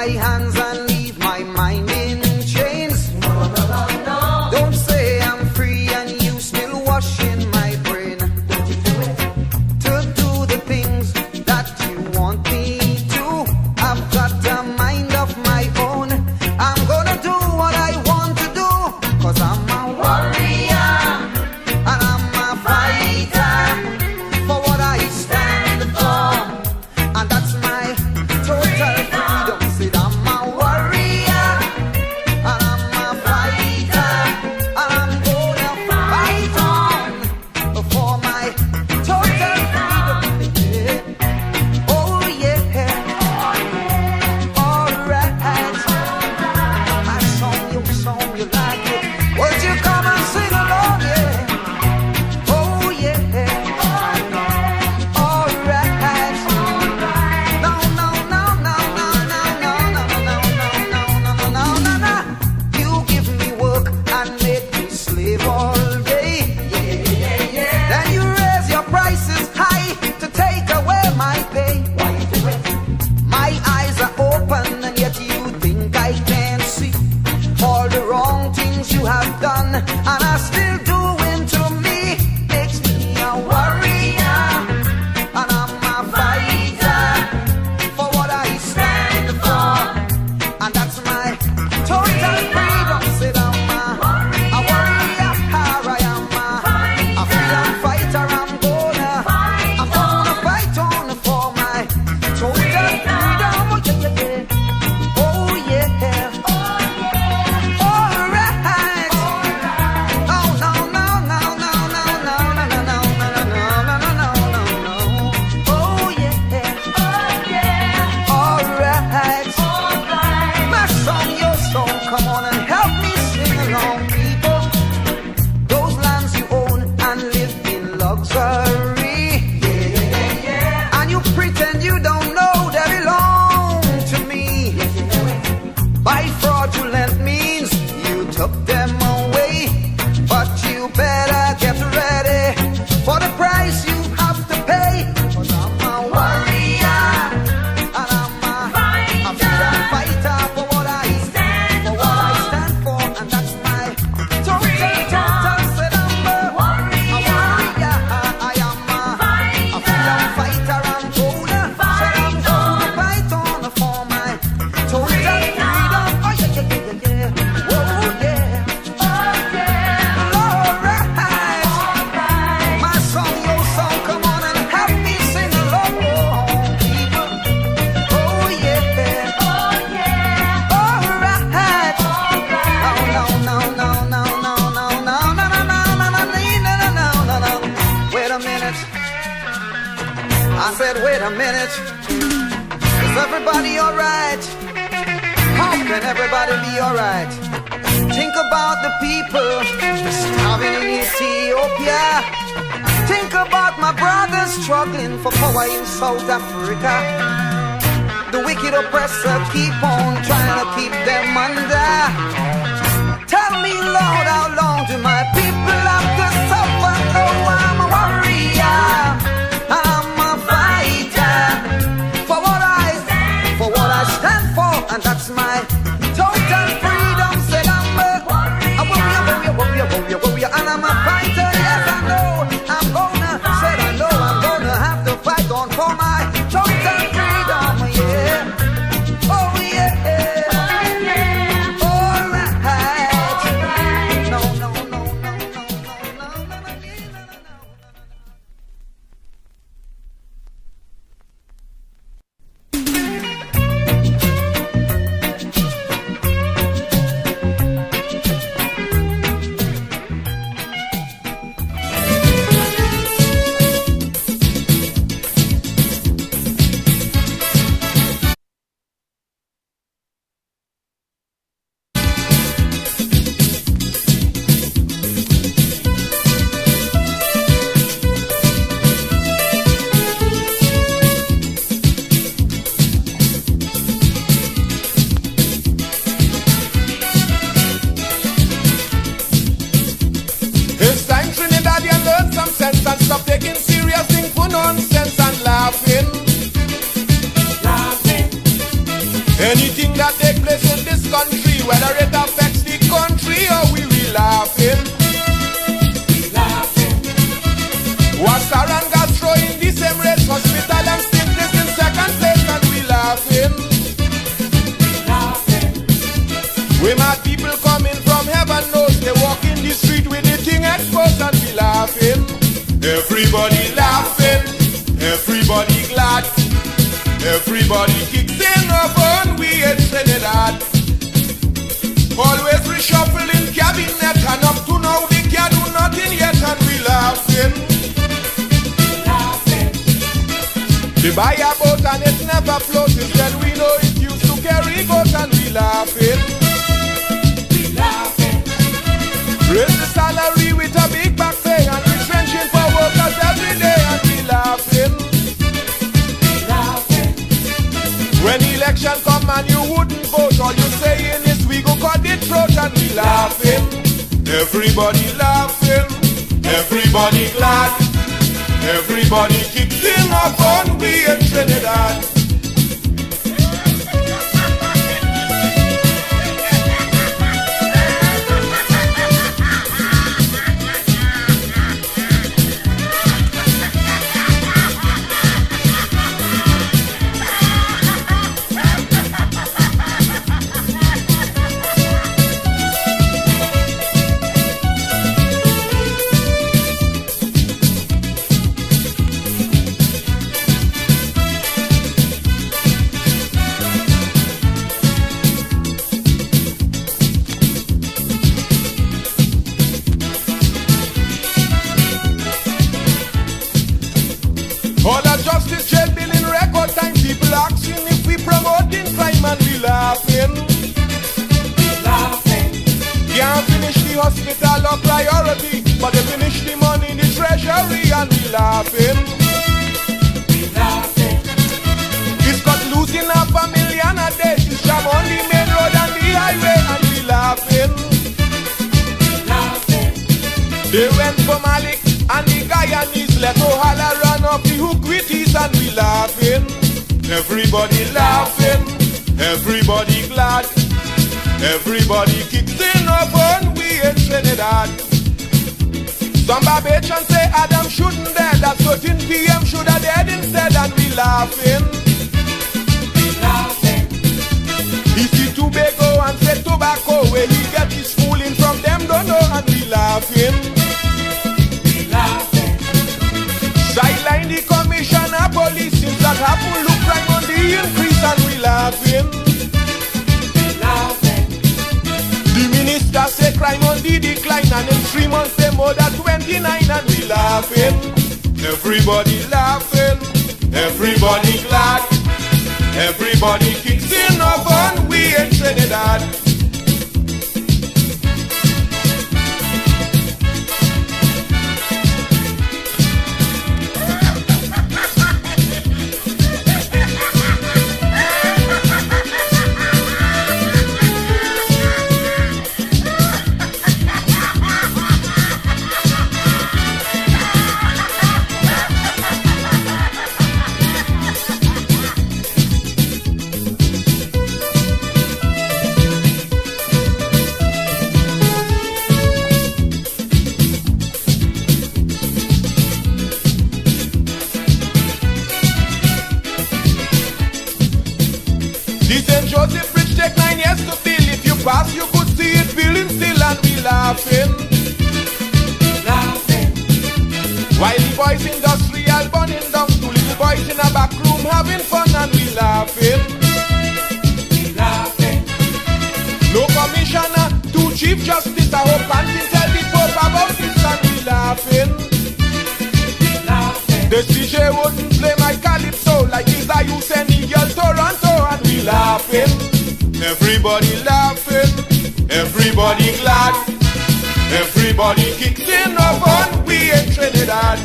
my hands and leave my mind in chains. Don't say I'm free and you still washing my brain to do the things that you want me to. I've got a mind of my own. I'm gonna do what I want to do, 'cause I'm a warrior and I'm a fighter for what I stand for, and that's my total freedom. Said I'm a warrior and I'm a fighter, and I'm gonna fight on for my total freedom. Yeah. Oh yeah, alright. My song, you like it? Would you come and sing along? Yeah. Oh yeah, alright. No, no, no, no, no, no, no, no, no, no, no, no, no, no. You give me work and make me slave all day. Then you raise your prices high to take away my pay. My eyes are open and yet you think I can't see all the wrong things you have done and are still doing to me. Makes me a warrior and I'm a fighter for what I stand for, and that's my total freedom. Said I'm a warrior, I am a freedom fighter. I'm gonna fight on for my total freedom. Oh yeah, alright. Oh no, no, no, no, no, no, no, no, no, no, no, no, no, no, no. Oh yeah, alright. My song, your song, come on and help me sing along, people. Those lands you own and live in luxury, and you pretend you don't know they belong to me. By fraudulent means you took them away, but you better get ready for the price you have to pay. 'Cause I'm a warrior and I'm a freedom fighter for what I stand for, and that's my total. Said I'm a warrior, I am a freedom fighter. I'm gonna fight on for my total freedom. Oh yeah, yeah, yeah, yeah. Oh yeah, alright. My song, your song, come on and help me sing along, people. Oh yeah, alright. No, no, no, no, no, no, no, no, no, no, no, no, no, no, no. Wait a minute. I said, wait a minute. Is everybody alright? How can everybody be alright? Think about the people starving in Ethiopia. Think about my brothers struggling for power in South Africa. The wicked oppressor keep on trying to keep them under. Tell me, Lord, how long do my people have to suffer? Oh, I'm a warrior, I'm a fighter for what I stand for, and that's my total freedom. Said I'm a warrior, and I'm a fighter. Yes, I know I'm gonna have to fight on for my total freedom. Yeah, oh yeah, alright. No, no, no, no, no, no. Pastor and gastro in the same race, hospital and still this in second place, and we laughing. We my people coming from heaven knows they walk in the street with the thing exposed and we laughing. Everybody laughing, everybody glad, everybody kicks in a fun, we in Trinidad. Always reshuffling cabinet and up to now they can't do nothing yet and we laughing. They buy a boat and it never floats, instead we know it used to carry boat and we laughing. Raise the salary with a big back pay and retrenching for workers every day and we laughing. When election come and you wouldn't vote, all you saying is we go cut the throat and we laughing. Everybody laughing, everybody glad, everybody kicks in a fun, we in Trinidad. All our justice jail bill in record time, people asking if we promoting crime and we laughing. Can't finish the hospital or priority, but they finish the money in the treasury and we laughing. It's got losing $500,000 a day, it's jam on the main road and the highway and we laughing. They went for Malik and the Guyanese let Ohala run off the hook with ease and we laughing. Everybody laughing, everybody glad, everybody kicks in a fun, we in Trinidad. Some Barbadians say Adam shouldn't dead, that 13 PM should have dead instead and we laughing. He see Tobago and say tobacco, where he get his fooling from them don't know and we laughing. Sideline the commissioner police, since that happen look crime on the increase and we laughing. The minister say crime on the decline and in 3 months they more than 29 and we laughing. Everybody laughing, everybody glad, everybody kicks in a fun, we in Trinidad. Joseph Bridge take 9 years to build. If you pass, you could see it building still and we laughing. While the boys industrial burning down, 2 little boys in a back room having fun and we laughing. No commissioner, 2 chief justice, I hope can't tell the Pope about this and we laughing. The CJ wouldn't play my calypso like this I use any girl Toronto and we laughing. Everybody laughing, everybody glad, everybody kicks in a fun, we in Trinidad.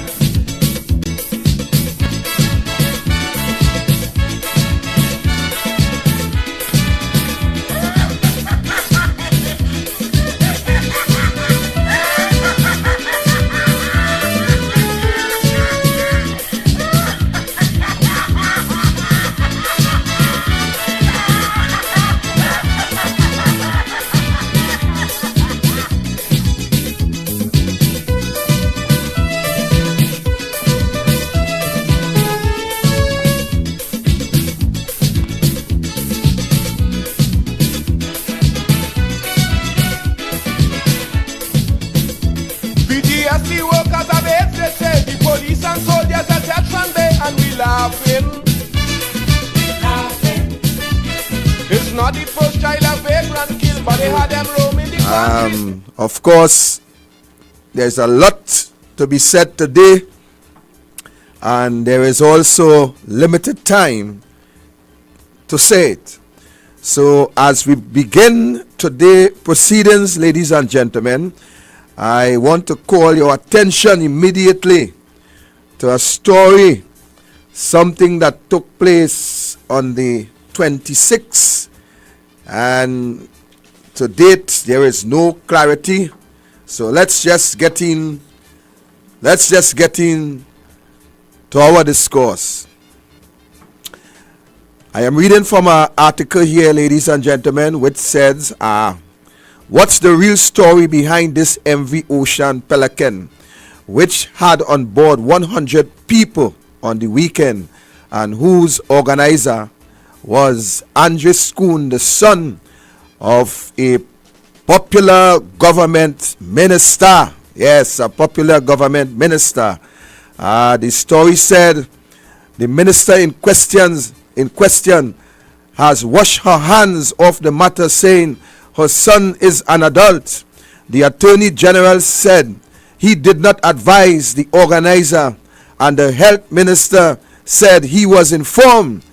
Not the first child a vagrant killed, but they had them roaming the country. Of course, there's a lot to be said today, and there is also limited time to say it. So as we begin today proceedings, ladies and gentlemen, I want to call your attention immediately to a story, something that took place on the 26th, and to date there is no clarity. So let's just get in to our discourse. I am reading from an article here, ladies and gentlemen, which says, what's the real story behind this MV Ocean Pelican, which had on board 100 people on the weekend, and whose organizer was Andre Schoon, the son of a popular government minister. Yes, a popular government minister. The story said the minister in question has washed her hands off the matter, saying her son is an adult. The Attorney General said he did not advise the organizer, and the health minister said he was informed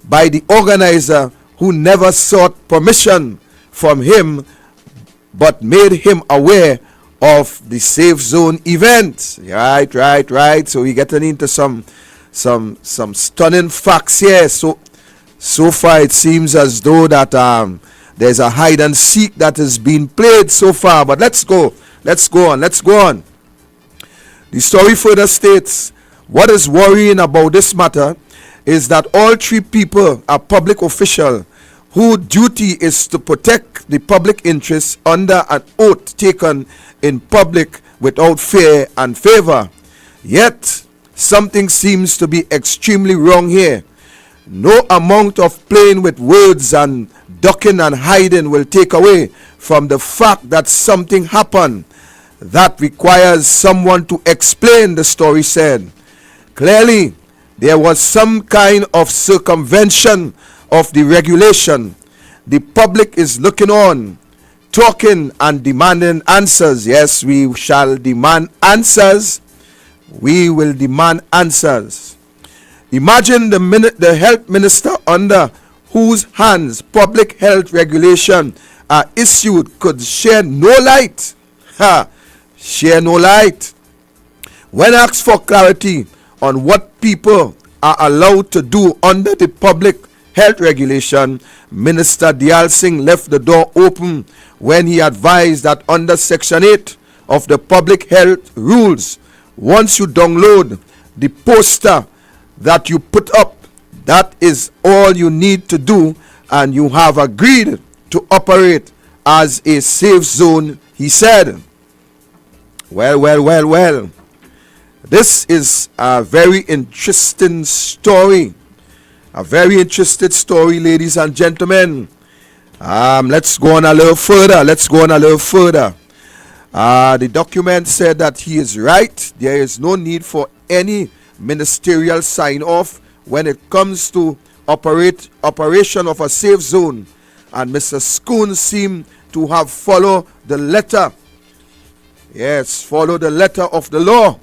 by the organizer, who never sought permission from him but made him aware of the Safe Zone event. Right. So we're getting into some stunning facts here. So far it seems as though that there's a hide and seek that is being played so far. But let's go on. The story further states, what is worrying about this matter is that all three people are public officials whose duty is to protect the public interest under an oath taken in public without fear and favor. Yet something seems to be extremely wrong here. No amount of playing with words and ducking and hiding will take away from the fact that something happened that requires someone to explain, the story said. Clearly, there was some kind of circumvention of the regulation. The public is looking on, talking and demanding answers. Yes, we shall demand answers. We will demand answers. Imagine the health minister under whose hands public health regulation are issued could share no light. Share no light. When asked for clarity on what people are allowed to do under the public health regulation, Minister Dayal Singh left the door open when he advised that under Section 8 of the public health rules, once you download the poster that you put up, that is all you need to do, and you have agreed to operate as a safe zone, he said. Well. This is a very interesting story. A very interesting story, ladies and gentlemen. Let's go on a little further. The document said that he is right. There is no need for any ministerial sign-off when it comes to operation of a safe zone. And Mr. Schoon seemed to have followed the letter. Yes, follow the letter of the law.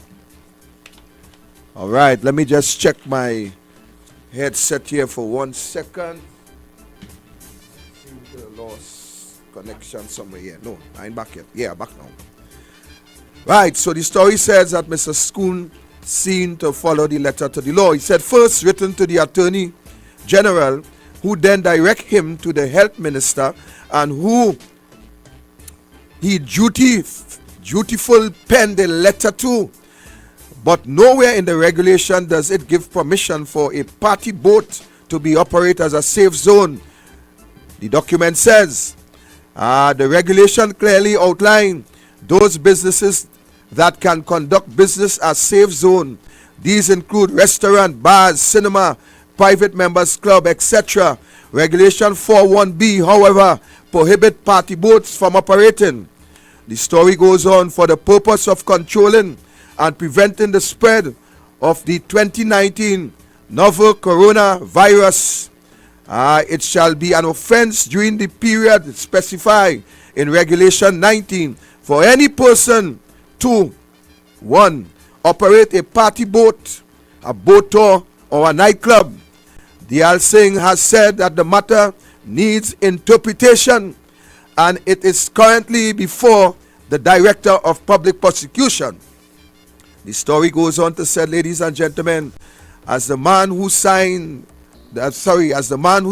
All right, let me just check my headset here for 1 second. Seems to lost connection somewhere here. No, I ain't back yet. Yeah, back now. Right, so the story says that Mr. Schoon seemed to follow the letter to the law. He said first written to the Attorney General, who then direct him to the Health Minister, and who he dutiful penned the letter to. But nowhere in the regulation does it give permission for a party boat to be operated as a safe zone. The document says the regulation clearly outlines those businesses that can conduct business as safe zone. These include restaurant, bars, cinema, private members club, etc. Regulation 41B, however, prohibit party boats from operating. The story goes on, for the purpose of controlling and preventing the spread of the 2019 novel coronavirus, It shall be an offense during the period specified in Regulation 19 for any person to 1. Operate a party boat, a boat tour, or a nightclub. The Alsing has said that the matter needs interpretation, and it is currently before the Director of Public Prosecution. The story goes on to say, ladies and gentlemen, as the man whose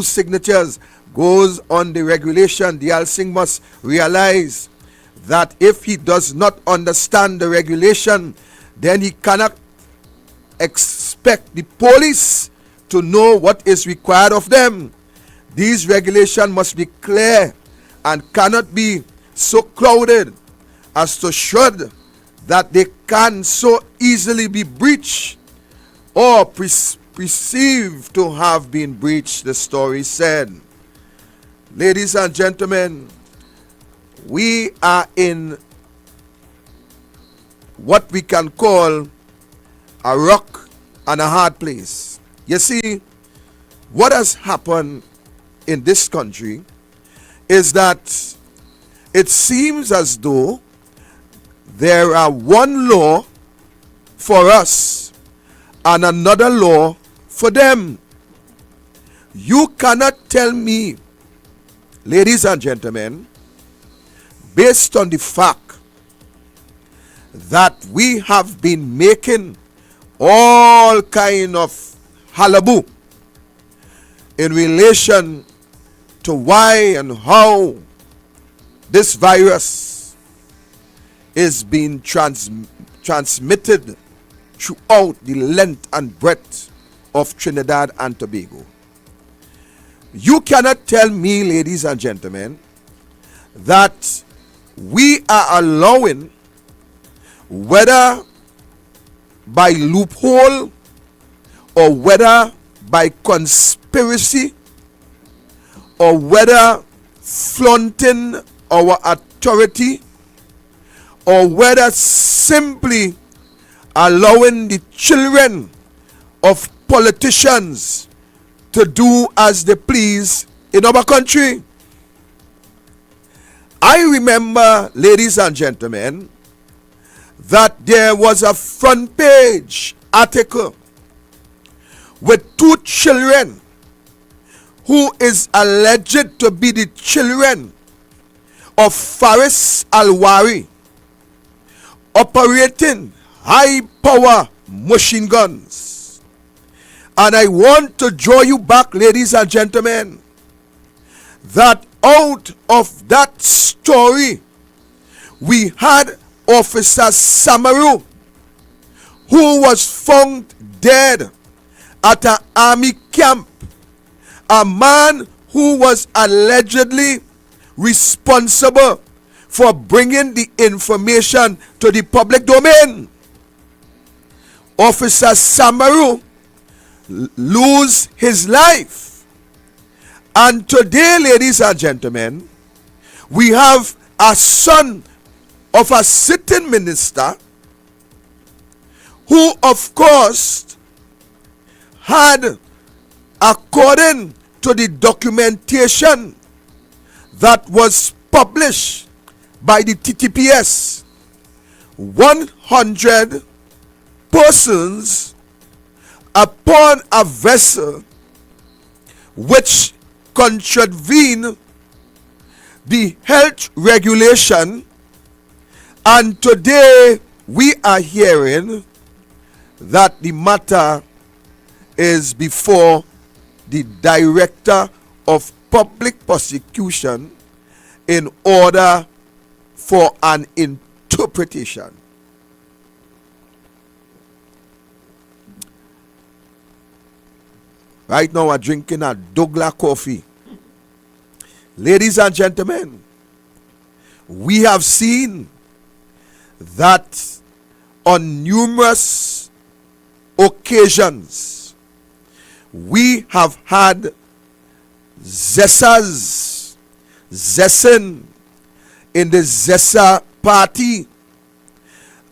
signatures goes on the regulation, the Alsing must realize that if he does not understand the regulation, then he cannot expect the police to know what is required of them. These regulations must be clear and cannot be so clouded as to show that they can so easily be breached or perceived to have been breached, the story said. Ladies and gentlemen, we are in what we can call a rock and a hard place. You see, what has happened in this country is that it seems as though there are one law for us and another law for them. You cannot tell me, ladies and gentlemen, based on the fact that we have been making all kind of hullabaloo in relation to why and how this virus is being transmitted throughout the length and breadth of Trinidad and Tobago. You cannot tell me, ladies and gentlemen, that we are allowing, whether by loophole or whether by conspiracy or whether flaunting our authority or whether simply allowing the children of politicians to do as they please in our country. I remember, ladies and gentlemen, that there was a front page article with two children who is alleged to be the children of Faris Alwari operating high power machine guns. And I want to draw you back, ladies and gentlemen, that out of that story we had Officer Samaru, who was found dead at an army camp, a man who was allegedly responsible for bringing the information to the public domain. Officer Samaru lose his life. And today, ladies and gentlemen, we have a son of a sitting minister who, of course, had, according to the documentation that was published by the TTPS, 100 persons upon a vessel which contravene the health regulation, and today we are hearing that the matter is before the Director of Public Prosecution in order for an interpretation. Right now we're drinking a douglAR coffee. Ladies and gentlemen, we have seen that on numerous occasions we have had Zessas, Zessen in the Zessa party,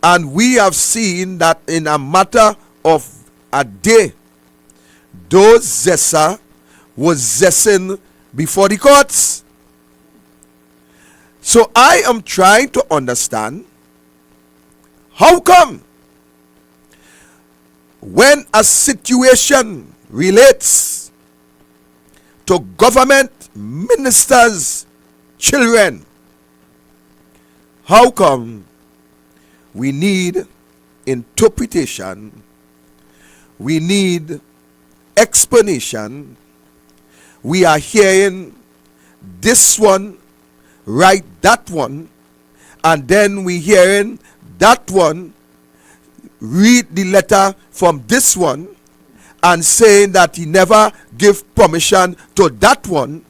and we have seen that in a matter of a day, those Zessa was zessing before the courts. So I am trying to understand how come when a situation relates to government ministers' children, how come we need interpretation, we need explanation, we are hearing this one write that one, and then we hearing that one read the letter from this one and saying that he never give permission to that one,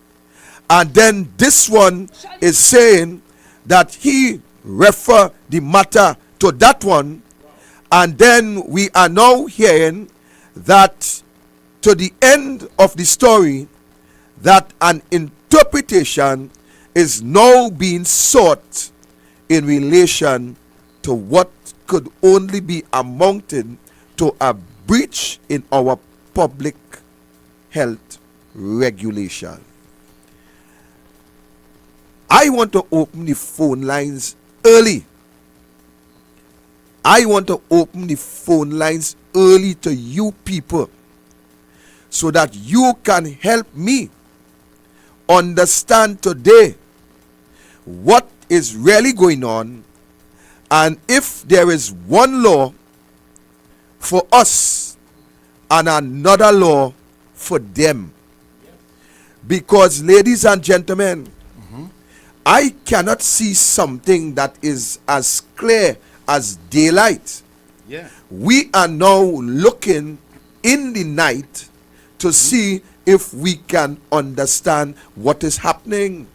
and then this one is saying that he refer the matter to that one, and then we are now hearing that to the end of the story that an interpretation is now being sought in relation to what could only be amounted to a breach in our public health regulation. I want to open the phone lines early. I want to open the phone lines early to you people so that you can help me understand today what is really going on, and if there is one law for us and another law for them. Because, ladies and gentlemen, I cannot see something that is as clear as daylight. Yeah. We are now looking in the night to see if we can understand what is happening.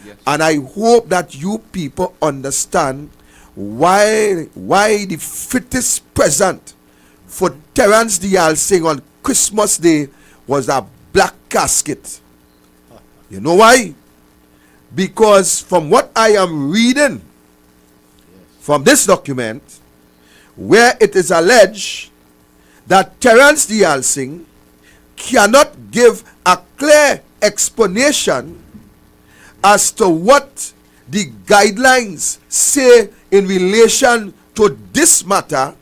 Yes. And I hope that you people understand why the fittest present for Terence Dialsing on Christmas Day was a black casket. You know why? Because from what I am reading from this document, where it is alleged that Terence Dialsing cannot give a clear explanation as to what the guidelines say in relation to this matter,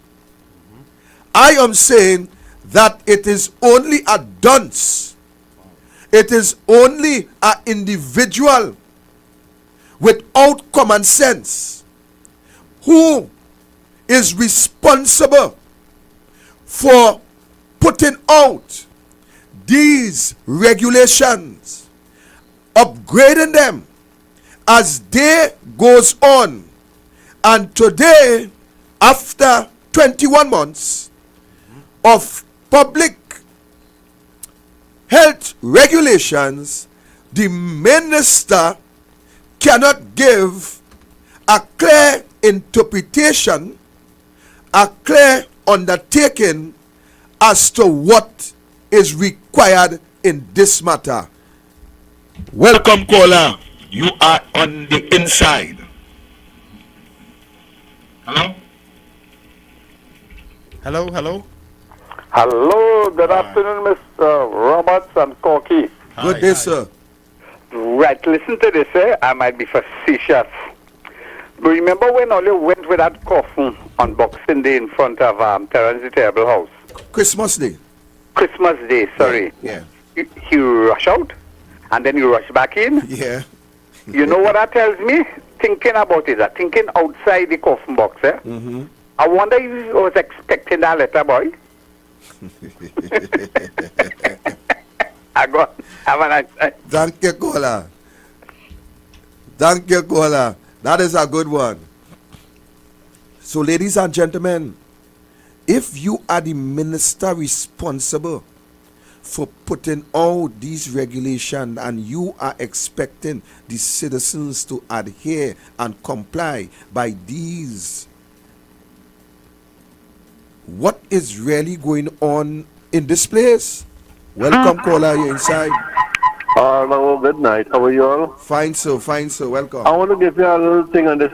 I am saying that it is only a dunce. It is only an individual without common sense who is responsible for putting out these regulations, upgrading them as day goes on. And today, after 21 months of public health regulations, the minister cannot give a clear interpretation, a clear undertaking as to what is required in this matter. Welcome, caller. You are on the inside. Hello? Hello, hello? Hello, good afternoon, Mr. Roberts and Corky. Good day, sir. Right, listen to this, I might be facetious. Remember when Ollie went with that coffin on Boxing Day in front of Terence the Terrible House? Christmas Day. Christmas Day, sorry. Yeah. He rushed out, and then he rushed back in. Yeah. You know what that tells me? Thinking about it, thinking outside the coffin box, I wonder if he was expecting that letter, boy. I go, have a nice time. Thank you, caller. Thank you, caller. That is a good one. So, ladies and gentlemen, if you are the minister responsible for putting out these regulations and you are expecting the citizens to adhere and comply by these, what is really going on in this place? Welcome, caller, you're inside. Hello, good night. How are you all? Fine, sir, welcome. I want to give you a little thing on this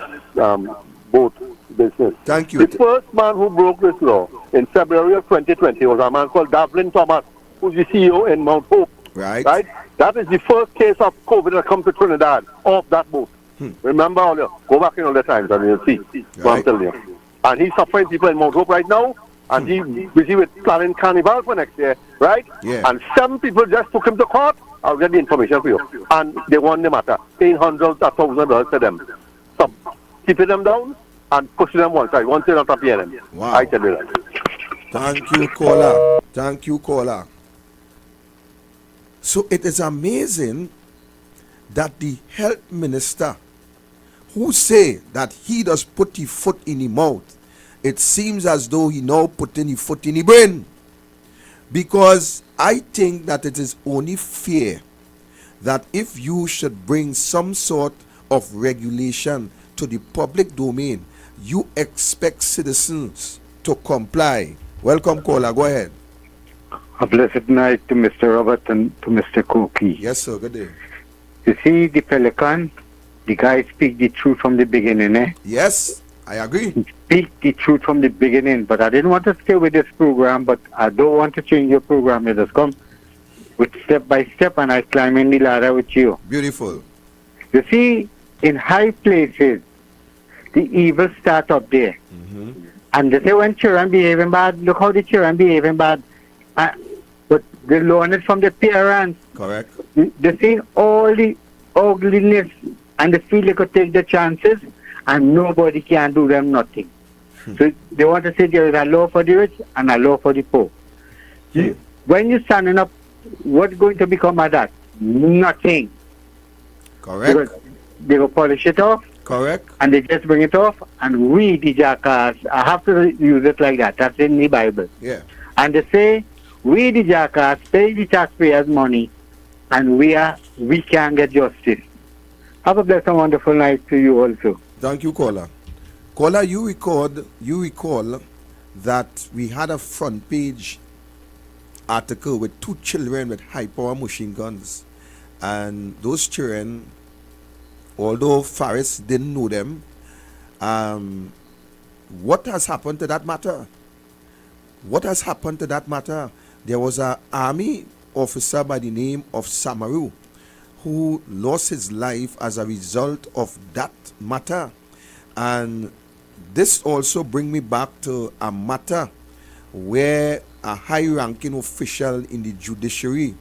boat business. Thank you. The first man who broke this law in February of 2020 was a man called Davlin Thomas, who's the CEO in Mount Hope. Right. Right? That is the first case of COVID that come to Trinidad off that boat. Remember, all you go back in all the times and you'll see what I'm telling you. And he's suffering people in Mount Hope right now, and he's busy with planning carnival for next year, right? Yeah. And some people just took him to court. I'll get the information for you. And they won the matter, paying hundreds of thousands of dollars to them. So keeping them down and pushing them one side, one side after paying them. Wow. I tell you that. Thank you, caller. Thank you, caller. So it is amazing that the health minister, who say that he does put his foot in his mouth, it seems as though he now putting his foot in his brain. Because I think that it is only fair that if you should bring some sort of regulation to the public domain, you expect citizens to comply. Welcome, caller. Go ahead. A blessed night to Mr. Robert and to Mr. Cookie. Yes, sir. Good day. You see, the Pelican, the guy speak the truth from the beginning, eh? Yes, I agree. He speak the truth from the beginning, but I didn't want to stay with this program, but I don't want to change your program. Let us come with step by step, and I climb in the ladder with you. Beautiful. You see, in high places, the evil start up there. And they say when children behaving bad, look how the children behaving bad. But they learn it from the parents. Correct. They see all the ugliness and they feel they could take the chances and nobody can do them nothing. So they want to say there is a law for the rich and a law for the poor. When you're standing up, what's going to become of that? Nothing. Correct. Because they will polish it off. Correct. And they just bring it off, and we, the jackass, I have to use it like that. That's in the Bible. Yeah. And they say, we, the jackass, pay the taxpayers' money, and we can get justice. Have a blessed and wonderful night to you also. Thank you, caller. Caller, you recall that we had a front page article with 2 children with high-power machine guns, and those children, although Faris didn't know them, what has happened to that matter? What has happened to that matter? There was an army officer by the name of Samaru who lost his life as a result of that matter. And this also brings me back to a matter where a high-ranking official in the judiciary,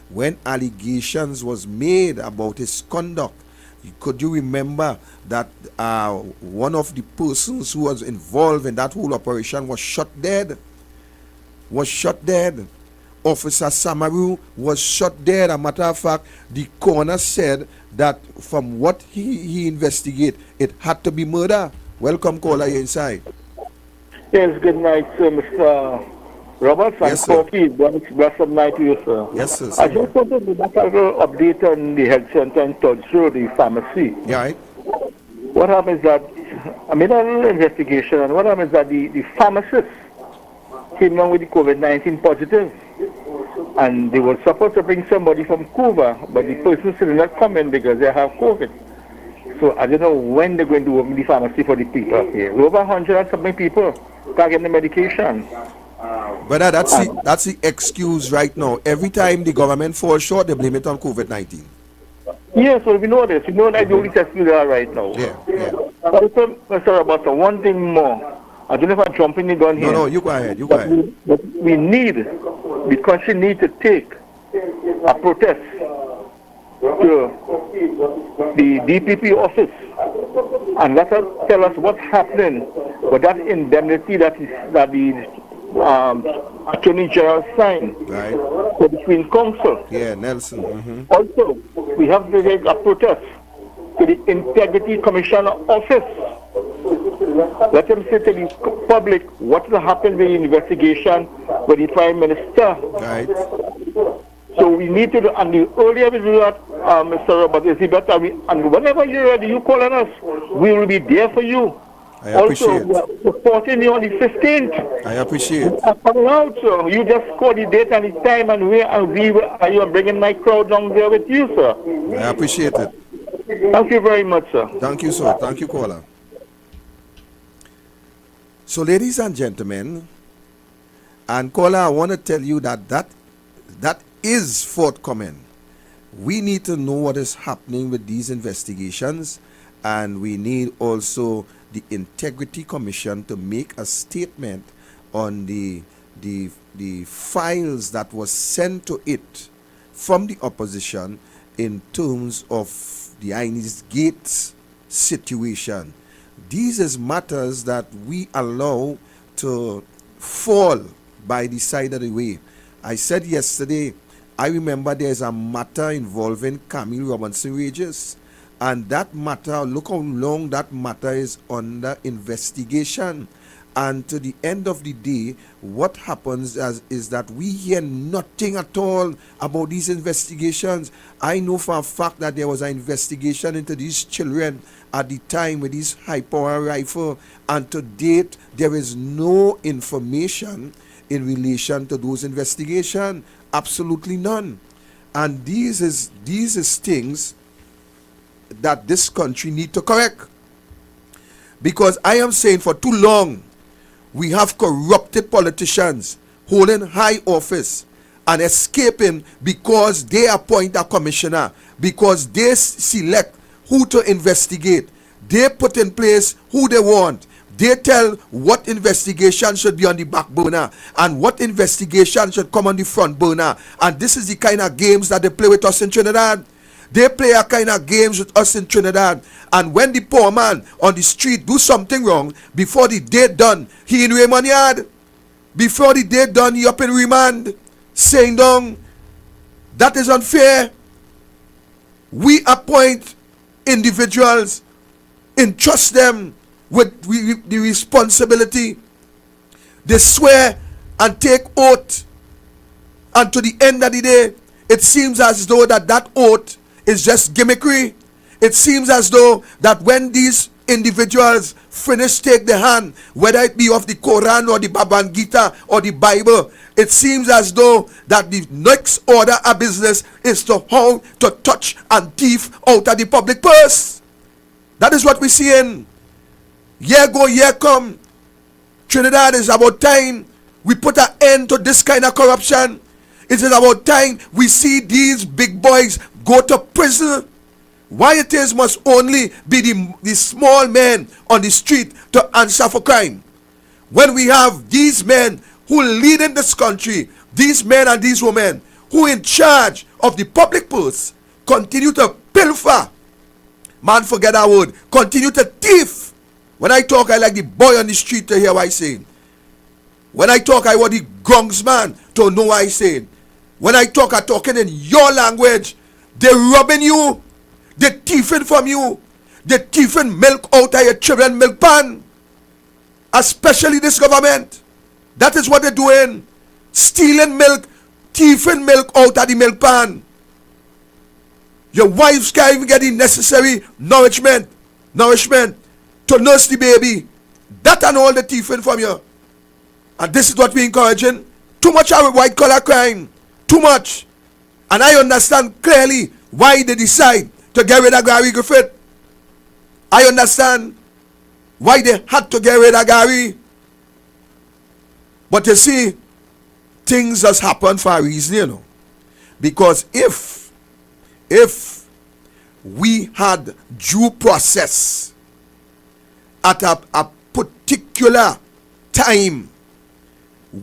when allegations was made about his conduct, could you remember that one of the persons who was involved in that whole operation was shot dead? Officer Samaru was shot dead. A matter of fact, the coroner said that from what he investigated, it had to be murder. Welcome, caller, you're inside. Yes, good night, Mr. Roberts. Yes, and sir. Corky. Blessed night to you, sir. Yes, sir. I just wanted to make a little update on the health center in Todd Road, the pharmacy. Yeah, right? What happens is that I made a little investigation, and what happens is that the pharmacist came down with the COVID-19 positive, and they were supposed to bring somebody from Cuba, but the person still did not come in because they have COVID. So I don't know when they're going to open the pharmacy for the people here. Over 100 and something people can't get the medication. Brother, that's the excuse right now. Every time the government falls short, they blame it on COVID-19. Yes, well, we know this. We know that the only test we are right now. Yeah. Also, Mr. Robertson, one thing more. I don't know if I'm jumping the gun here. No, you go ahead. But we need, the country needs to take a protest to the DPP office and let us tell us what's happening with that indemnity that the Attorney General signed Right. for the Queen Council. Yeah, Nelson. Mm-hmm. Also, we have to take a protest to the Integrity Commission office. Let them say to the public what will happen with the investigation with the Prime Minister. Right. So we need to do, and the earlier we do that, Mr. Robert, is the better. And whenever you're ready, you call on us. We will be there for you. I appreciate Also, we are supporting you on the 15th. I appreciate. Coming out, so you just call the date and the time, and you are bringing my crowd down there with you, sir. I appreciate it. Thank you very much, sir. Thank you, sir. Thank you, caller. So, ladies and gentlemen, and caller, I want to tell you that is forthcoming. We need to know what is happening with these investigations, and we need also the Integrity Commission to make a statement on the files that was sent to it from the opposition in terms of the Inez Gates situation. These is matters that we allow to fall by the side of the way. I said yesterday, I remember there's a matter involving Camille Robinson Regis, and that matter, look how long that matter is under investigation. And to the end of the day, what happens is that we hear nothing at all about these investigations. I know for a fact that there was an investigation into these children at the time with these high-power rifle, and to date, there is no information in relation to those investigations. Absolutely none. And these is things that this country need to correct. Because I am saying for too long, we have corrupted politicians holding high office and escaping because they appoint a commissioner, because they select who to investigate. They put in place who they want. They tell what investigation should be on the back burner and what investigation should come on the front burner. And this is the kind of games that they play with us in Trinidad. They play a kind of games with us in Trinidad. And when the poor man on the street do something wrong, before the day done, he in remand yard. Before the day done, he up in remand, saying down, that is unfair. We appoint individuals, entrust them with the responsibility. They swear and take oath. And to the end of the day, it seems as though that oath is just gimmickry. It seems as though that when these individuals finish take the hand, whether it be of the Quran or the Bhagavad Gita or the Bible, it seems as though that the next order of business is to how to touch and thief out of the public purse. That is what we're seeing. Year go, year come. Trinidad, is about time we put an end to this kind of corruption. It is about time we see these big boys go to prison. Why it is must only be the small men on the street to answer for crime. When we have these men who lead in this country, these men and these women who in charge of the public purse, continue to pilfer. Man, forget that word. Continue to thief. When I talk, I like the boy on the street to hear what I saying. When I talk, I want the gongs man to know what I saying. When I talk, I'm talking in your language. They're robbing you. They're thieving from you. They're thieving milk out of your children's milk pan. Especially this government. That is what they're doing. Stealing milk, thieving milk out of the milk pan. Your wives can't even get the necessary nourishment to nurse the baby. That and all the thieving from you. And this is what we're encouraging. Too much of white collar crime. Too much. And I understand clearly why they decide to get rid of Gary Griffith. I understand why they had to get rid of Gary. But you see, things just happen for a reason, you know. Because if we had due process at a particular time,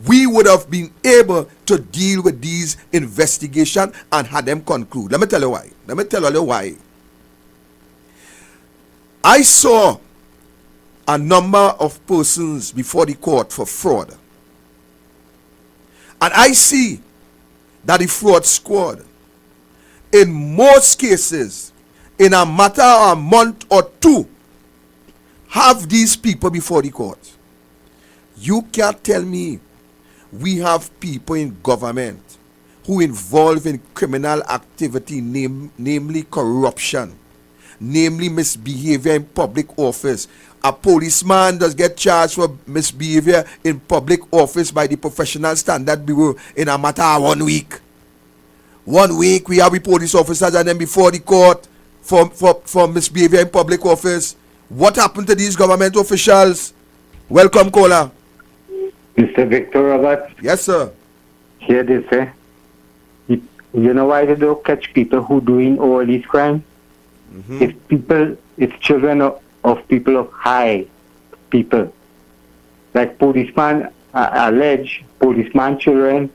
we would have been able to deal with these investigations and had them conclude. Let me tell you why. I saw a number of persons before the court for fraud. And I see that the fraud squad, in most cases, in a matter of a month or two, have these people before the court. You can't tell me we have people in government who involved in criminal activity, namely corruption, namely misbehavior in public office. A policeman does get charged for misbehavior in public office by the Professional Standard Bureau in a matter of 1 week. 1 week we have the police officers and then before the court for misbehavior in public office. What happened to these government officials? Welcome, caller. Mr. Victor Robert. Yes, sir. Hear this, You know why they don't catch people who doing all these crimes? It's children of people of high people. Like policeman, alleged policeman children,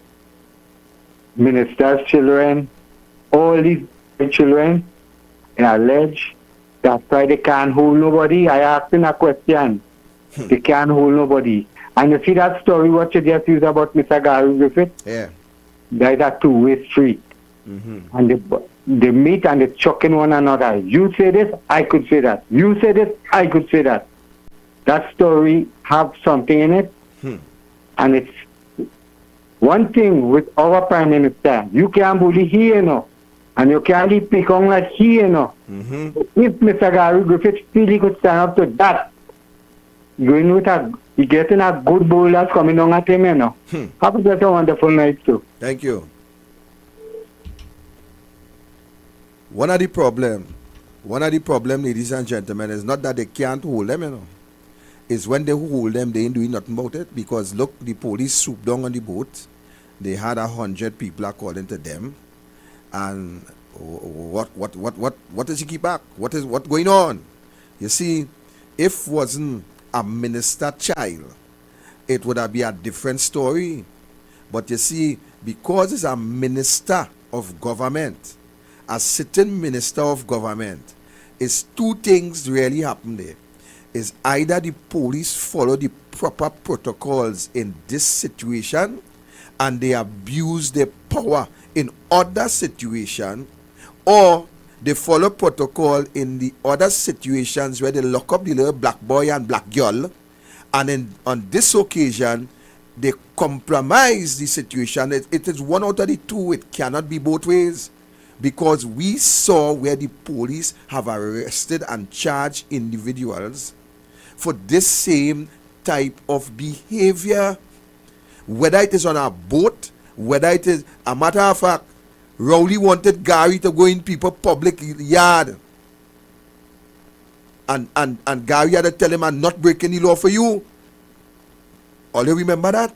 ministers' children, all these children, and alleged that's why they can't hold nobody. I asked him a question. They can't hold nobody. And you see that story what you just used about Mr. Gary Griffith? Yeah. That's a two-way street. And they meet and they chucking one another. You say this, I could say that. You say this, I could say that. That story have something in it. And it's one thing with our Prime Minister. You can't bully here, you know. And you can't leave people like here, you know. If Mr. Gary Griffith feel he could stand up to that, going with he getting a good bowlers coming on at him, you know. Have a wonderful night too. Thank you. One of the problem, ladies and gentlemen, is not that they can't hold them, you know. It's when they hold them, they ain't doing nothing about it. Because look, the police swooped down on the boat. They had 100 people according to them. And what is he keep back? What going on? You see, if wasn't a minister child, it would have been a different story. But you see, because it's a minister of government, a sitting minister of government, is two things really happen there. Is either the police follow the proper protocols in this situation and they abuse their power in other situation, or they follow protocol in the other situations where they lock up the little black boy and black girl, and on this occasion they compromise the situation. It is one out of the two. It cannot be both ways, because we saw where the police have arrested and charged individuals for this same type of behavior, whether it is on a boat, whether it is a matter of fact, Rowley wanted Gary to go in people public yard, and Gary had to tell him, I'm not breaking the law for you. All you remember that?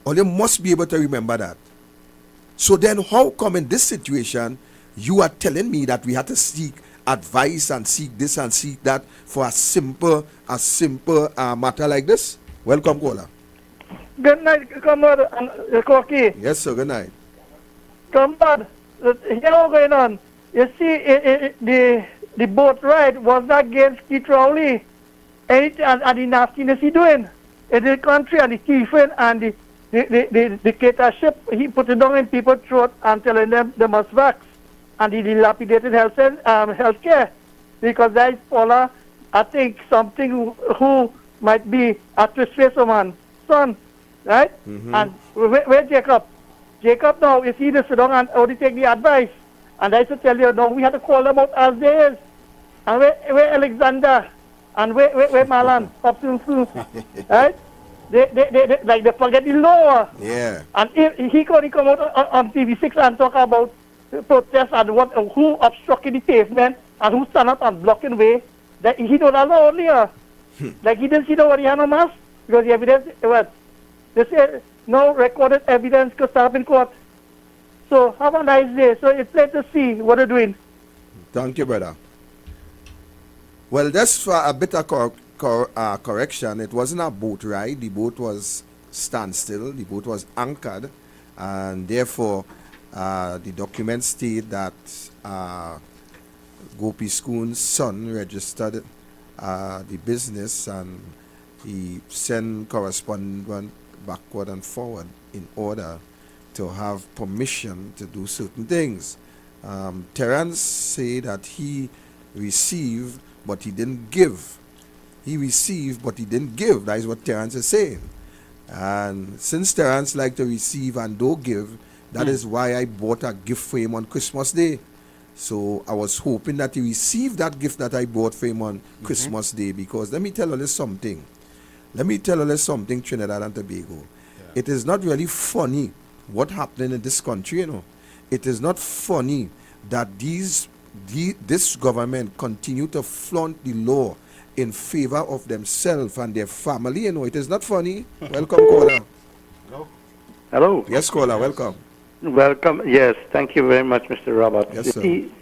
All you must be able to remember that. So then how come in this situation you are telling me that we had to seek advice and seek this and seek that for a simple matter like this? Welcome, caller. Good night, Comrade Corky. Yes, sir. Good night. Comrade, you know what's going on? You see, the boat ride was not against Keith Rowley and the nastiness he doing in the country, and the thieving and the dictatorship he put it down in people's throat and telling them they must vax, and the dilapidated health care, because that is Paula, I think, something who might be a twist man, son, right? And where Jacob? Jacob now, is he to sit down and only take the advice? And I should tell you, no, we had to call them out as they is. And where Alexander? And where Malan? Right? They forget the law. Yeah. And if he can come out on TV6 and talk about protests and who obstructed the pavement and who stand up and blocking way, that he don't allow earlier. Like he didn't see the he had no mask because the evidence, they say no recorded evidence could stand up in court. So have a nice day. So it's late to see what they're doing. Thank you, brother. Well, just for a bit of correction, it wasn't a boat ride. The boat was standstill. The boat was anchored, and therefore the documents state that Gopi Schoon's son registered the business, and he sent correspondence backward and forward in order to have permission to do certain things. Terrence said that he received but he didn't give. He received but he didn't give. That is what Terrence is saying. And since Terrence like to receive and don't give, that is why I bought a gift for him on Christmas Day. So I was hoping that he received that gift that I bought for him on Christmas Day, because let me tell you something. Trinidad and Tobago. Yeah. It is not really funny what happening in this country, you know. It is not funny that this government continue to flaunt the law in favor of themselves and their family, you know. It is not funny. Welcome, caller. Hello. Yes, caller, welcome. Welcome. Yes, thank you very much, Mr. Roberts. Yes, sir. You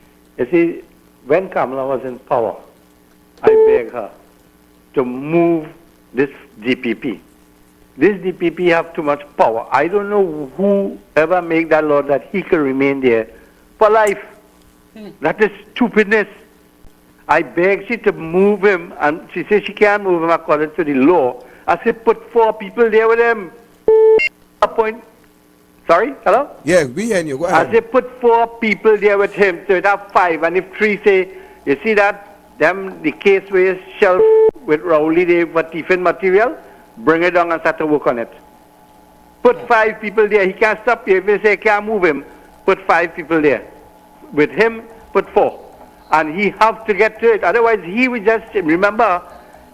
see, when Kamala was in power, I begged her to move this DPP. This DPP have too much power. I don't know who ever make that law that he can remain there for life. That is stupidness. I begged she to move him, and she said she can't move him according to the law. I said, put 4 people there with him. Appoint. Sorry? Hello? Yeah, we hear you. Go I ahead. said, put 4 people there with him, so it have 5. And if 3 say, you see that, the case where you shelf with Rowley there for tiffin material, bring it down and start to work on it. Put 5 people there. He can't stop you. If you say can't move him, put 5 people there. With him, put 4. And he have to get to it. Otherwise, he will just, remember,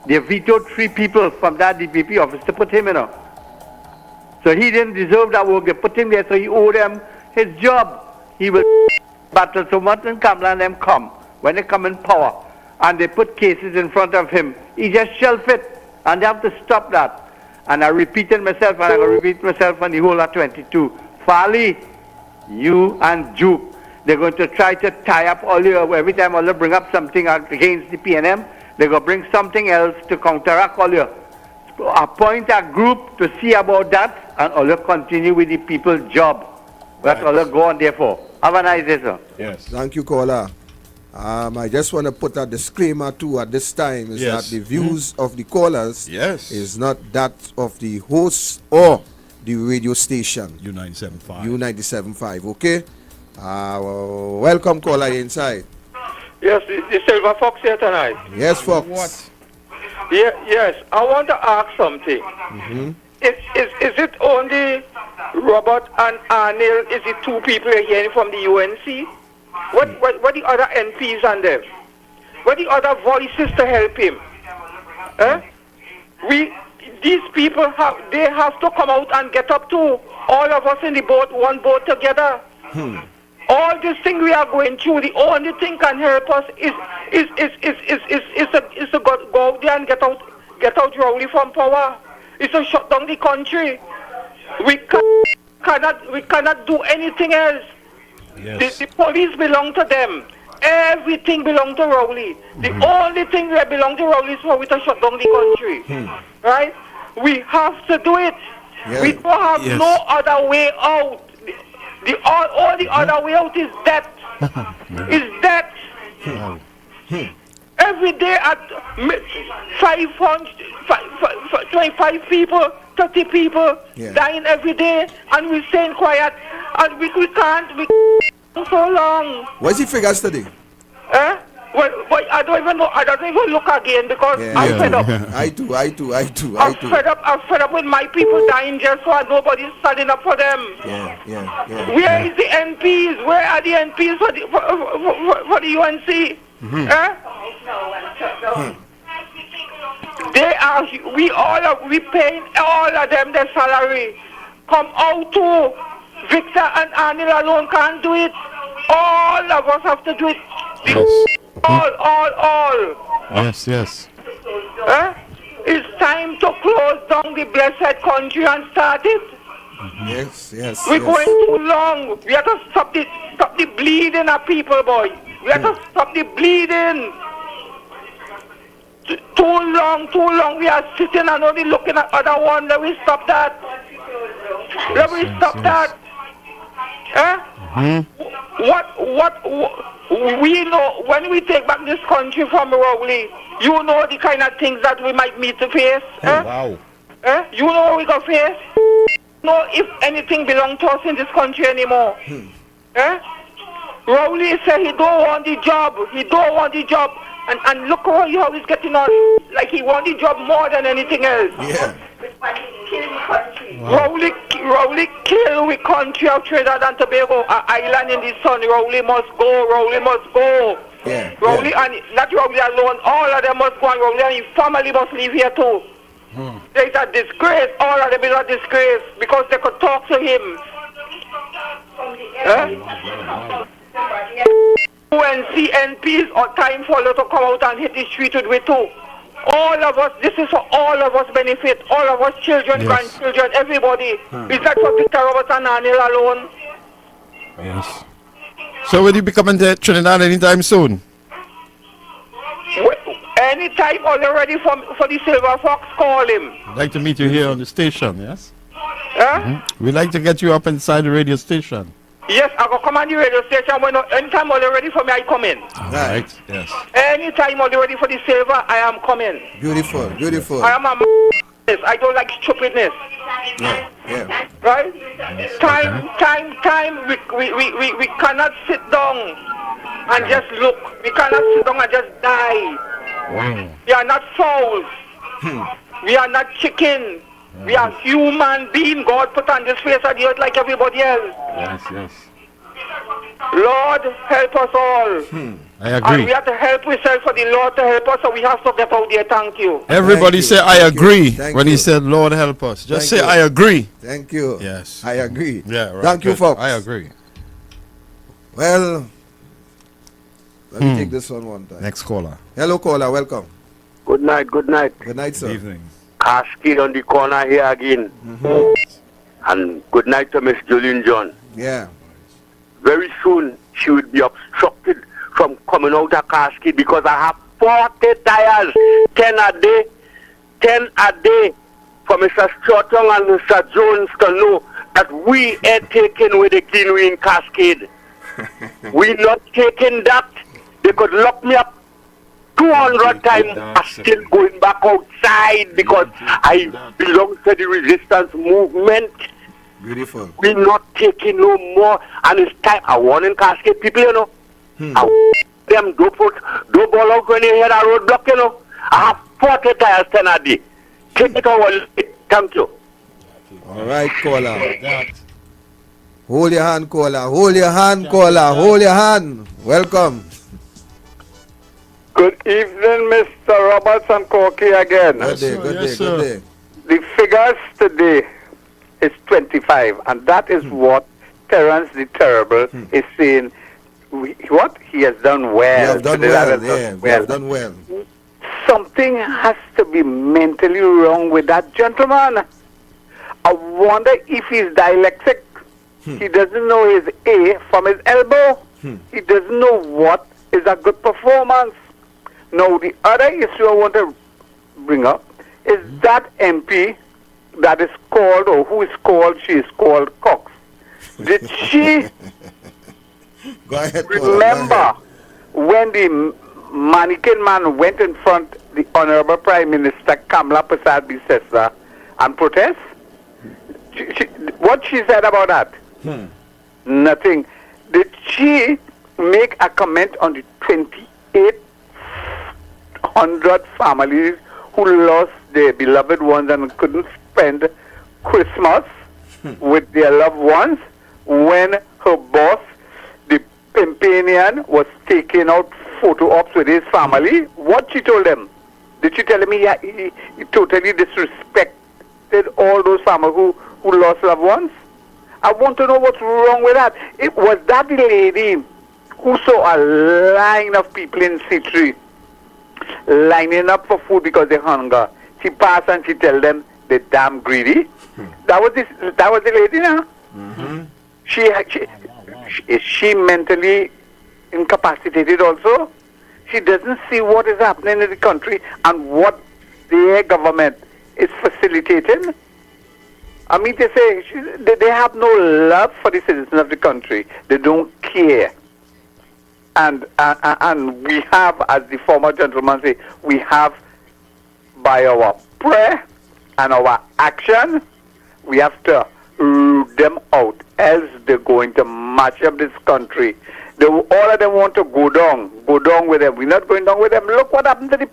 they vetoed 3 people from that DPP office to put him in. So he didn't deserve that work. They put him there, so he owed them his job. He will battle so much and Kamala and them come. When they come in power and they put cases in front of him, he just shelf it. And they have to stop that. And I repeated myself, and I'm going to repeat myself on the whole of 22. Farley, you and Juke, they're going to try to tie up all your, every time all you bring up something against the PNM, they're going to bring something else to counteract all your. Appoint a group to see about that, and all you continue with the people's job. That's all you go on there for. Have a nice day, sir. Yes. Thank you, caller. I just want to put a disclaimer too at this time is that the views of the callers is not that of the host or the radio station. U97.5. U97.5, okay? Welcome, caller inside. Yes, the Silver Fox here tonight. Yes, Fox. What? Yes, I want to ask something. Mm-hmm. Is it only Robert and Arnil? Is it 2 people here from the UNC? What the other MPs and them? What the other voices to help him? These people have to come out and get up to all of us in the boat, one boat together. All this thing we are going through, the only thing can help us is to go out there and get out Rowley from power. It's to shut down the country. We cannot do anything else. Yes. The police belong to them. Everything belongs to Rowley. The only thing that belongs to Rowley is for we to shut down the country. Right? We have to do it. Yeah. We don't have no other way out. All the other way out is death. Is death. Every day at 25 people, 30 people dying every day, and we're staying quiet, and we can't so long. What's the figures today? Well, I don't even know. I don't even look again because I'm fed up. I too. I'm fed up with my people dying just so nobody's standing up for them. Where is the MPs? Where are the MPs for the UNC? They are. We paying all of them their salary. Come out to Victor and Anil alone can't do it. All of us have to do it. All. Yes. It's time to close down the blessed country and start it. Yes. We're going too long. We have to stop the bleeding of people, boy. We have to stop the bleeding. Too long. We are sitting and only looking at other one. Let me stop that. What we know when we take back this country from Rowley, you know the kind of things that we might meet to face. Wow. You know what we gonna face? Know if anything belongs to us in this country anymore. Rowley said he don't want the job. And look how he's getting on. Like he wants the job more than anything else. Rowley kill we country of Trinidad and Tobago, an island in the sun. Rowley must go. Rowley and not Rowley alone, all of them must go, and Rowley and his family must live here too. There's a disgrace, all of them is a disgrace because they could talk to him. UNC MPs or time for you to come out and hit the street with too. All of us, this is for all of us benefit. All of us, children, grandchildren, everybody. It's not for Peter Roberts and Anil alone. Yes. So will you be coming to Trinidad anytime soon? Anytime all ready for the Silver Fox, call him. We'd like to meet you here on the station, yes? Huh? We'd like to get you up inside the radio station. Yes, I will come on the radio station. Anytime all ready for me, I come in. Right, yes. Anytime all ready for the silver, I am coming. Beautiful, beautiful. I am a I don't like stupidness. Yeah, yeah. Right? Time. We cannot sit down and just look. We cannot sit down and just die. Wow. We are not fowls. We are not chicken. We are human beings God put on this face of the earth like everybody else. Yes, yes. Lord, help us all. I agree. And we have to help ourselves for the Lord to help us, so we have to get out there. Thank you. Everybody say I agree when he said Lord help us. Just say I agree. Thank you. Yes. I agree. Yeah, right. Thank you, folks. I agree. Well, let me take this one time. Next caller. Hello, caller. Welcome. Good night, good night. Good night, sir. Good evening. Cascade on the corner here again. And good night to Miss Julian John. Yeah. Very soon she will be obstructed from coming out of Cascade because I have 40 tires, 10 a day for Mr. Strotton and Mr. Jones to know that we ain't taking with the cleanway in Cascade. We not taking that. They could lock me up 200 times. I'm still going back outside because I belong to the resistance movement. Beautiful. We not taking no more, and it's time. I want in Cascade people, you know. I want them don't ball out when they hear a roadblock, you know. I have 40 tires 10 a day. Take it over. Thank you. All right, caller. Hold your hand, caller. Hold your hand, caller. Hold your hand. Welcome. Good evening, Mr. Roberts and Corky again. Good day, good day, good day. The figures today is 25, and that is what Terence the Terrible is saying. What? He has done well. We have done Today well, that has yeah. done We have done well. Something has to be mentally wrong with that gentleman. I wonder if he's dyslexic. He doesn't know his A from his elbow. He doesn't know what is a good performance. Now, the other issue I want to bring up is that MP that is called, or who is called, she is called Cox. Did she Go ahead, remember when the mannequin man went in front the Honorable Prime Minister Kamala Prasad Bisesa and protest? What she said about that? Nothing. Did she make a comment on the 2,800 families who lost their beloved ones and couldn't spend Christmas with their loved ones when her boss, the Pimpanian, was taking out photo ops with his family? What she told them? Did she tell him he totally disrespected all those families who lost loved ones? I want to know what's wrong with that. It was that lady who saw a line of people in C3 lining up for food because they hunger. She passed and she tell them they're damn greedy. That was the lady now. Is she mentally incapacitated also? She doesn't see what is happening in the country and what their government is facilitating. I mean, they say they have no love for the citizens of the country. They don't care. And we have, as the former gentleman said, we have, by our prayer and our action, we have to root them out. Else they're going to match up this country. All of them want to go down with them. We're not going down with them. Look what happened to the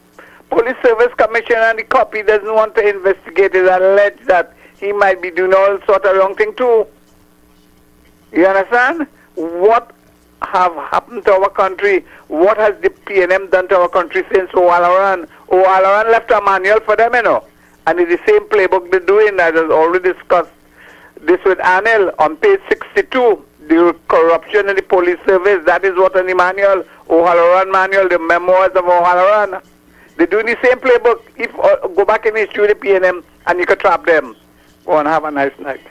Police Service Commissioner, and the cop. He doesn't want to investigate it, allege that he might be doing all sort of wrong thing too. You understand? What have happened to our country? What has the PNM done to our country since O'Halloran? O'Halloran left a manual for them, you know. And it's the same playbook they're doing. I have already discussed this with Anil on page 62. The corruption in the police service, that is what in the manual, O'Halloran manual, the memoirs of O'Halloran. They're doing the same playbook. If go back in history with the PNM and you can trap them. Go and have a nice night.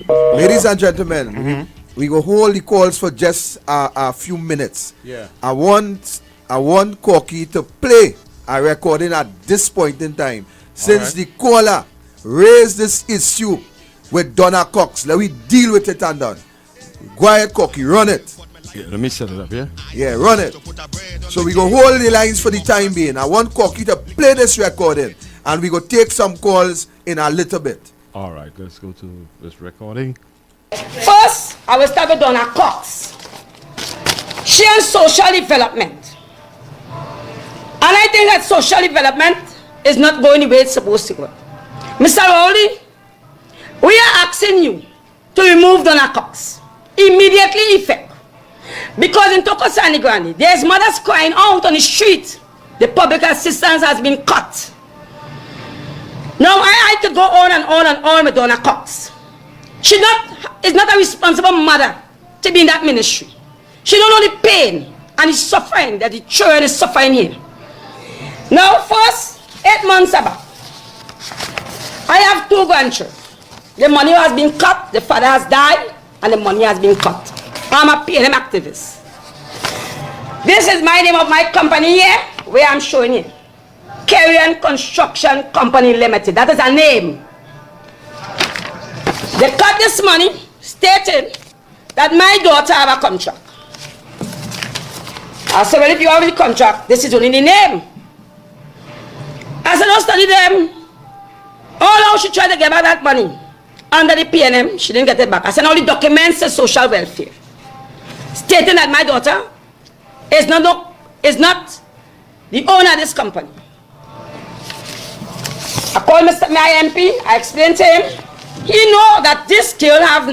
Ladies and gentlemen, we will hold the calls for just a few minutes. Yeah. I want Corky to play a recording at this point in time. Since the caller raised this issue with Donna Cox, let me deal with it and done. Go ahead, Corky, run it. Yeah, let me set it up, yeah? Yeah, run it. So we go hold the lines for the time being. I want Corky to play this recording and we go take some calls in a little bit. All right, let's go to this recording. First, I will start with Donna Cox. She on social development. And I think that social development is not going the way it's supposed to go. Mr. Rowley, we are asking you to remove Donna Cox. Immediately effect. Because in Toko Sani Grande, there's mothers crying out on the street. The public assistance has been cut. Now I could go on and on and on with Donna Cox. She is not a responsible mother to be in that ministry. She don't know the pain and the suffering that the children is suffering here. Now first, 8 months ago, I have 2 grandchildren. The money has been cut, the father has died, and the money has been cut. I'm a PNM activist. This is my name of my company here, where I'm showing you. Carrion Construction Company Limited. That is a name. They cut this money, stating that my daughter have a contract. I said, well, if you have the contract, this is only the name. I said, don't study them. All out she tried to get back that money. Under the PNM, she didn't get it back. I said, all the documents of social welfare, stating that my daughter is not the owner of this company. I called my MP, I explained to him, he know that this girl have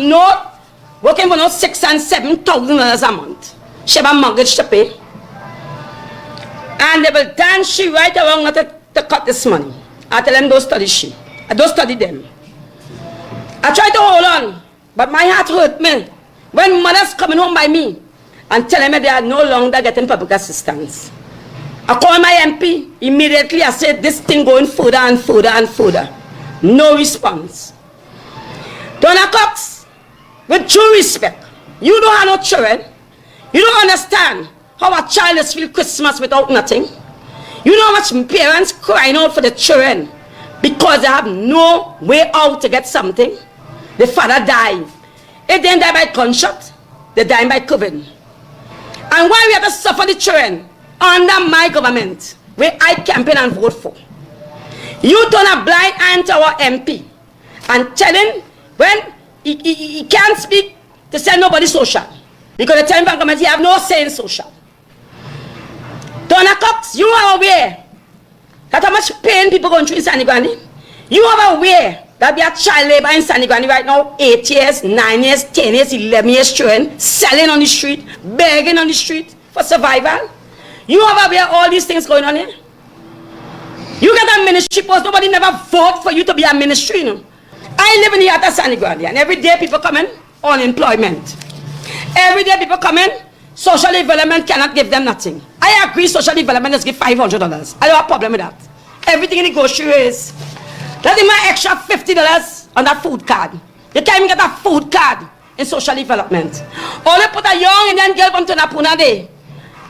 working for no $6,000 and $7,000 a month. She have a mortgage to pay. And they will dance she right around not to cut this money. I tell them don't study she. I don't study them. I try to hold on, but my heart hurt me when mothers coming home by me and telling me they are no longer getting public assistance. I called my MP immediately. I said this thing going further and further and further. No response. Donna Cox, with true respect, you don't have no children. You don't understand how a child is feel Christmas without nothing. You know how much parents crying out for the children because they have no way out to get something. The father died. If they didn't die by gunshot, they died by COVID. And why we have to suffer the children under my government, where I campaign and vote for? You turn a blind eye to our MP and tell him when he can't speak to say nobody social. Because the telling government he have no say in social. Donna Cox, you are aware that how much pain people going through in Sani Grande? You are aware that there are child labor in Sani Grande right now, 8 years, 9 years, 10 years, 11 years children, selling on the street, begging on the street for survival. You are aware all these things going on here? You get a ministry post, nobody never vote for you to be a ministry, you know. I live in the heart of Sani Grande, and every day people come in, unemployment. Every day people come in, social development cannot give them nothing. I agree social development is give $500. I don't have a problem with that. Everything in the grocery is. Let them have extra $50 on that food card. You can't even get a food card in social development. All they put a young Indian girl from Tunapuna Day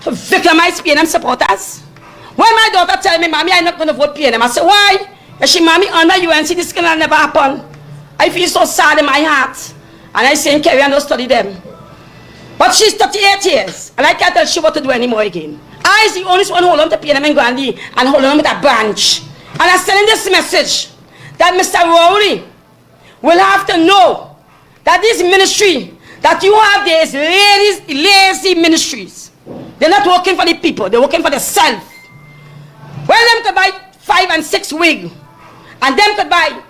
to victimize PNM supporters. When my daughter tell me, Mommy, I'm not going to vote PNM, I say, why? And she, Mommy, under UNC, this can never happen. I feel so sad in my heart. And I say, carry on, don't study them. But she's 38 years, and I can't tell she what to do anymore again. I is the only one hold on to PNM and Grande and hold on with that branch. And I'm sending this message that Mr. Rowley will have to know that this ministry that you have there is lazy ministries. They're not working for the people, they're working for themselves. Well, them could buy 5 and 6 wigs, and them could buy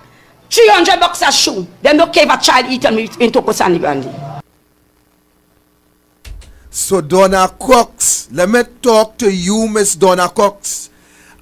$300 a shoe. Them don't care if a child eat in Toko Sani Grande. So Donna Cox, let me talk to you, Miss Donna Cox.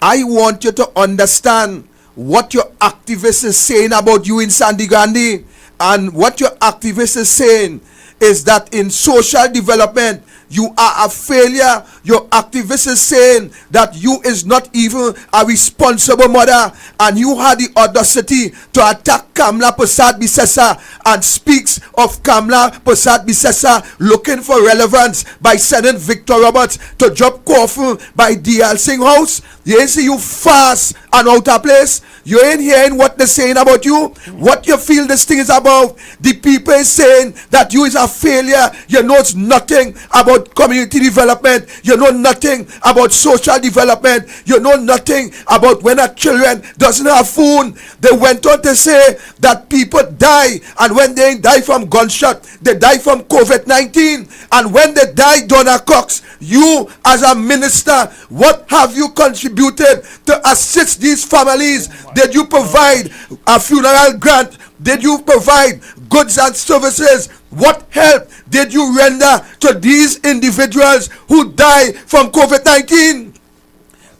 I want you to understand what your activist is saying about you in Sani Grande. And what your activist is saying is that in social development, you are a failure. Your activist is saying that you is not even a responsible mother, and you had the audacity to attack Kamla Persad Bisesa and speaks of Kamla Persad Bisesa looking for relevance by sending Victor Roberts to drop coffin by D.L. Singh house. You ain't see you fast and out of place. You ain't hearing what they're saying about you, what you feel this thing is about. The people is saying that you is a failure. You know nothing about community development. You know nothing about social development. You know nothing about when a children doesn't have food. They went on to say that people die, and when they die from gunshot, they die from COVID-19. And when they die, Donna Cox, you as a minister, what have you contributed to assist these families? Did you provide a funeral grant? Did you provide goods and services? What help did you render to these individuals who die from COVID-19?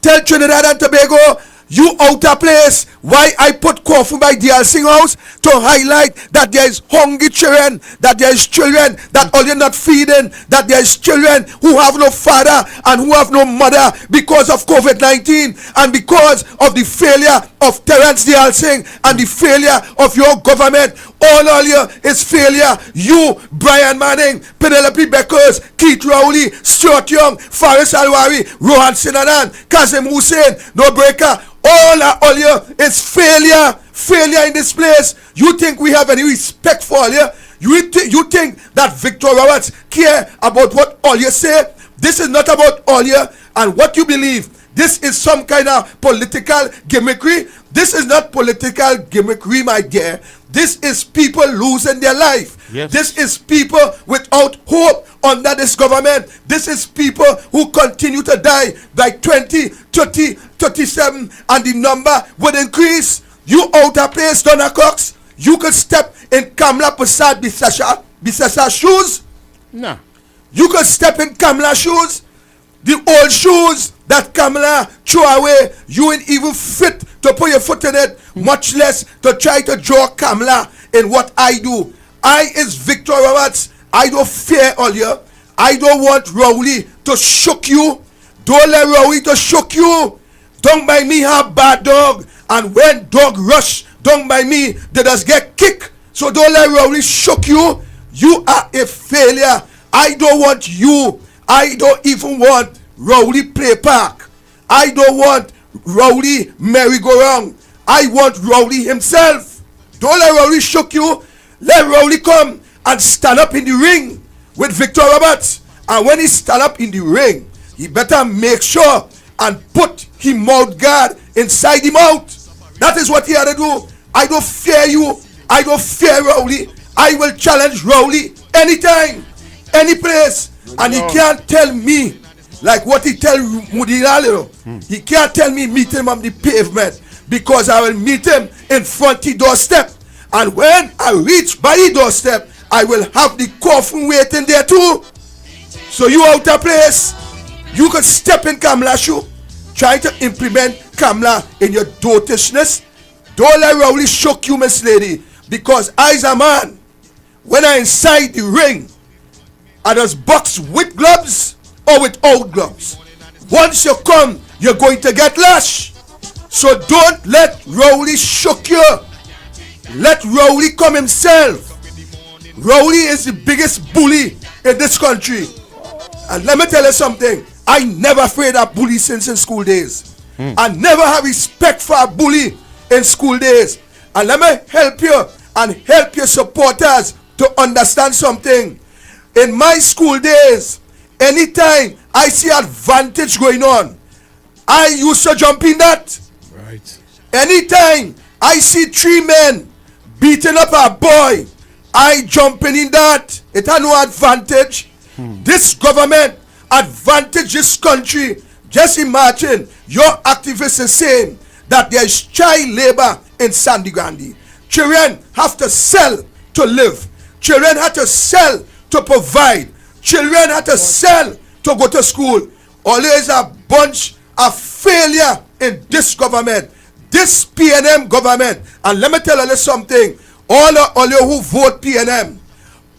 Tell Trinidad and Tobago, you out of place. Why I put coffin by D.L. Singh house to highlight that there is hungry children, that there is children that all you're not feeding, that there is children who have no father and who have no mother because of COVID-19 and because of the failure of Terence D.L. Singh and the failure of your government. All you is failure. You, Brian Manning, Penelope Beckers, Keith Rowley, Stuart Young, Faris Alwari, Rohan Sinanan, Kazim Hussein, No Breaker. All you is failure. Failure in this place. You think we have any respect for all you? You think that Victor Roberts care about what all you say? This is not about all you and what you believe. This is some kind of political gimmickry. This is not political gimmickry, my dear. This is people losing their life. Yes. This is people without hope under this government. This is people who continue to die by 20, 30, 37, and the number would increase. You out of place, Donna Cox. You could step in Kamla Persad Bisesa shoes. No. You could step in Kamla shoes. The old shoes that Kamala threw away, you ain't even fit to put your foot in it, much less to try to draw Kamala in what I do. I is Victor Roberts. I don't fear all you. I don't want Rowley to shook you. Don't let Rowley to shook you. Don't by me have bad dog. And when dog rush, don't by me, they just get kicked. So don't let Rowley shook you. You are a failure. I don't want you. I don't even want Rowley Play Park. I don't want Rowley merry-go-round. I want Rowley himself. Don't let Rowley shook you. Let Rowley come and stand up in the ring with Victor Roberts. And when he stand up in the ring, he better make sure and put his mouth guard inside him out. That is what he had to do. I don't fear you. I don't fear Rowley. I will challenge Rowley anytime, any place. And he can't tell me like what he tell Mudilalo. He can't tell me meet him on the pavement, because I will meet him in front of the doorstep. And when I reach by the doorstep, I will have the coffin waiting there too. So you out of place. You could step in Kamla's shoe, try to implement Kamla in your dotishness. Don't let Rowley shock you, Miss Lady, because I's a man. When I inside the ring, I just box with gloves or without gloves. Once you come, you're going to get lash. So don't let Rowley shock you. Let Rowley come himself. Rowley is the biggest bully in this country. And let me tell you something. I never afraid of bully since in school days. I never have respect for a bully in school days. And let me help you and help your supporters to understand something. In my school days, anytime I see advantage going on, I used to jump in that. Right. Anytime I see 3 men beating up a boy, I jumping in that. It had no advantage. This government advantage this country. Just imagine your activists are saying that there is child labor in Sandigandi. Children have to sell to live. Children have to sell to provide. Children have to sell to go to school. Always a bunch of failure in this government, this PNM government. And let me tell you something. All you who vote PNM,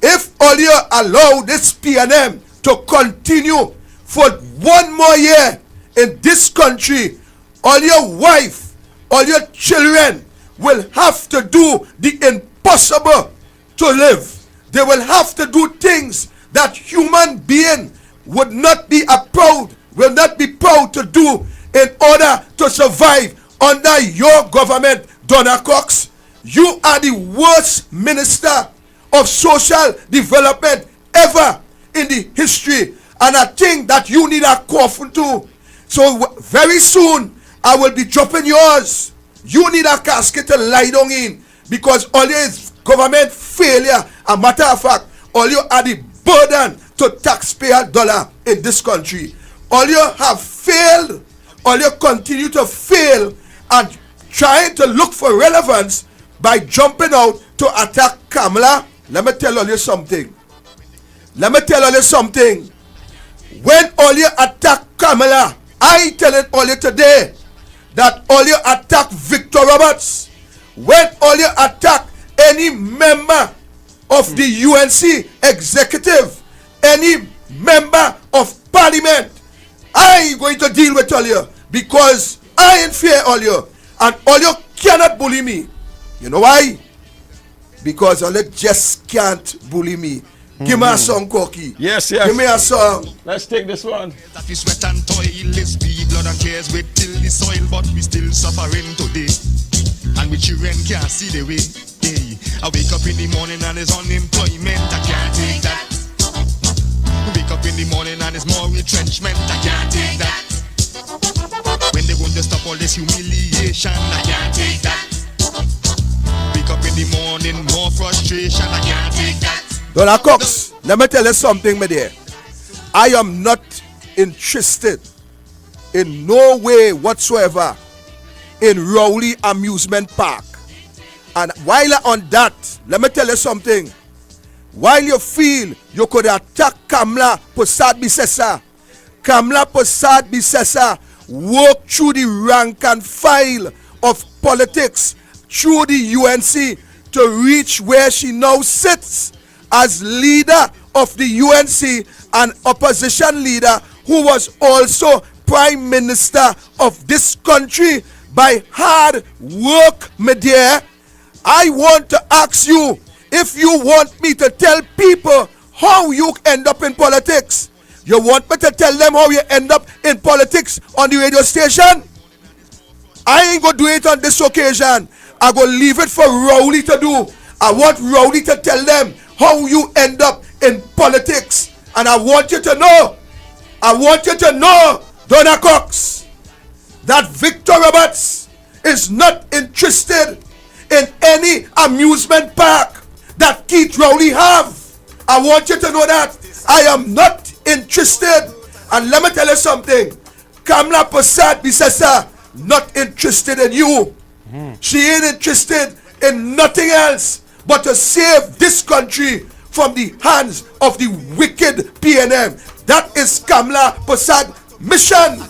if all you allow this PNM to continue for one more year in this country, all your wife, all your children will have to do the impossible to live. They will have to do things that human being will not be proud to do in order to survive under your government, Donna Cox. You are the worst minister of social development ever in the history, and I think that you need a coffin too. So very soon I will be dropping yours. You need a casket to lie down in, because all your is government failure. A matter of fact, all you are the burden to taxpayer dollar in this country. All you have failed, all you continue to fail, and trying to look for relevance by jumping out to attack Kamala. Let me tell you something. When all you attack Kamala, I tell it all you today that all you attack Victor Roberts. When all you attack any member of the UNC executive, any member of parliament, I ain't going to deal with all you, because I ain't fear all you, and all you cannot bully me. You know why? Because all you just can't bully me. Give me a song, Corky. Yes. Give me a song. Let's take this one. That we sweat and toil, let's be blood and tears, we till the soil, but we still suffering today. And we children can't see the way. Hey, I wake up in the morning and there's unemployment, I can't take that. Wake up in the morning and there's more retrenchment, I can't take that. When they want to stop all this humiliation, I can't take that. Wake up in the morning, more frustration, I can't take that. Donna Cox, let me tell you something, my dear. I am not interested in no way whatsoever in Rowley Amusement Park. And while on that, let me tell you something. While you feel you could attack Kamala Persad-Bissessar, Kamala Persad-Bissessar work through the rank and file of politics, through the UNC, to reach where she now sits as leader of the UNC and opposition leader, who was also prime minister of this country by hard work, my dear. I want to ask you, if you want me to tell people how you end up in politics, you want me to tell them how you end up in politics on the radio station? I ain't gonna do it on this occasion. I gonna leave it for Rowley to do. I want Rowley to tell them how you end up in politics. And I want you to know, Donna Cox, that Victor Roberts is not interested in any amusement park that Keith Rowley have. I want you to know that. I am not interested. And let me tell you something. Kamala Persad-Bissessar not interested in you. She ain't interested in nothing else but to save this country from the hands of the wicked PNM. That is Kamala Persad mission.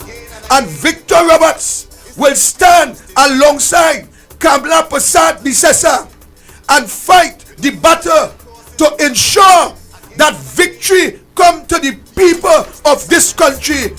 And Victor Roberts will stand alongside Kamala Persad-Bissessar and fight the battle to ensure that victory come to the people of this country.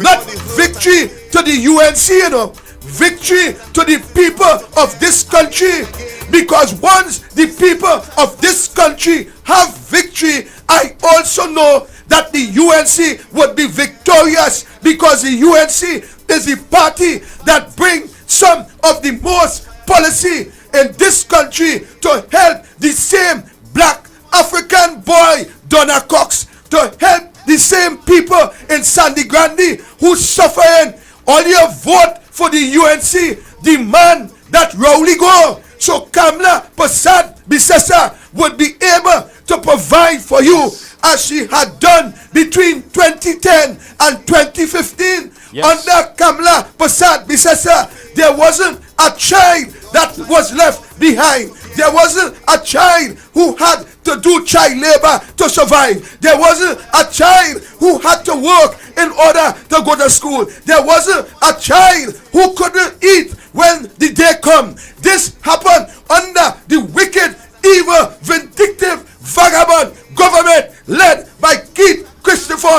Not victory to the UNC, you know. Victory to the people of this country. Because once the people of this country have victory, I also know that the UNC would be victorious, because the UNC is the party that brings some of the most policy in this country to help the same black African boy, Donna Cox, to help the same people in Sandy Grande who suffering. All you vote for the UNC, the man that Rowley go. So Kamala Persad-Bissessar would be able to provide for you as she had done between 2010 and 2015. Yes. Under Kamala Persad-Bissessar, there wasn't a child that was left behind. There wasn't a child who had to do child labor to survive. There wasn't a child who had to work in order to go to school. There wasn't a child who couldn't eat when the day come. This happened under the wicked, evil, vindictive, vagabond government led by Keith Christopher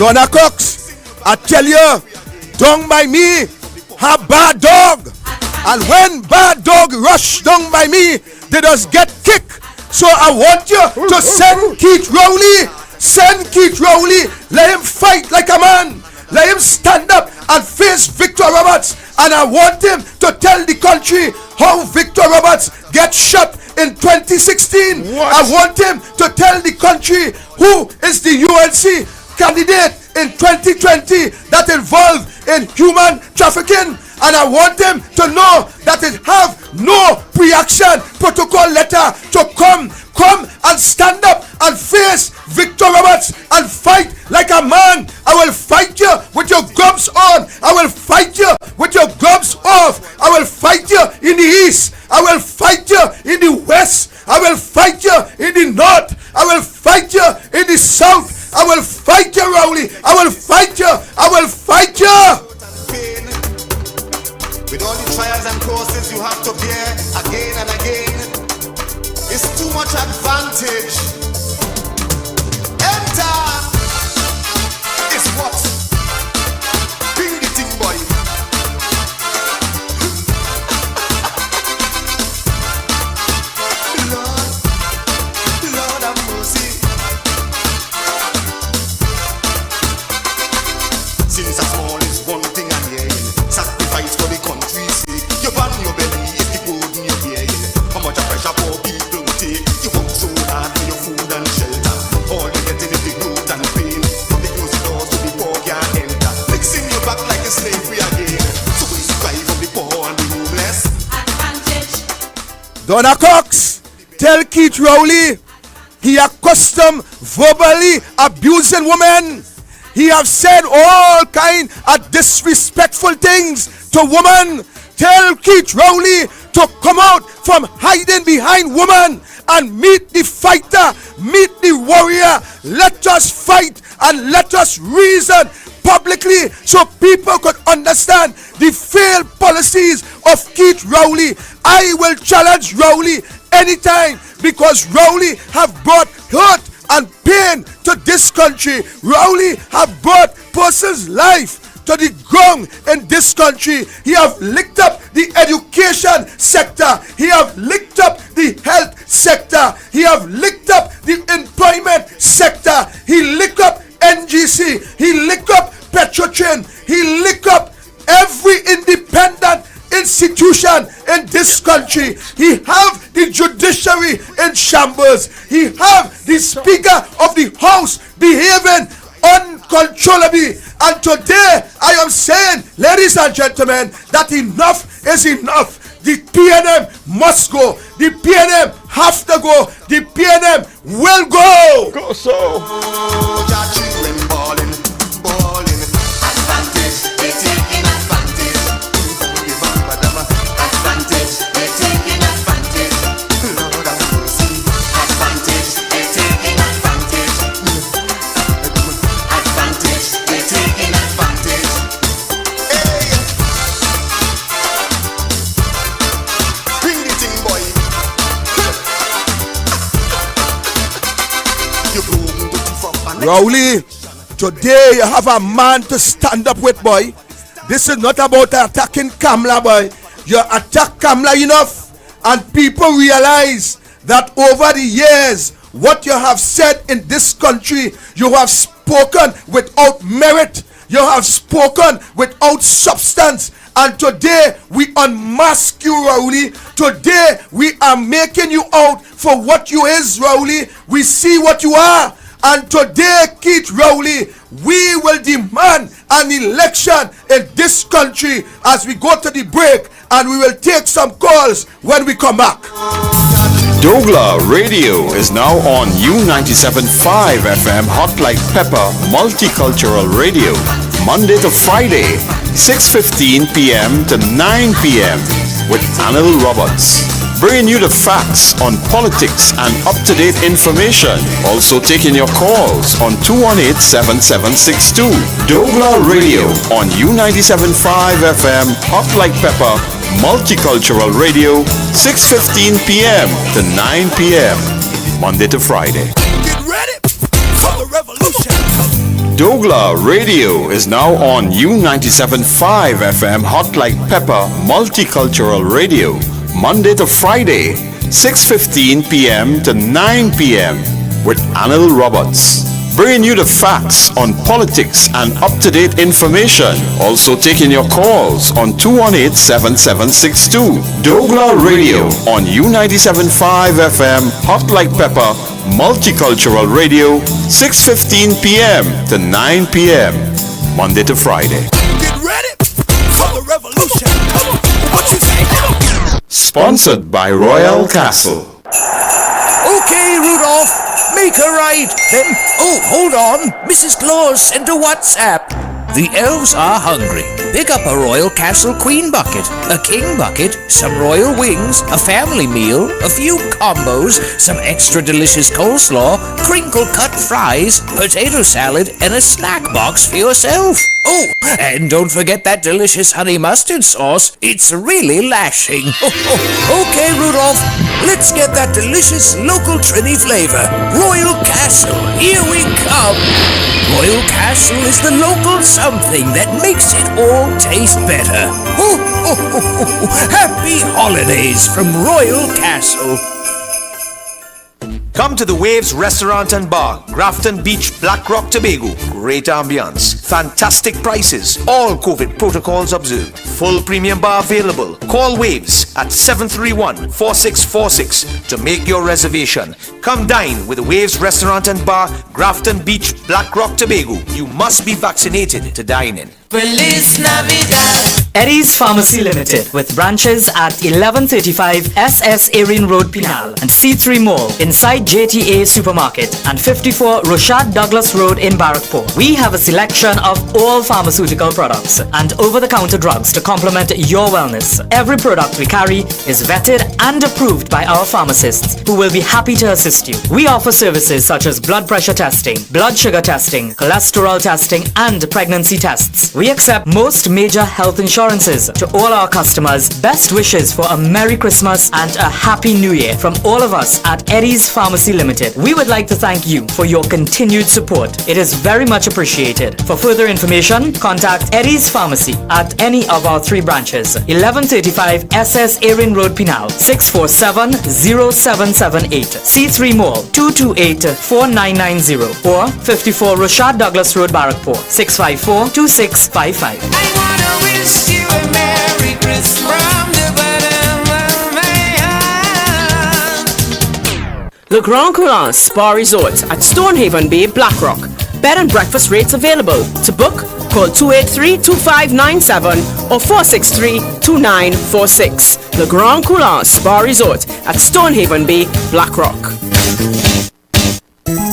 Donna Cox, I tell you, down by me, a bad dog. And when bad dog rush down by me, they just get kicked. So I want you to send Keith Rowley. Send Keith Rowley. Let him fight like a man. Let him stand up and face Victor Roberts. And I want him to tell the country how Victor Roberts gets shot in 2016. What? I want him to tell the country who is the UNC candidate in 2020 that involved in human trafficking. And I want them to know that it have no pre-action protocol letter to come and stand up and face Victor Roberts and fight like a man. I will fight you with your gloves on. I will fight you with your gloves off. I will fight you in the east. I will fight you in the west. I will fight you in the north. I will fight you in the south. I will fight you, Rowley. I will fight you. I will fight you. With all the trials and crosses you have to bear again and again, it's too much advantage. Enter is what? Bring the thing, boy. Lord have mercy. Since as small is one thing I'm hearing, sacrifice for the country's sake. You burn your belly if the food in your beer. How much a pressure poor people take. You work so hard for your food and shelter. All you getting is the hurt and pain. They close the doors so the poor can't enter. Fixing you back like a slavery again. So we strive for the poor and the homeless. Advantage. Donna Cox, tell Keith Rowley he accustomed verbally abusing women. He have said all kind of disrespectful things to women. Tell Keith Rowley to come out from hiding behind women and meet the fighter, meet the warrior. Let us fight and let us reason publicly so people could understand the failed policies of Keith Rowley. I will challenge Rowley anytime because Rowley have brought hurt and pain to this country. Rowley have brought person's life to the ground in this country. He have licked up the education sector. He have licked up the health sector. He have licked up the employment sector. He licked up NGC. He licked up Petrotrin. He licked up every independent institution in this country. He have the judiciary in shambles. He have the speaker of the house behaving uncontrollably. And today I am saying, ladies and gentlemen, that enough is enough. The PNM must go. The PNM have to go. The PNM will go. Go so. Rowley, today you have a man to stand up with, boy. This is not about attacking Kamala, boy. You attack Kamala enough, and people realize that over the years, what you have said in this country, you have spoken without merit. You have spoken without substance. And today we unmask you, Rowley. Today we are making you out for what you is, Rowley. We see what you are. And today, Keith Rowley, we will demand an election in this country as we go to the break, and we will take some calls when we come back. douglAR Radio is now on U97.5 FM Hot Like Pepper Multicultural Radio, Monday to Friday, 6:15 p.m. to 9 p.m. with Anil Roberts, bringing you the facts on politics and up-to-date information. Also taking your calls on 218-7762. douglAR Radio on U97.5 FM Hot Like Pepper Multicultural Radio, 6:15 p.m. to 9 p.m. Monday to Friday. Get ready for the revolution. douglAR Radio is now on U97.5 FM Hot Like Pepper Multicultural Radio, Monday to Friday, 6:15 p.m. to 9 p.m. with Anil Roberts. Bringing you the facts on politics and up-to-date information. Also taking your calls on 218-7762. douglAR Radio on U97.5 FM Hot Like Pepper Multicultural Radio, 6:15 p.m. to 9 p.m. Monday to Friday. Get ready for the revolution. Come on, what you say? Sponsored by Royal Castle. Okay, Rudolph, make her right. Then, oh, hold on. Mrs. Claus sent a WhatsApp. The elves are hungry. Pick up a Royal Castle Queen bucket, a King bucket, some royal wings, a family meal, a few combos, some extra delicious coleslaw, crinkle-cut fries, potato salad, and a snack box for yourself. Oh, and don't forget that delicious honey mustard sauce. It's really lashing. Okay, Rudolph, let's get that delicious local Trini flavor. Royal Castle, here we come. Royal Castle is the local something that makes it all taste better. Happy holidays from Royal Castle. Come to the Waves Restaurant and Bar, Grafton Beach, Black Rock, Tobago. Great ambience, fantastic prices, all COVID protocols observed. Full premium bar available. Call Waves at 731-4646 to make your reservation. Come dine with the Waves Restaurant and Bar, Grafton Beach, Black Rock, Tobago. You must be vaccinated to dine in. Feliz Navidad. Eddie's Pharmacy Limited with branches at 1135 SS Erin Road, Pinal and C3 Mall inside JTA Supermarket and 54 Rochad Douglas Road in Barrackpore. We have a selection of all pharmaceutical products and over-the-counter drugs to complement your wellness. Every product we carry is vetted and approved by our pharmacists who will be happy to assist you. We offer services such as blood pressure testing, blood sugar testing, cholesterol testing and pregnancy tests. We accept most major health insurances. To all our customers, best wishes for a Merry Christmas and a Happy New Year from all of us at Eddie's Pharmacy Limited. We would like to thank you for your continued support. It is very much appreciated. For further information, contact Eddie's Pharmacy at any of our 3 branches. 1135 SS Erin Road, Pinal, 647-0778, C3 Mall, 228-4990, or 54 Rochad Douglas Road, Barrackpore, 654-2655. I wanna wish you a Merry Christmas from the bottom of my heart. Le Grand Coulon Spa Resort at Stonehaven Bay, Blackrock. Bed and breakfast rates available. To book, call 283-2597 or 463-2946. Le Grand Coulon Spa Resort at Stonehaven Bay, Blackrock.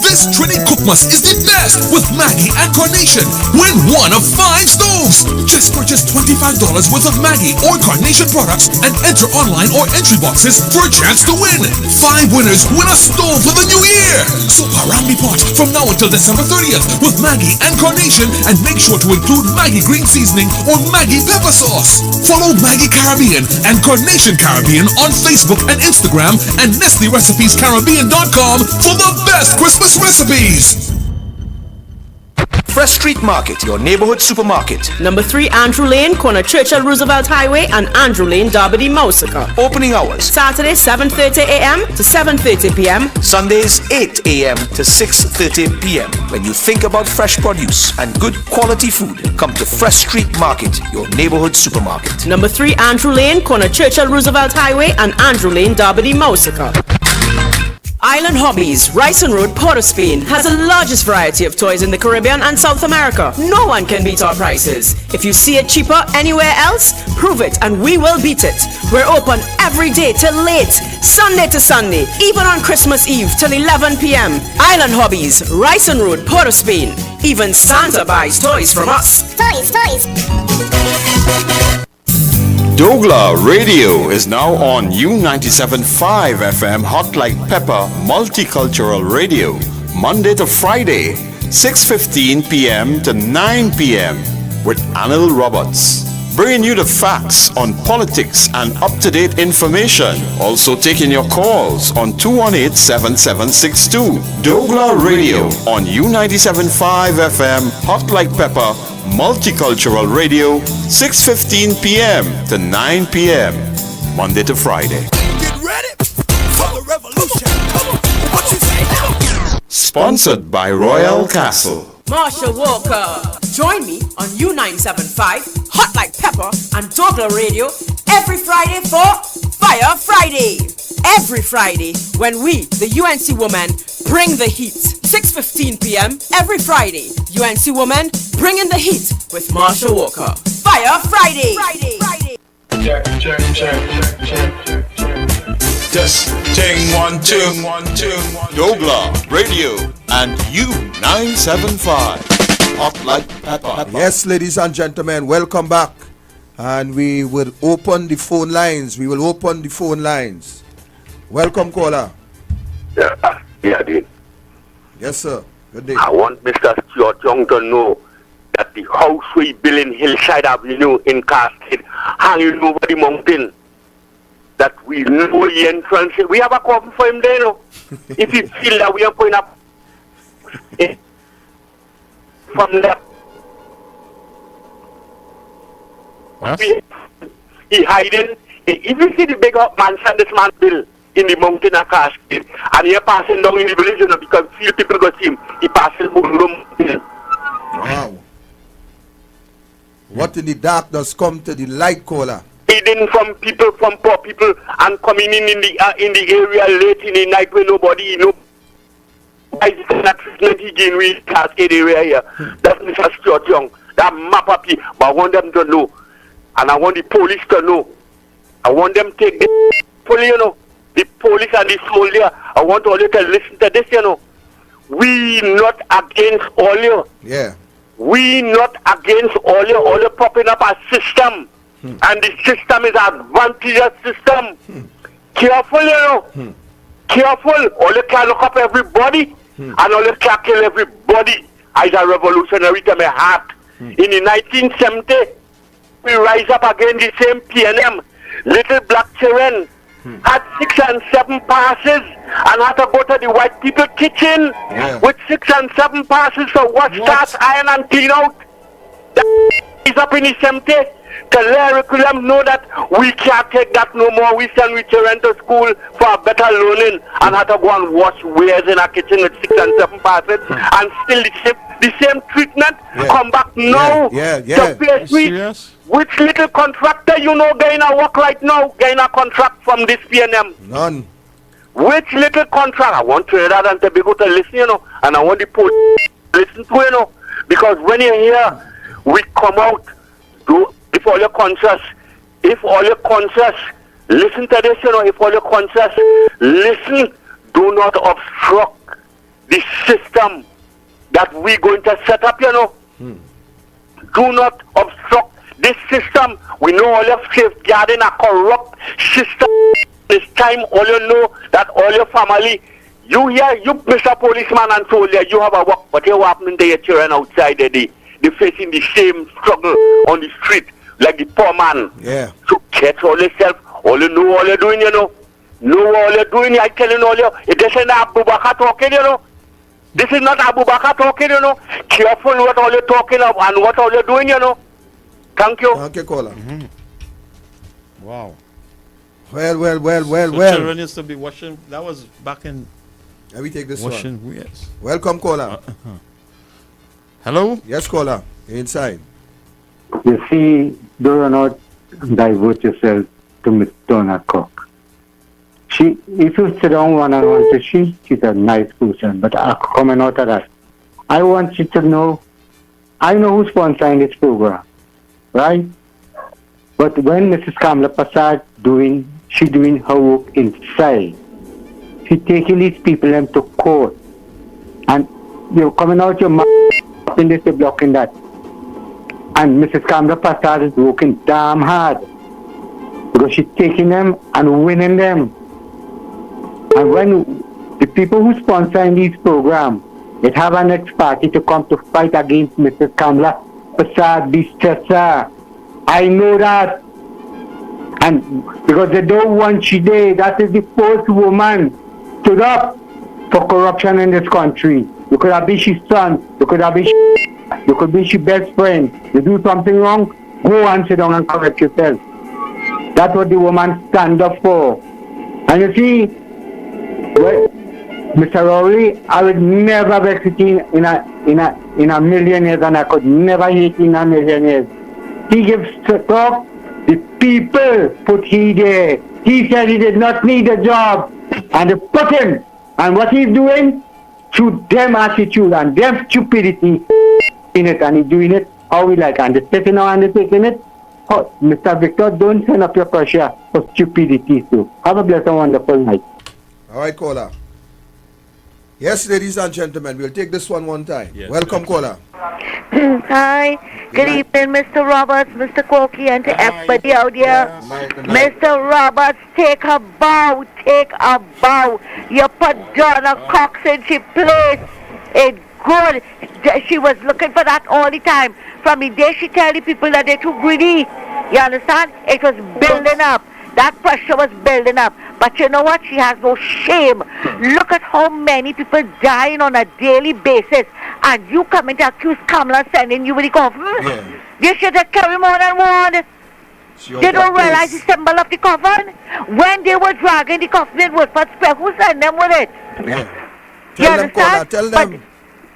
This Trini Cookmas is the best with Maggie and Carnation. Win one of 5 stoves. Just purchase $25 worth of Maggie or Carnation products and enter online or entry boxes for a chance to win. 5 winners win a stove for the new year. So Harambe pot from now until December 30th with Maggie and Carnation, and make sure to include Maggie green seasoning or Maggie pepper sauce. Follow Maggie Caribbean and Carnation Caribbean on Facebook and Instagram and NestleRecipesCaribbean.com for the best Christmas recipes. Fresh Street Market, your neighborhood supermarket. Number 3 Andrew Lane, corner Churchill Roosevelt Highway and Andrew Lane, Derby, Mousica. Opening hours. Saturday 7:30 a.m. to 7:30 p.m. Sundays 8 a.m. to 6:30 p.m. When you think about fresh produce and good quality food, come to Fresh Street Market, your neighborhood supermarket. Number 3 Andrew Lane, corner Churchill Roosevelt Highway and Andrew Lane, Derby, Mousica. Island Hobbies, Ryson Road, Port of Spain, has the largest variety of toys in the Caribbean and South America. No one can beat our prices. If you see it cheaper anywhere else, prove it and we will beat it. We're open every day till late, Sunday to Sunday, even on Christmas Eve till 11 p.m. Island Hobbies, Ryson Road, Port of Spain. Even Santa buys toys from us. Toys. douglAR Radio is now on U97.5 FM Hot Like Pepper Multicultural Radio, Monday to Friday, 6:15 p.m. to 9 p.m. with Anil Roberts. bringing you the facts on politics and up-to-date information. Also taking your calls on 218-7762. douglAR Radio on U97.5 FM, Hot Like Pepper, Multicultural Radio, 6:15 p.m. to 9 p.m. Monday to Friday. Get ready for the revolution. Come on, what you say now? Sponsored by Royal Castle. Marshall Walker. Join me on U975, Hot Like Pepper, and douglAR Radio every Friday for Fire Friday. Every Friday when we, the UNC Women, bring the heat. 6:15 p.m. every Friday. UNC Women bringing the heat with Marshall Walker. Fire Friday. Check. Testing 1 2 douglAR Radio and U975. Hot Like Pepper. Yes, ladies and gentlemen, welcome back. And we will open the phone lines. Welcome, caller. Yeah, Dean. Yes, sir. Good day. I want Mr. Stuart Young to know that the house we build in Hillside Avenue in Cascade, hanging over the mountain, that we know the entrance. We have a coffin for him there, you know. If you feel that we are going up from there. Yes. He hiding. If you see the big mansion this man built in the mountain of Cascade, and he passing down in the village, you know, because few people go see him, he passes over the mountain. Wow. What in the dark does come to the light, caller? Hidden from people, from poor people, and coming in the area late in the night when nobody, you know. That treatment he gained with Cascade area here. That's Mr. Stuart Young. That map up here. But I want them to know. And I want the police to know. I want them to take the police, you know. The police and the soldier. I want all you to listen to this, you know. We not against all you. Yeah. We not against all you propping up a system. And the system is an advantageous system. Careful, you know. Careful. All you can look up everybody. And all you can kill everybody. As a revolutionary to my heart. In the 1970, we rise up against the same PNM. Little black children had 6 and 7 passes and had to go to the white people kitchen with 6 and 7 passes for wash, start, iron and clean out. That is up in the 70. To curriculum know that we can't take that no more. We send we children to school for a better learning and had to go and wash wares in our kitchen with 6 and 7 passes and still the same treatment come back now. To pay which little contractor you know getting a work right now, getting a contract from this PNM? None. Which little contract? I want Trinidad and Tobago to listen, you know, and I want the police to listen to, you know, because when you hear we come out, if all your conscious, listen to this, you know, if all your conscious, listen, do not obstruct the system that we're going to set up, you know. Do not obstruct this system. We know all your safeguarding a corrupt system. This time, all you know that all your family, you here, you Mr. Policeman and soldier, you have a work, but you happening to your children outside there, they facing the same struggle on the street, like the poor man. Yeah. So catch all yourself, all you know, all you're doing, you know. Know all you're doing, I'm telling all you, it isn't Abu Bakr talking, you know. This is not Abu Bakr talking, you know. Careful what all you're talking of and what all you're doing, you know. Thank you. Thank you, caller. Wow. Well. Children used to be washing. That was back in. Let me take this washing one. Yes. Welcome, caller. Hello? Yes, caller. Inside. You see, do not divert yourself to Miss Donna Cox. If you sit down one-on-one to she's a nice person, but coming out of that, I want you to know, I know who's sponsoring this program, right? But when Mrs. Kamala Prasad she doing her work inside, she taking these people into court, and you're coming out your mouth in this, you're blocking that. And Mrs. Kamala Prasad is working damn hard because she's taking them and winning them. And when the people who sponsoring these programs, they have an ex-party to come to fight against Mrs. Kamala Prasad, the stressor, I know that. And because they don't want she there, that is the first woman stood up for corruption in this country. You could have been his son, you could have been you could be his best friend. You do something wrong, go and sit down and correct yourself. That's what the woman stand up for. And you see, well, Mr. Rowley, I would never vex it in a million years, and I could never hate in a million years. He gives talk, the people put he there. He said he did not need a job, and they put him. And what he's doing, through them attitude and them stupidity in it, and he's doing it how we like, and they're taking now and they're taking it. Oh, Mr. Victor, don't send up your pressure for stupidity too. Have a blessed and wonderful night. All right, caller. Yes, ladies and gentlemen, we'll take this one time. Yes. Welcome, caller. Hi, good evening, Mr. Roberts, Mr. Corky, and to everybody out there. Mr. Roberts, take a bow, take a bow. You put Donna Cox in she place. It's good. She was looking for that all the time. From the day she tell the people that they're too greedy. You understand? It was building up. That pressure was building up. But you know what? She has no shame. Look at how many people dying on a daily basis. And you coming to accuse Kamala sending you with the coffin? Yeah. You should have carried more than one. They don't realize the symbol of the coffin. When they were dragging the coffin in Woodford Square, who sent them with it? Yeah. You understand? Tell them. But,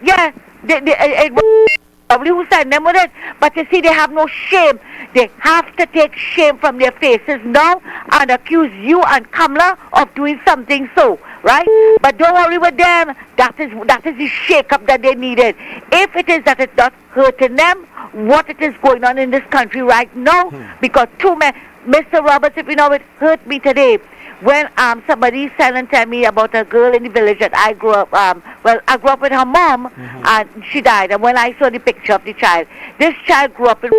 yeah, it was probably who sent them with it. But you see, they have no shame. They have to take shame from their faces now and accuse you and Kamala of doing something so, right? But don't worry with them. That is the shake-up that they needed. If it is that it's not hurting them, what it is going on in this country right now, because too many, Mr. Roberts, if you know, it hurt me today when somebody said and tell me about a girl in the village that I grew up, I grew up with her mom, and she died. And when I saw the picture of the child, this child grew up in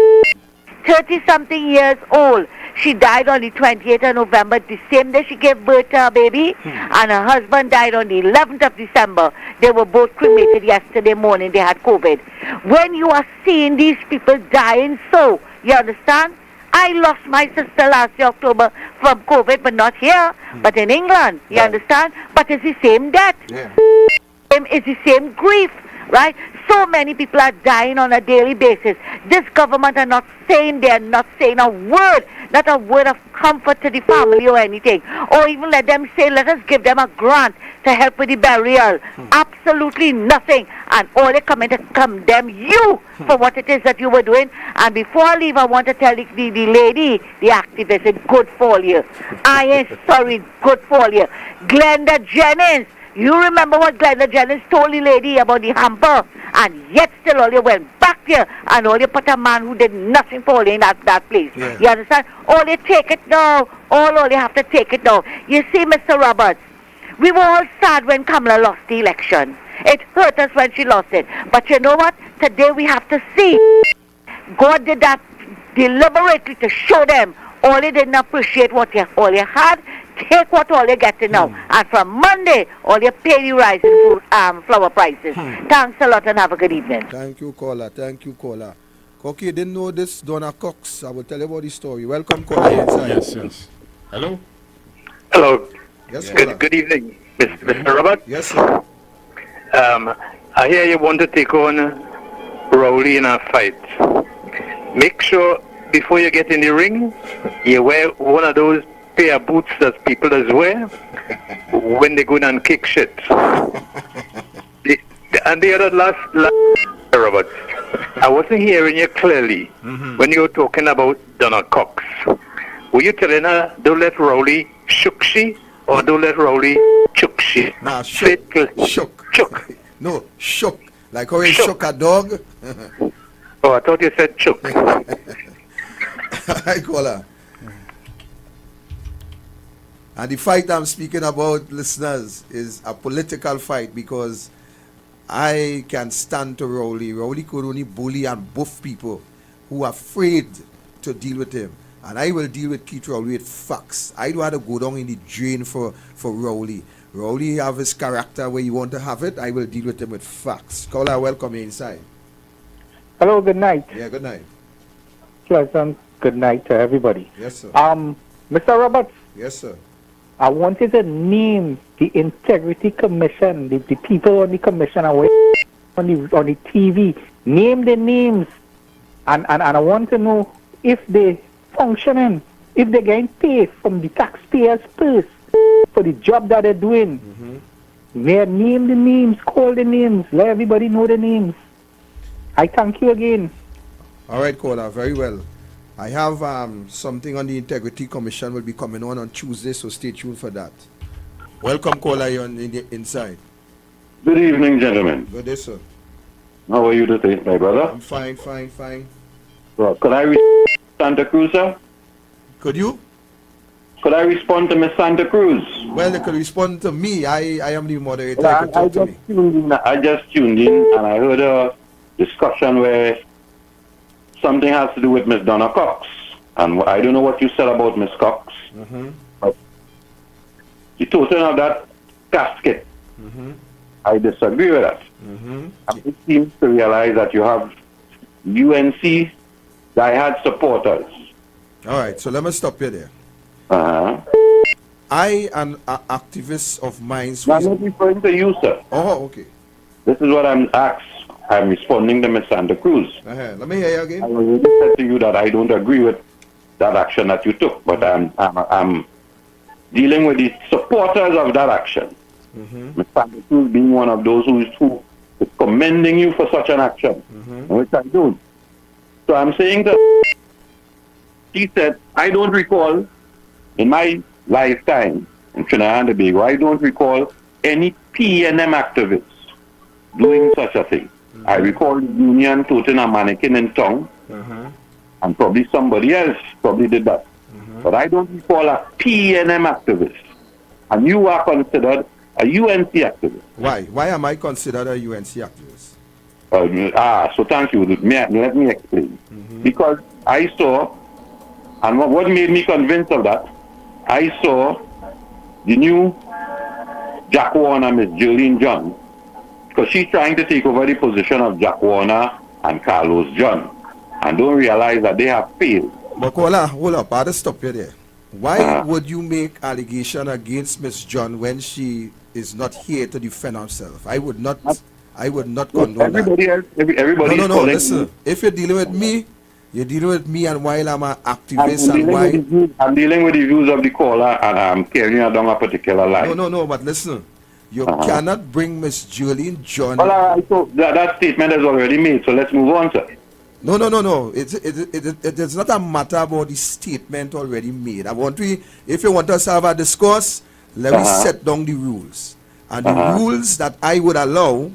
30-something years old. She died on the 28th of November, the same day she gave birth to her baby, and her husband died on the 11th of December. They were both cremated yesterday morning. They had COVID. When you are seeing these people dying so, you understand? I lost my sister last year, October, from COVID, but not here, but in England, you understand? But it's the same death. It's the same grief, right? So many people are dying on a daily basis. This government are not saying, they are not saying a word, not a word of comfort to the family or anything. Or even let them say, let us give them a grant to help with the burial. Absolutely nothing. And all they come in to condemn you for what it is that you were doing. And before I leave, I want to tell the lady, the activist, it's good for you. I am sorry, good for you. Glenda Jennings. You remember what Glenda Jennings told the lady about the hamper, and yet still all you went back there and all you put a man who did nothing for you in that place. Yeah. You understand? All you take it now. All you have to take it now. You see, Mr. Roberts, we were all sad when Kamala lost the election. It hurt us when she lost it. But you know what? Today we have to see God did that deliberately to show them all you didn't appreciate all you had. Take what all you're getting now. And from Monday, all you pay the rise in flower prices. Thanks a lot and have a good evening. Thank you, caller. Thank you, caller. Okay, didn't know this, Donna Cox. I will tell you about the story. Welcome, caller. Yes. Hello? Hello. Yes, good evening, Mr. Robert. Yes, sir. I hear you want to take on Rowley in a fight. Make sure before you get in the ring, you wear one of those pair of boots that people does wear when they go down and kick shit. And the other last Robert, I wasn't hearing you clearly when you were talking about Donna Cox. Were you telling her, don't let Rowley shook she, or don't let Rowley chook she? Nah, shook. No, shook. Like how you shook a dog. Oh, I thought you said chook. Hi, caller. And the fight I'm speaking about, listeners, is a political fight, because I can stand to Rowley. Rowley could only bully and buff people who are afraid to deal with him. And I will deal with Keith Rowley with facts. I don't want to go down in the drain for Rowley. Rowley have his character where you want to have it. I will deal with him with facts. Caller, welcome inside. Hello, good night. Yeah, good night. Yes, Good night to everybody. Yes, sir. Mr. Roberts, Yes, sir. I wanted to name the Integrity Commission, the people on the commission on the TV. Name the names. And I want to know if they functioning, if they're getting paid from the taxpayers' purse for the job that they're doing. Name the names, call the names, let everybody know the names. I thank you again. All right, caller, very well. I have something on the Integrity Commission will be coming on Tuesday, so stay tuned for that. Welcome, caller, you're on the inside. Good evening, gentlemen. Good day, sir. How are you today, my brother? I'm fine, fine, fine. Well, could I respond to Santa Cruz, sir? Could you? Could I respond to Miss Santa Cruz? Well, they could respond to me. I am the moderator. Well, They could talk to me. I just tuned in and I heard a discussion where something has to do with Miss Donna Cox. And I don't know what you said about Miss Cox. But the total of that casket, I disagree with that. And it seems to realize that you have UNC diehard supporters. All right, so let me stop you there. I am an activist of mine. I'm not referring to you, sir. Oh, okay. This is what I'm asked. I'm responding to Miss Santa Cruz. Let me hear you again. I already said to you that I don't agree with that action that you took, but I'm dealing with the supporters of that action. Miss Santa Cruz being one of those who is commending you for such an action, which I don't. So I'm saying that she said, I don't recall in my lifetime in Trinidad and Tobago, I don't recall any PNM activists doing such a thing. I recall the union toting a mannequin in tongue, and probably somebody else probably did that. But I don't recall a PNM activist. And you are considered a UNC activist. Why? Why am I considered a UNC activist? So thank you. Let me explain. Because I saw, and what made me convinced of that, I saw the new Jack Warner, Miss Jolene John, because she's trying to take over the position of Jack Warner and Carlos John, and don't realize that they have failed. But hold up, I'll stop you there. Why would you make allegation against Miss John when she is not here to defend herself? I would not condone everybody that. Else, everybody no, else listen. If you're dealing with me, you're dealing with me, and while I'm an activist, I'm dealing with the views of the caller, and I'm carrying along a particular line. No, but listen. You cannot bring Miss Jolene John. Well, all right, so that statement is already made, so let's move on, sir. No. It's not a matter about the statement already made. If you want us to have a discourse, let me set down the rules. And the rules that I would allow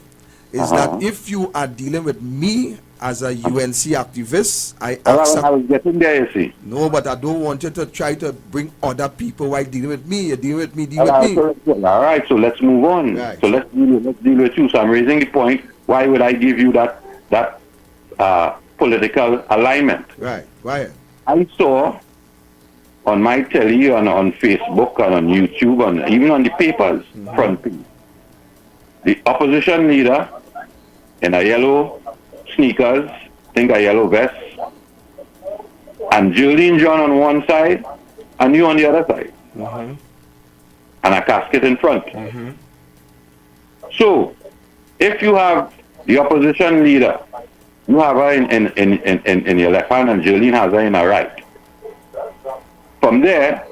is that if you are dealing with me as a UNC activist, I accept. I was getting there, you see. No, but I don't want you to try to bring other people while dealing with me. You're dealing with me, deal with me. All right, so let's move on. Right. So let's deal with you. So I'm raising the point, why would I give you that political alignment? Right, why? I saw on my telly, on Facebook, and on YouTube, and even on the papers, front page, the opposition leader in a yellow sneakers, I think a yellow vest, and Jolene John on one side, and you on the other side, and a casket in front. So, if you have the opposition leader, you have her in your left hand, and Jolene has her in her right. From there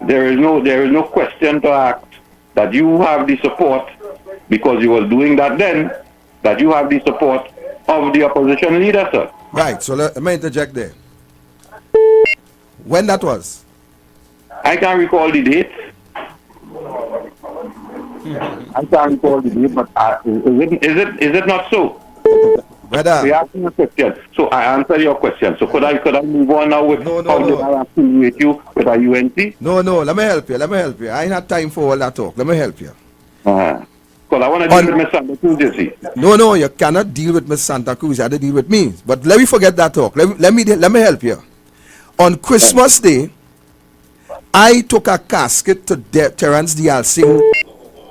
is no question to ask that you have the support, because you was doing that then, that you have the support of the opposition leader, sir. Right, so let me interject there. When that was? I can't recall the date. I can't recall the date, but is it not so? Brother. You asked me a question, so I answer your question. So could I move on now with how did I affiliate you with a UNC? No, let me help you. I ain't have time for all that talk. Let me help you. Because I want to deal with Miss Santa Cruz, you see. No, you cannot deal with Miss Santa Cruz. You have to deal with me. But let me forget that talk. Let me help you. On Christmas Day, I took a casket to Terence Dialsing's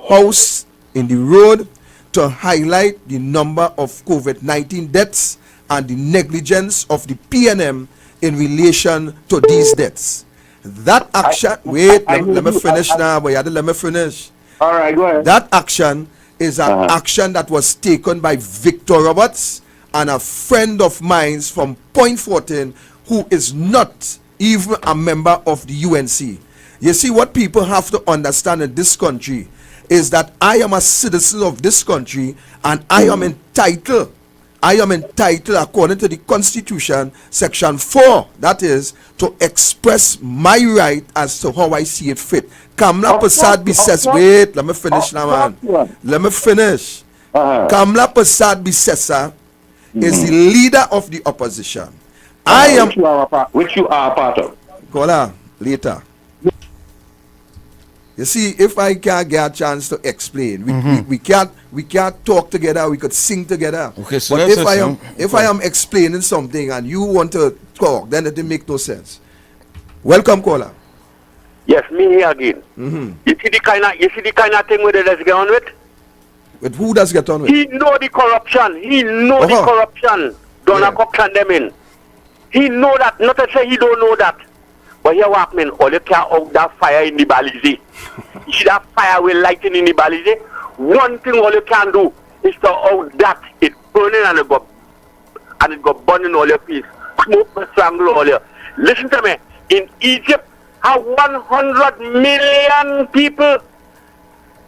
house in the road to highlight the number of COVID-19 deaths and the negligence of the PNM in relation to these deaths. That action, let me finish now, boy. Let me finish. All right, go ahead. That action is an action that was taken by Victor Roberts and a friend of mine from Point 14 who is not even a member of the UNC. You see, what people have to understand in this country is that I am a citizen of this country and I am entitled, according to the Constitution, Section 4, that is, to express my right as to how I see it fit. Kamla Prasad Bisesa, wait, let me finish now, man. Let me finish. Kamla Prasad Bisesa is the leader of the opposition. Which you are a part of. Kola, later. You see, if I can't get a chance to explain, we can't talk together. We could sing together. Okay, so but if I am explaining something and you want to talk, then it make no sense. Welcome, caller. Yes, me here again. You see the kind of thing where they let's get on with. With who does get on with? He know the corruption. He know the corruption. Donna Cox and them in. He know that. Not to say he don't know that. But here what man, all you can out that fire in the Balize. You see that fire with lighting in the Balize? One thing all you can do is to out that it burning and it go burning all your face. Smoke the strangle all your. Listen to me. In Egypt, how 100 million people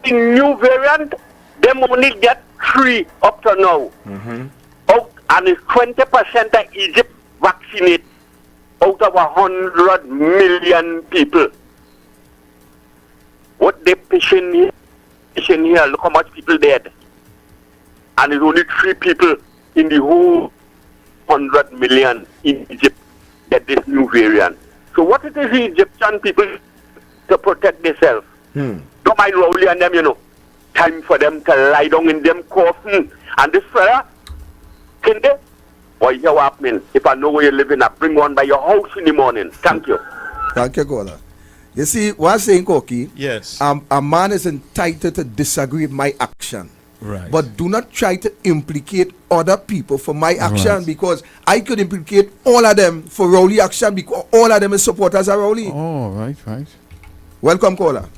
in new variant, them only get 3 up to now. Out, and it's 20% of Egypt vaccinate out of 100 million people. What they patient here, look how much people dead. And it's only 3 people in the whole 100 million in Egypt get this new variant. So what it is the Egyptian people to protect themselves? Don't mind Rowley and them, you know. Time for them to lie down in them coffin. And this fella, can they? Why you what mean? If I know where you're living, I bring one by your house in the morning. Thank you. Thank you, caller. You see, what I'm saying, Koki, yes, a man is entitled to disagree with my action. Right. But do not try to implicate other people for my action, Right. because I could implicate all of them for Rowley action because all of them is supporters of Rowley. Oh, right. Welcome, caller.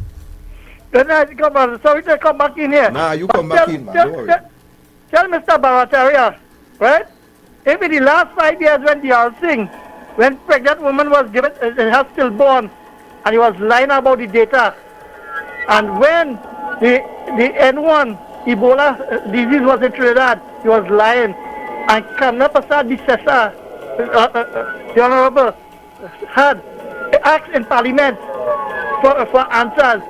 Good night, come on. Sorry to come back in here. Nah, you come back in, man. Don't worry. Tell Mr. Barataria, right? If in the last 5 years when the whole thing, when pregnant woman was given, her stillborn, and he was lying about the data, and when the N1 Ebola disease was in Trinidad, he was lying, and Kamla Prasad Bisesa, the Honorable, had asked in Parliament for answers,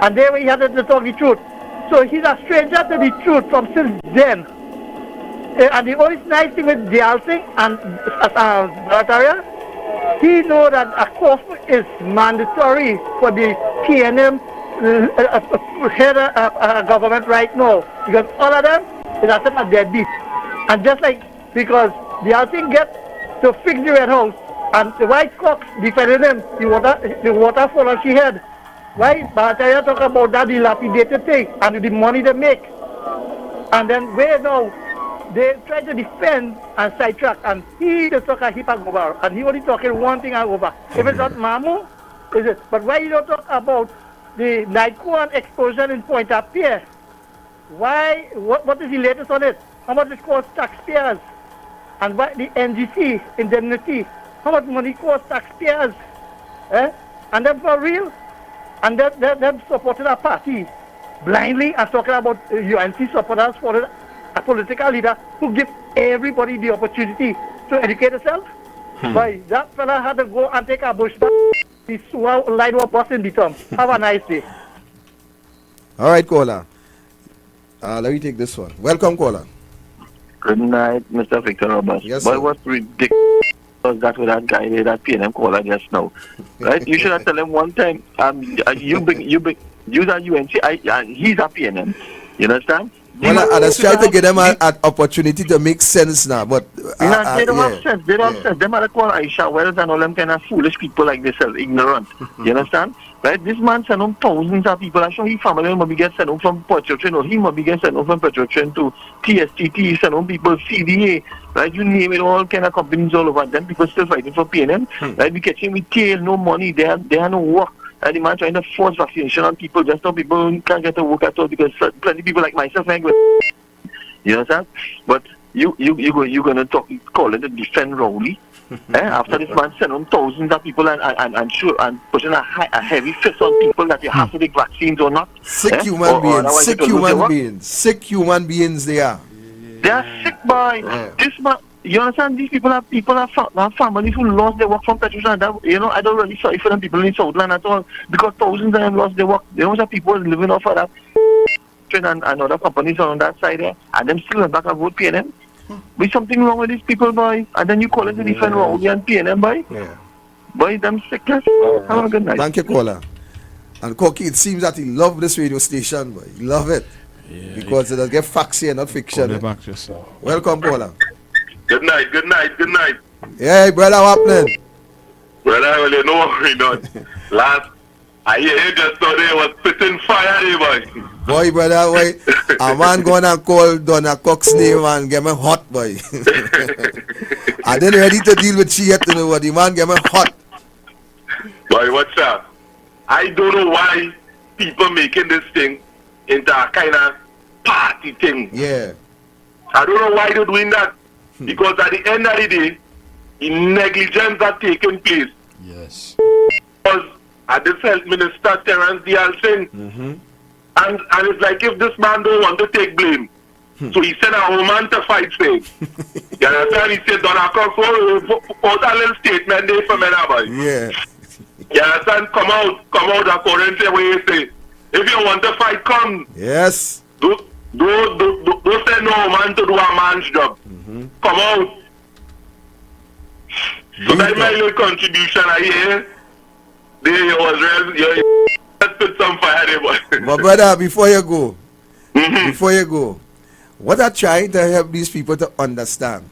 and there he had to talk the truth. So he's a stranger to the truth from since then. And the only nice thing with the thing and Barataria, he know that a course is mandatory for the PNM head of government right now, because all of them is as if a deadbeat. And just like, because the thing gets to fix the Red House, and the White Cox defending him, the water fall on his head. Why Barataria talk about that dilapidated thing and the money they make? And then where now? They try to defend and sidetrack, and he just talk a heap of over, and he only talking one thing and over. If it's not Mamu, is it? But why you don't talk about the Nightcon explosion in Pointe-à-Pierre? Why? What is the latest on it? How much it costs taxpayers? And why the NGC indemnity? How much money costs taxpayers? And them for real? And them supporting a party blindly and talking about UNC supporters for a political leader who gives everybody the opportunity to educate themselves. Why that fella had to go and take a bush bath. He lied was bus in the term. Have a nice day. All right, caller. Let me take this one. Welcome, caller. Good night, Mr. Victor Roberts. Yes, but sir. it was ridiculous that with that guy, that PNM caller just now. Right? You should have told him one time, you that UNC, he's a PNM. You understand? Well, I just try to get them an opportunity to make sense now, but they don't have sense. They don't have sense. Them are call Aisha Wells and all them kind of foolish people like this, ignorant. You understand? Right? This man sent home thousands of people. I'm sure his family must be get sent home from Petrotrin, or he must be get sent home from Petrotrin to TSTT, sent home people, CDA, right? You name it, all kind of companies all over. Them people still fighting for PNM. Right? We catch him with tail, no money, they have no work. And the man trying to force vaccination on people just so people can't get to work at all because plenty of people like myself ain't with. You understand? But you're gonna call it a defend Rowley. After this man sent on thousands of people and pushing a heavy fist on people that you have to take vaccines or not. Sick human beings. Sick human beings they are. They are sick, boy. This man. You understand? These people have families who lost their work from Petrotrin. I don't really sorry for them people in Southland at all because thousands of them lost their work. They don't have people living off of that and other companies on that side there, and them still back and vote PNM. There's something wrong with these people, boy. And then you call it to defend Rowley and PNM, boy. Yeah. Boy, them sickness. Have a good night. Thank you, caller. And Corky, it seems that he loves this radio station, boy. He love it because it does get facts here, not fiction. Welcome, caller. Good night. Yeah, brother, what happening? Brother, well, you know what we done. Last, I hear you just today was spitting fire, boy. Boy, brother, boy, a man gonna call Donna Cox name and get me hot, boy. I didn't ready to deal with she yet, but the man get me hot. Boy, what's up? I don't know why people making this thing into a kind of party thing. Yeah. I don't know why they're doing that. Because at the end of the day, the negligence are taking place. Yes. Because at this health minister, Terence Dialsing, and it's like if this man don't want to take blame, so he sent a woman to fight for him. You understand? He said, Donna Cox, put a little statement there for me now, boy. Yeah. You understand? Come out according to what you say. If you want to fight, come. Yes. Don't send no man to do a man's job. Come out. So that's my little contribution. I hear there was let's put some fire there, boy. But brother, before you go, what I'm trying to help these people to understand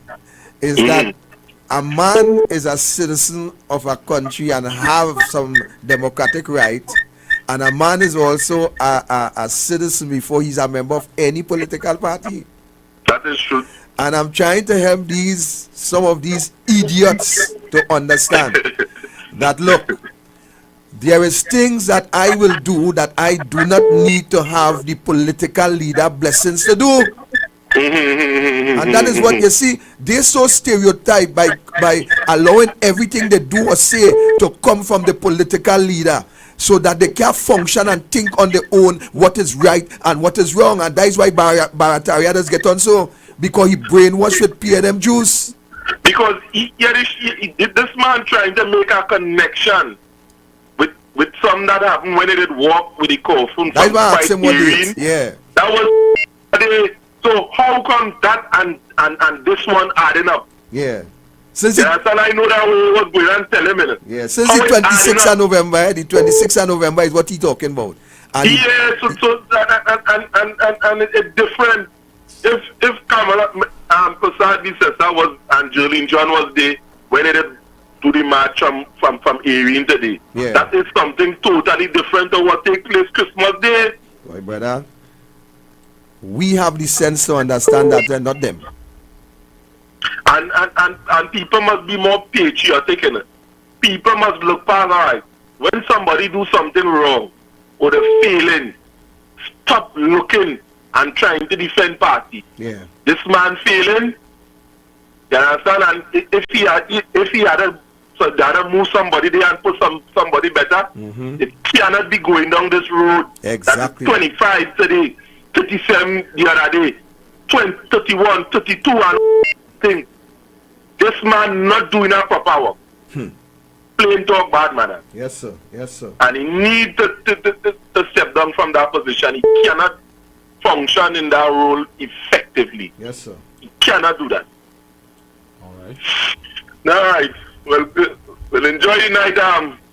is that a man is a citizen of a country and have some democratic right, and a man is also a citizen before he's a member of any political party. That is true. And I'm trying to help some of these idiots to understand that, look, there is things that I will do that I do not need to have the political leader blessings to do. And that is what you see. They're so stereotyped by allowing everything they do or say to come from the political leader, so that they can function and think on their own what is right and what is wrong. And that is why Barataria does get on so, because he brainwashed with PNM juice. Because this man trying to make a connection with some that happened when he did walk with the coffin. That's why I asked him what it is. Yeah. That was so how come that and this one adding up? Yeah. And I know that we was going and tell him. Yeah, since the 26th of November, the 26th of November is what he's talking about. And and it's different. If Kamala Prasad Bissessa was and Jolene John was there when they did do the march from Erin today, that is something totally different to what take place Christmas Day. Boy, brother, we have the sense to understand that and not them. And people must be more patriotic in it. People must look past, alright, when somebody do something wrong or they're failing, stop looking and trying to defend party. Yeah. This man failing, you understand? And if he had to move somebody there and put somebody better, it cannot be going down this road. Exactly. That's 25 today, 37 the other day, 20, 31, 32 and thing. This man not doing a proper work. Plain talk bad manner. Yes, sir. Yes, sir. And he need to step down from that position. He cannot function in that role effectively. Yes, sir. He cannot do that. All right. All right. Well, enjoy your night,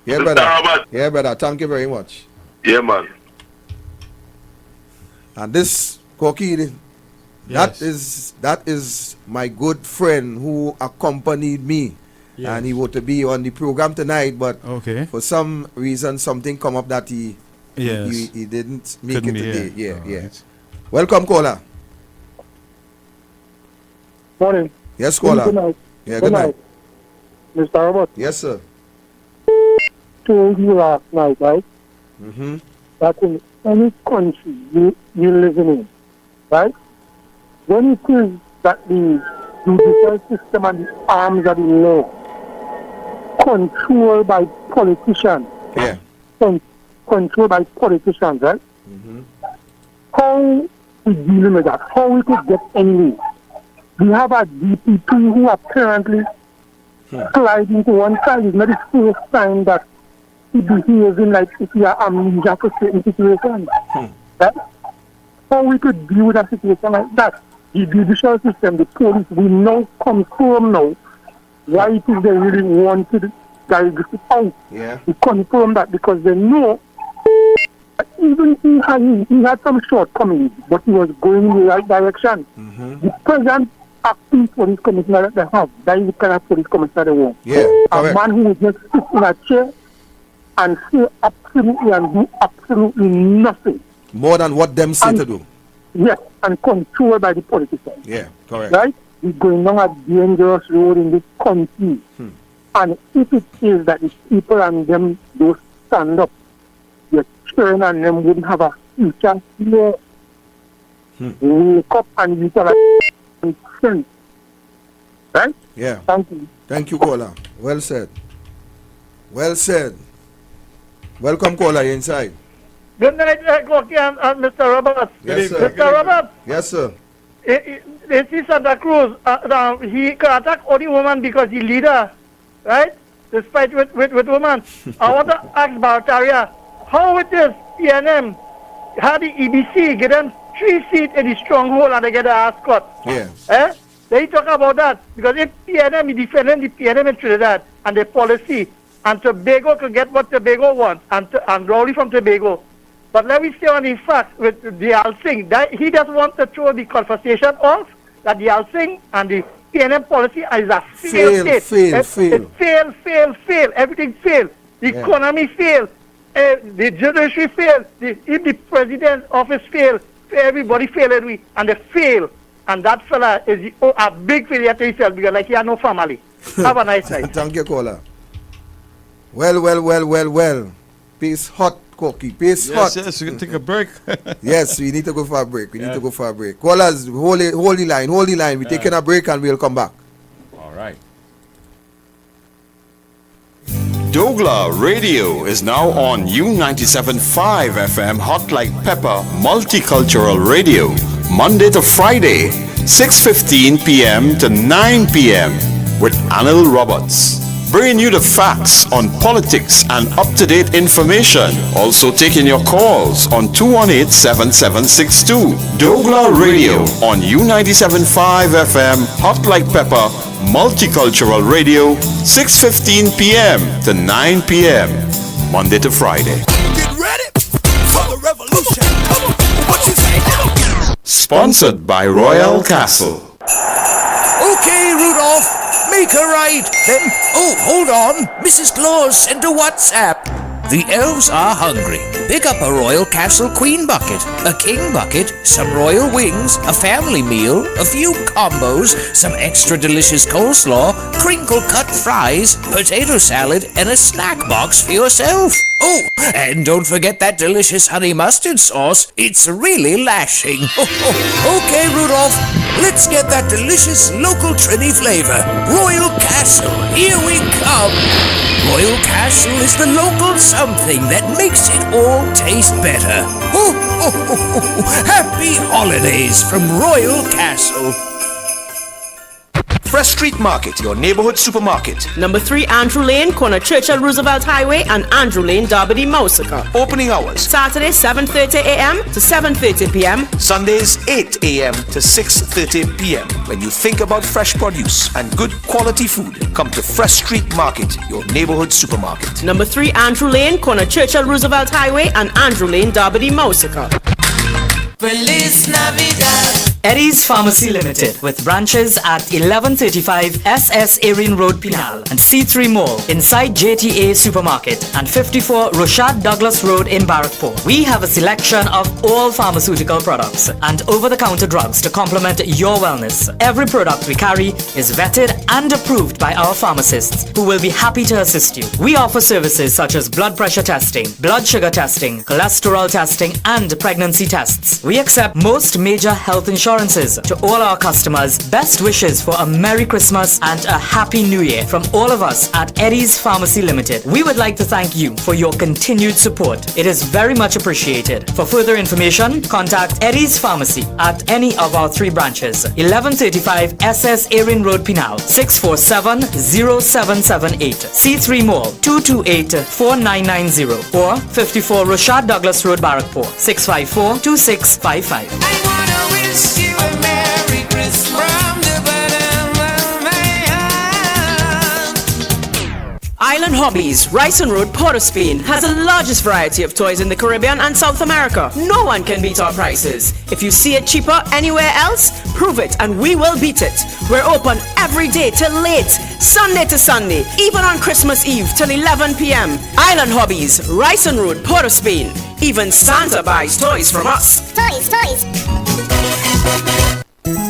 yeah, brother. Yeah, brother. Thank you very much. Yeah, man. And this Koki, that is my good friend who accompanied me. Yes. And he was to be on the program tonight, but for some reason something come up that he didn't make Couldn't it be today. here. Yeah. Welcome, caller. Morning. Yes, caller. Good night. Yeah, good night. Mr. Robert. Yes, sir. Told you last night, right? Mm-hmm. That in any country you live in, right? When it is that the judicial system and the arms of the law controlled by politicians, controlled by politicians, right? Mm-hmm. How we dealing with that? How we could get anywhere? We have a DPP who apparently slide into one side. It's not the first time that he behaves in like if he are amnesia for certain situations. Right? How we could deal with a situation like that? The judicial system, the police, we now confirm now why it is they really wanted Gary Griffith out. Yeah. We confirm that because they know that even he had some shortcomings, but he was going in the right direction. Mm-hmm. The present acting police commissioner that they have, that is the kind of police commissioner they want. Yeah, a man who would just sit in a chair and say absolutely and do absolutely nothing. More than what them say to do. Yes, and controlled by the politicians. Yeah, correct. Right? We're going down a dangerous road in this country. And if it is that the people and them don't stand up, your children and them wouldn't have a future here. Wake up and utilize sense. Right? Yeah. Thank you. Thank you, caller. Well said. Well said. Welcome, caller. You're inside. Good night, Corky and Mr. Roberts. Yes, sir. Mr. Roberts, Yes, sir. this is Santa Cruz. He can attack only woman because he leader, right? Despite with woman. I want to ask Bartaria, how it is PNM had the EBC get them 3 seats in the stronghold and they get their ass cut. Yeah. They talk about that because if PNM is defending the PNM in Trinidad and the policy, and Tobago could get what Tobago wants, and Rowley from Tobago. But let me say on the fact with the Alsing, that he just wants to throw the conversation off that the Alsing and the PNM policy is a fail. Fail. Everything failed. The economy failed. The judiciary failed. If the president's office failed, everybody failed, and they fail. And that fella is a big failure to himself because like he had no family. Have a nice night. Thank you, caller. Well. Pace hot, Corky. Pace hot. Yes, we can take a break. Yes, we need to go for a break. Callers, hold the line. We're taking a break and we'll come back. All right. douglAR Radio is now on U97.5 FM Hot Like Pepper Multicultural Radio, Monday to Friday, 6:15 p.m. to 9 p.m. with Anil Roberts. Bringing you the facts on politics and up-to-date information. Also taking your calls on 218-7762. douglAR Radio on U97.5 FM Hot Like Pepper Multicultural Radio, 6:15 p.m. to 9 p.m. Monday to Friday. Get ready for the revolution. Come on, what you say now? Sponsored by Royal Castle. Okay, Rudolph, make her right. Then, hold on. Mrs. Claus sent a WhatsApp. The elves are hungry. Pick up a Royal Castle Queen bucket, a King bucket, some royal wings, a family meal, a few combos, some extra delicious coleslaw, crinkle-cut fries, potato salad, and a snack box for yourself. Oh, and don't forget that delicious honey mustard sauce. It's really lashing. Okay, Rudolph, let's get that delicious local Trini flavor. Royal Castle, here we come. Royal Castle is the local something that makes it all taste better. Happy holidays from Royal Castle. Fresh Street Market, your neighborhood supermarket. Number 3 Andrew Lane, corner Churchill Roosevelt Highway and Andrew Lane, Derby, Mousica. Opening hours. Saturday 7:30 a.m. to 7:30 p.m. Sundays 8 a.m. to 6:30 p.m. When you think about fresh produce and good quality food, come to Fresh Street Market, your neighborhood supermarket. Number 3 Andrew Lane, corner Churchill Roosevelt Highway and Andrew Lane, Derby, Mousica. Feliz Navidad. Eddie's Pharmacy Limited, with branches at 1135 SS Erin Road, Pinal, and C3 Mall inside JTA Supermarket, and 54 Rochad Douglas Road in Barrackpore. We have a selection of all pharmaceutical products and over-the-counter drugs to complement your wellness. Every product we carry is vetted and approved by our pharmacists, who will be happy to assist you. We offer services such as blood pressure testing, blood sugar testing, cholesterol testing, and pregnancy tests. We accept most major health insurances. To all our customers, best wishes for a Merry Christmas and a Happy New Year from all of us at Eddie's Pharmacy Limited. We would like to thank you for your continued support. It is very much appreciated. For further information, contact Eddie's Pharmacy at any of our 3 branches: 1135 SS Erin Road, Pinal, 647-0778, C3 Mall, 228-4990, or 54 Rochad Douglas Road, Barrackpore, 654-2655. Wish you a Merry Christmas from the bottom of my heart. Island Hobbies, Ryson Road, Port of Spain, has the largest variety of toys in the Caribbean and South America. No one can beat our prices. If you see it cheaper anywhere else, prove it and we will beat it. We're open every day till late, Sunday to Sunday, even on Christmas Eve till 11 p.m. Island Hobbies, Ryson Road, Port of Spain. Even Santa buys toys from us. Toys.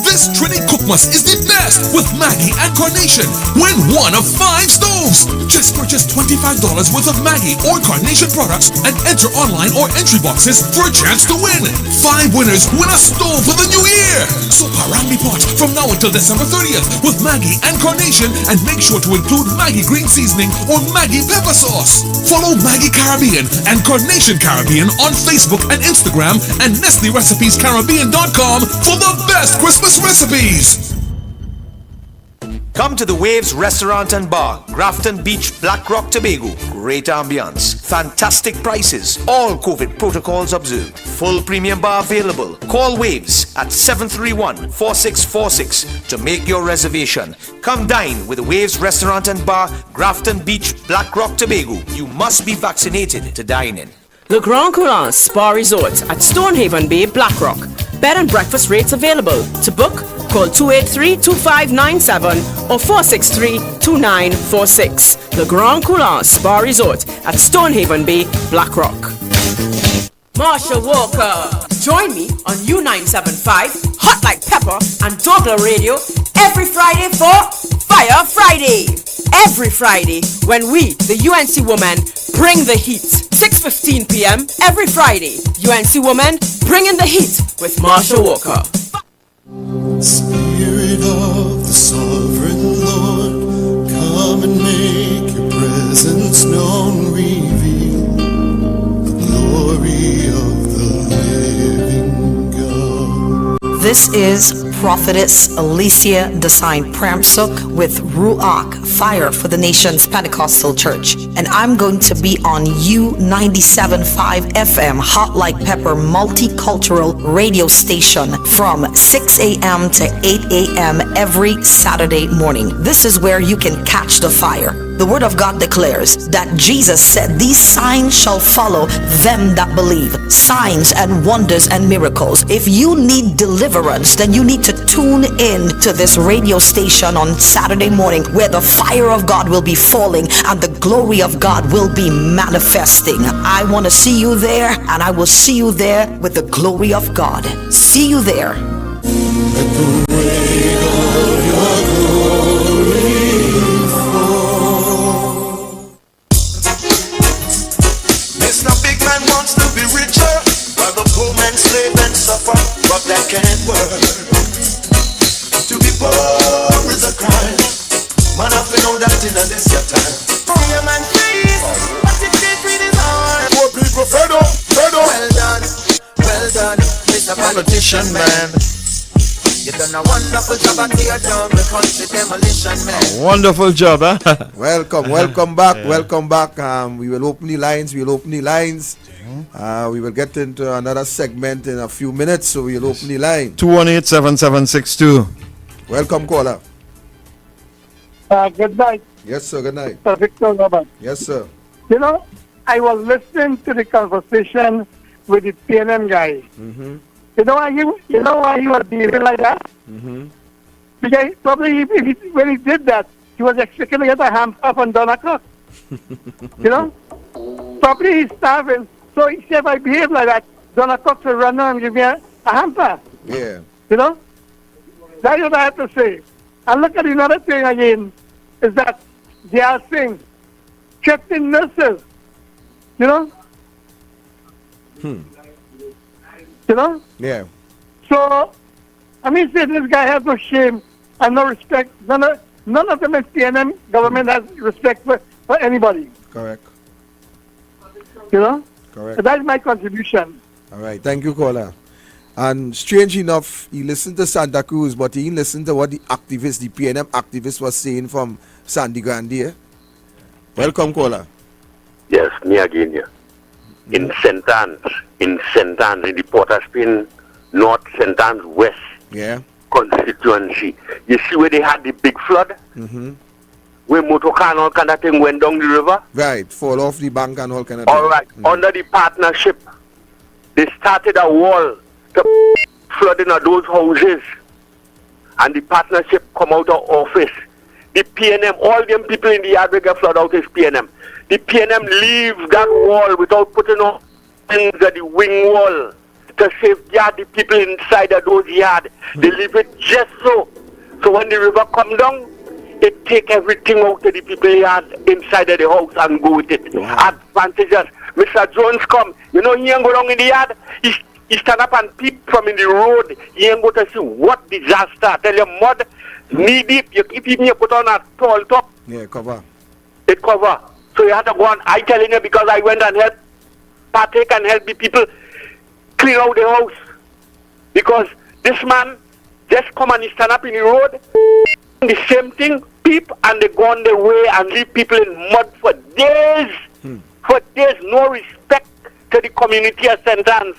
This Trini Cookmas is the best with Maggie and Carnation. Win one of 5 stoves. Just purchase $25 worth of Maggie or Carnation products and enter online or entry boxes for a chance to win. 5 winners win a stove for the new year. So Parambi pot from now until December 30th with Maggie and Carnation, and make sure to include Maggie green seasoning or Maggie pepper sauce. Follow Maggie Caribbean and Carnation Caribbean on Facebook and Instagram, and NestleRecipesCaribbean.com for the best Christmas recipes. Come to the Waves Restaurant and Bar, Grafton Beach, Black Rock, Tobago. Great ambience, fantastic prices, all COVID protocols observed. Full premium bar available. Call Waves at 731-4646 to make your reservation. Come dine with the Waves Restaurant and Bar, Grafton Beach, Black Rock, Tobago. You must be vaccinated to dine in. Le Grand Coulon Spa Resort at Stonehaven Bay, Blackrock. Bed and breakfast rates available. To book, call 283-2597 or 463-2946. Le Grand Coulon Spa Resort at Stonehaven Bay, Blackrock. Marsha Walker. Join me on U975, Hot Like Pepper, and douglAR Radio every Friday for Fire Friday. Every Friday when we, the UNC women, bring the heat. 6:15 p.m. every Friday. UNC women, bring in the heat with Marsha Walker. Spirit of the sovereign Lord, come and make your presence known. Reveal the glory of the living God. This is Prophetess Alicia Design Pramsuk with Ruach, Fire for the Nations Pentecostal Church. And I'm going to be on U97.5 FM, Hot Like Pepper multicultural radio station from 6 a.m. to 8 a.m. every Saturday morning. This is where you can catch the fire. The Word of God declares that Jesus said, "These signs shall follow them that believe." Signs and wonders and miracles. If you need deliverance, then you need to tune in to this radio station on Saturday morning, where the fire of God will be falling and the glory of God will be manifesting. I want to see you there, and I will see you there with the glory of God. See you there. Let the rain of your glory fall. Mr. Big Man wants to be richer, while the poor man slave and suffer, but that can't work. To be poor is a crime. Man, I feel know that in this your time. Free a man, please. What if they treat his heart? Poor people fed up. Well done, Mr. Politician Man. You done a wonderful job at your job, the country demolition man. Wonderful job, huh? Welcome back. We will open the lines. We will get into another segment in a few minutes, so we'll open the line. 218-7762. Welcome, caller. Good night. Yes, sir. Good night. Mr. Victor Robert. Yes, sir. You know, I was listening to the conversation with the PNM guy. Mm-hmm. You know why he was behaving like that? Mm-hmm. Because probably when he did that, he was expecting to get a hand up on Donna Cox. You know? Probably he's starving. So he said, if I behave like that, Donna Cox will run down and give me a hamper. Yeah. You know? That's what I have to say. And look at another thing again, is that they are saying, checking nurses. You know? Hmm. You know? Yeah. So, I mean, say this guy has no shame and no respect. None of them in PNM government has respect for anybody. Correct. You know? Correct. So that's my contribution. All right. Thank you, caller. And strange enough, he listened to Santa Cruz, but he didn't listen to what the activists, the PNM activists, was saying from Sandy Grande. Welcome, caller. Yes, me again here. In St. Anne's, in the Port of Spain, North St. Anne's West Yeah. constituency. You see where they had the big flood? Mm-hmm. Where motor car and all kind of thing went down the river? Right. Fall off the bank and all kind of All right. Under the partnership, they started a wall to flooding of those houses. And the partnership come out of office. The PNM, all them people in the yard will get flood out is PNM. The PNM leave that wall without putting on things at the wing wall to safeguard the people inside of those yards. They leave it just so. So when the river come down, it take everything out of the people yard inside of the house and go with it. Advantages. Mr. Jones come, you know he ain't go down in the yard. He stand up and peep from in the road. He ain't go to see what disaster. Tell you mud, knee deep. You keep him, you put on a tall top. Yeah, cover. It cover. So you have to go on. I telling you because I went and helped partake and help the people clean out the house. Because this man just come and he stand up in the road, the same thing, peep, and they go on their way and leave people in mud for days. For days, no respect to the community of St. Anne's.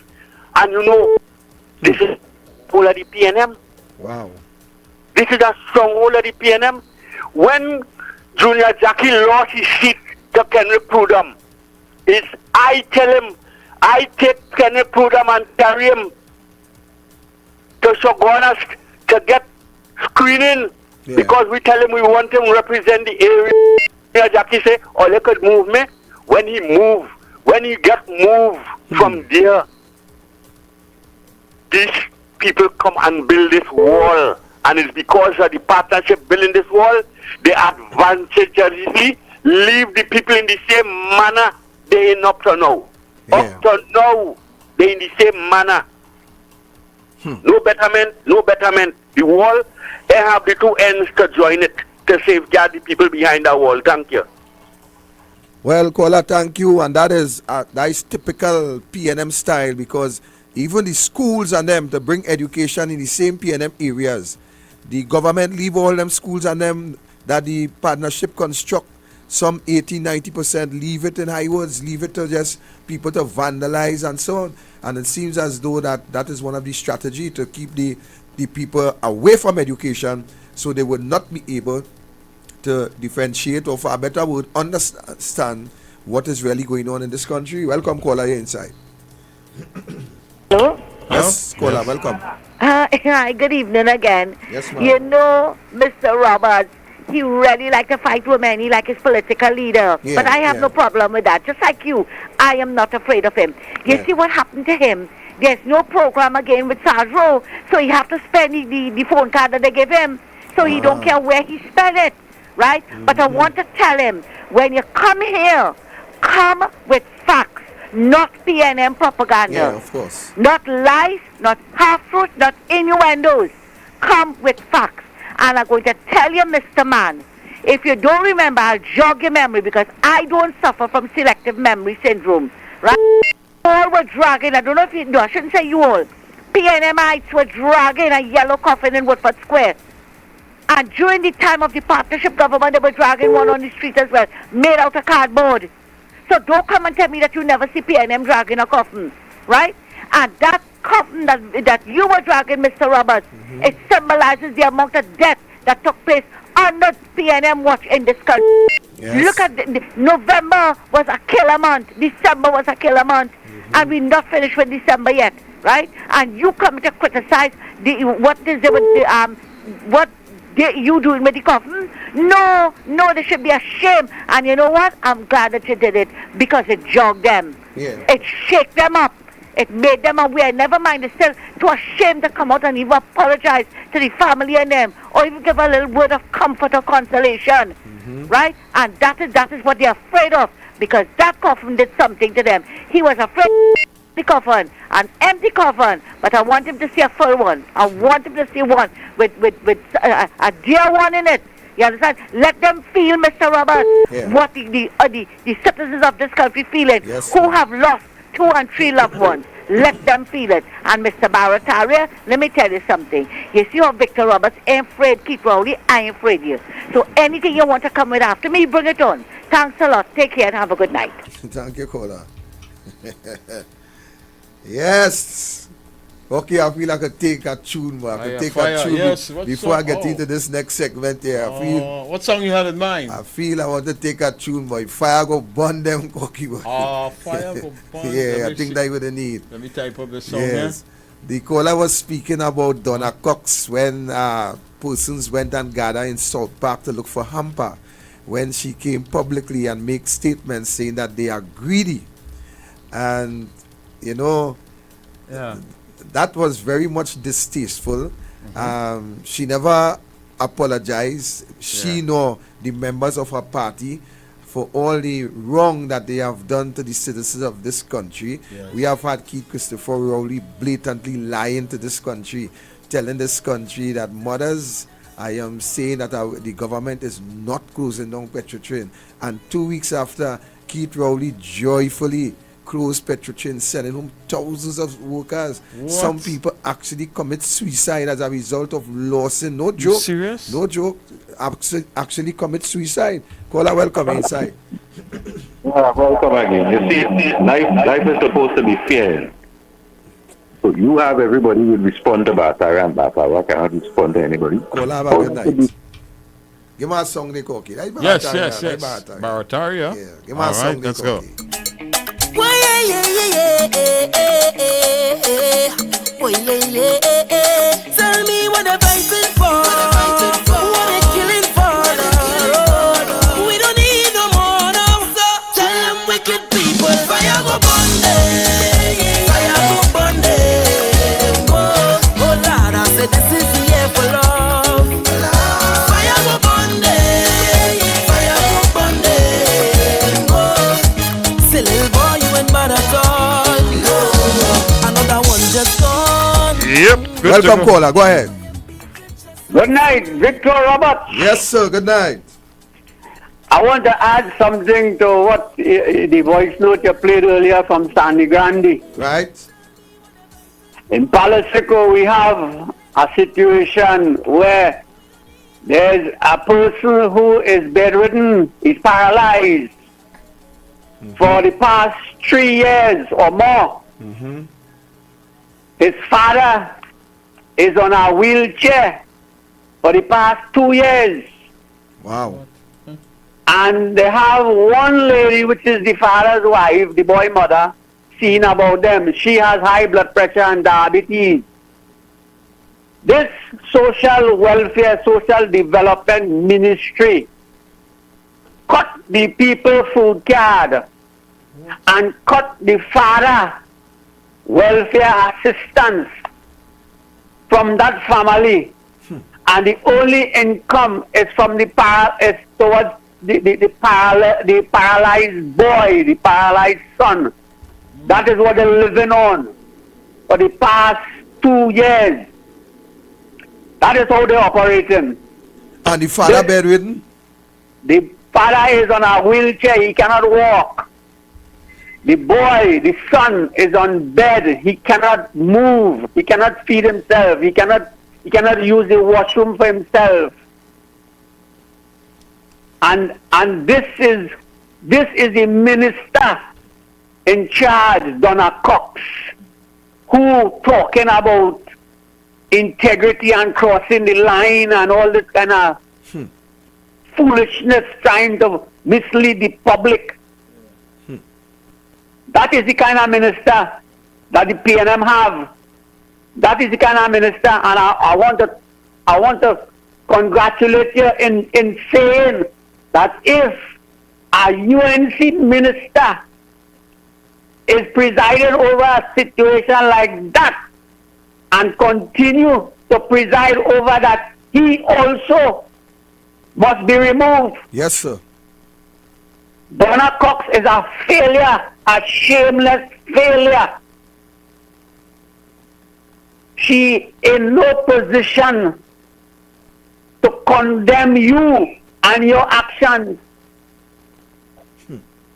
And you know, this is all of the PNM. Wow. This is a stronghold of the PNM. When Junior Jackie lost his seat to Kenrick Prudhomme, I tell him, I take Kenrick Prudhomme and carry him to Shogunas to get screening because we tell him we want him to represent the area. Junior Jackie say, all you could move me. When he get moved from there, these people come and build this wall. And it's because of the partnership building this wall, they advantageously leave the people in the same manner they in up to now. Up to now, they in the same manner. No betterment, no betterment. The wall, they have the two ends to join it to safeguard the people behind the wall. Thank you. Well, caller, thank you. And that is typical PNM style because even the schools and them to bring education in the same PNM areas. The government leave all them schools and them that the partnership construct. Some 80-90% leave it in highwards, leave it to just people to vandalize and so on. And it seems as though that is one of the strategy to keep the people away from education so they would not be able to differentiate or for a better word, understand what is really going on in this country. Welcome, caller, here inside. Hello? Yes, caller, welcome. Hi, good evening again. Yes, ma'am. You know, Mr. Roberts, he really like to fight women. He like his political leader. Yeah, but I have no problem with that. Just like you, I am not afraid of him. You see what happened to him? There's no program again with Sadro, so he have to spend the phone card that they give him. So he don't care where he spend it, right? But I want to tell him, when you come here, come with facts, not PNM propaganda. Yeah, of course. Not lies, not half-truths, not innuendos. Come with facts. And I'm going to tell you, Mr. Man, if you don't remember, I'll jog your memory because I don't suffer from selective memory syndrome. Right? All were dragging, I don't know if you know, I shouldn't say you all. PNMites were dragging a yellow coffin in Woodford Square. And during the time of the partnership government, they were dragging one on the street as well, made out of cardboard. So don't come and tell me that you never see PNM dragging a coffin, right? And that coffin that you were dragging, Mr. Roberts, it symbolizes the amount of death that took place under PNM watch in this country. Yes. Look at November was a killer month, December was a killer month, and we're not finished with December yet. right? And you come to criticize what you doing with the coffin? No, there should be a shame. And you know what? I'm glad that you did it because it jogged them. Yeah. It shook them up. It made them aware. Never mind, it's still too ashamed to come out and even apologize to the family and them, or even give a little word of comfort or consolation, right? And that is what they're afraid of, because that coffin did something to them. He was afraid of the coffin, an empty coffin, but I want him to see a full one. I want him to see one with a dear one in it. You understand? Let them feel, Mr. Roberts, what the citizens of this country feeling, who have lost 2 and 3 loved ones. Let them feel it. And Mr. Barataria, let me tell you something. You see how Victor Roberts ain't afraid Keith Rowley, I ain't afraid you. So anything you want to come with after me, bring it on. Thanks a lot. Take care and have a good night. Thank you, Kola. Yes. Okay, I feel I could take a tune, man. I could take a tune before I get into this next segment here. I feel, what song you had in mind? I feel I want to take a tune, boy. Fire go burn them cookie, boy. Fire go burn. Yeah, I think that would need. Let me type up the song, yes. The caller was speaking about Donna Cox when persons went and gathered in South Park to look for hamper. When she came publicly and make statements saying that they are greedy. And, you know, that was very much distasteful. She never apologized. She nor the members of her party for all the wrong that they have done to the citizens of this country. We have had Keith Christopher Rowley blatantly lying to this country, telling this country that mothers, I am saying that the government is not closing down Petrotrain. And 2 weeks after, Keith Rowley joyfully closed Petrotrain, sending home thousands of workers. What? Some people actually commit suicide as a result of losing. No joke. You serious? No joke. Actually commit suicide. Caller, welcome inside. Welcome again. You see, life is supposed to be fair. So you have everybody will respond to Batara and Batara. I cannot respond to anybody. Caller, have a good night. Give me a song, they cookie. Yes. Barataria. Yeah. Give me a song, right, let's go. Tell me what they're fighting for. What they're killing for. We don't need no more now. So tell them wicked people, fire go burn them. Fire go burn them. Oh Lord, I said this is the year for love. Fire go burn them. Fire go burn them. Oh, say little boy, you ain't bad at all. Another one just gone. Yep. Welcome, caller. Go ahead. Good night, Victor Roberts. Yes, sir. Good night. I want to add something to what the voice note you played earlier from Sandy Grande. Right. In Palo Seco, we have a situation where there's a person who is bedridden, he's paralyzed for the past 3 years or more. His father is on a wheelchair for the past 2 years. Wow. And they have one lady, which is the father's wife, the boy mother, seeing about them. She has high blood pressure and diabetes. This social welfare, social development ministry cut the people food card and cut the father welfare assistance from that family, and the only income is from the towards the paralyzed boy, the paralyzed son. That is what they're living on for the past 2 years. That is how they're operating. And the father bedridden? The father is on a wheelchair, he cannot walk. The boy, the son, is on bed. He cannot move. He cannot feed himself. He cannot use the washroom for himself. And this is the minister in charge, Donna Cox, who talking about integrity and crossing the line and all this kind of foolishness, trying to mislead the public. That is the kind of minister that the PNM have. That is the kind of minister, and I want to congratulate you in saying that if a UNC minister is presiding over a situation like that and continue to preside over that, he also must be removed. Yes, sir. Donna Cox is a failure, a shameless failure. She in no position to condemn you and your actions.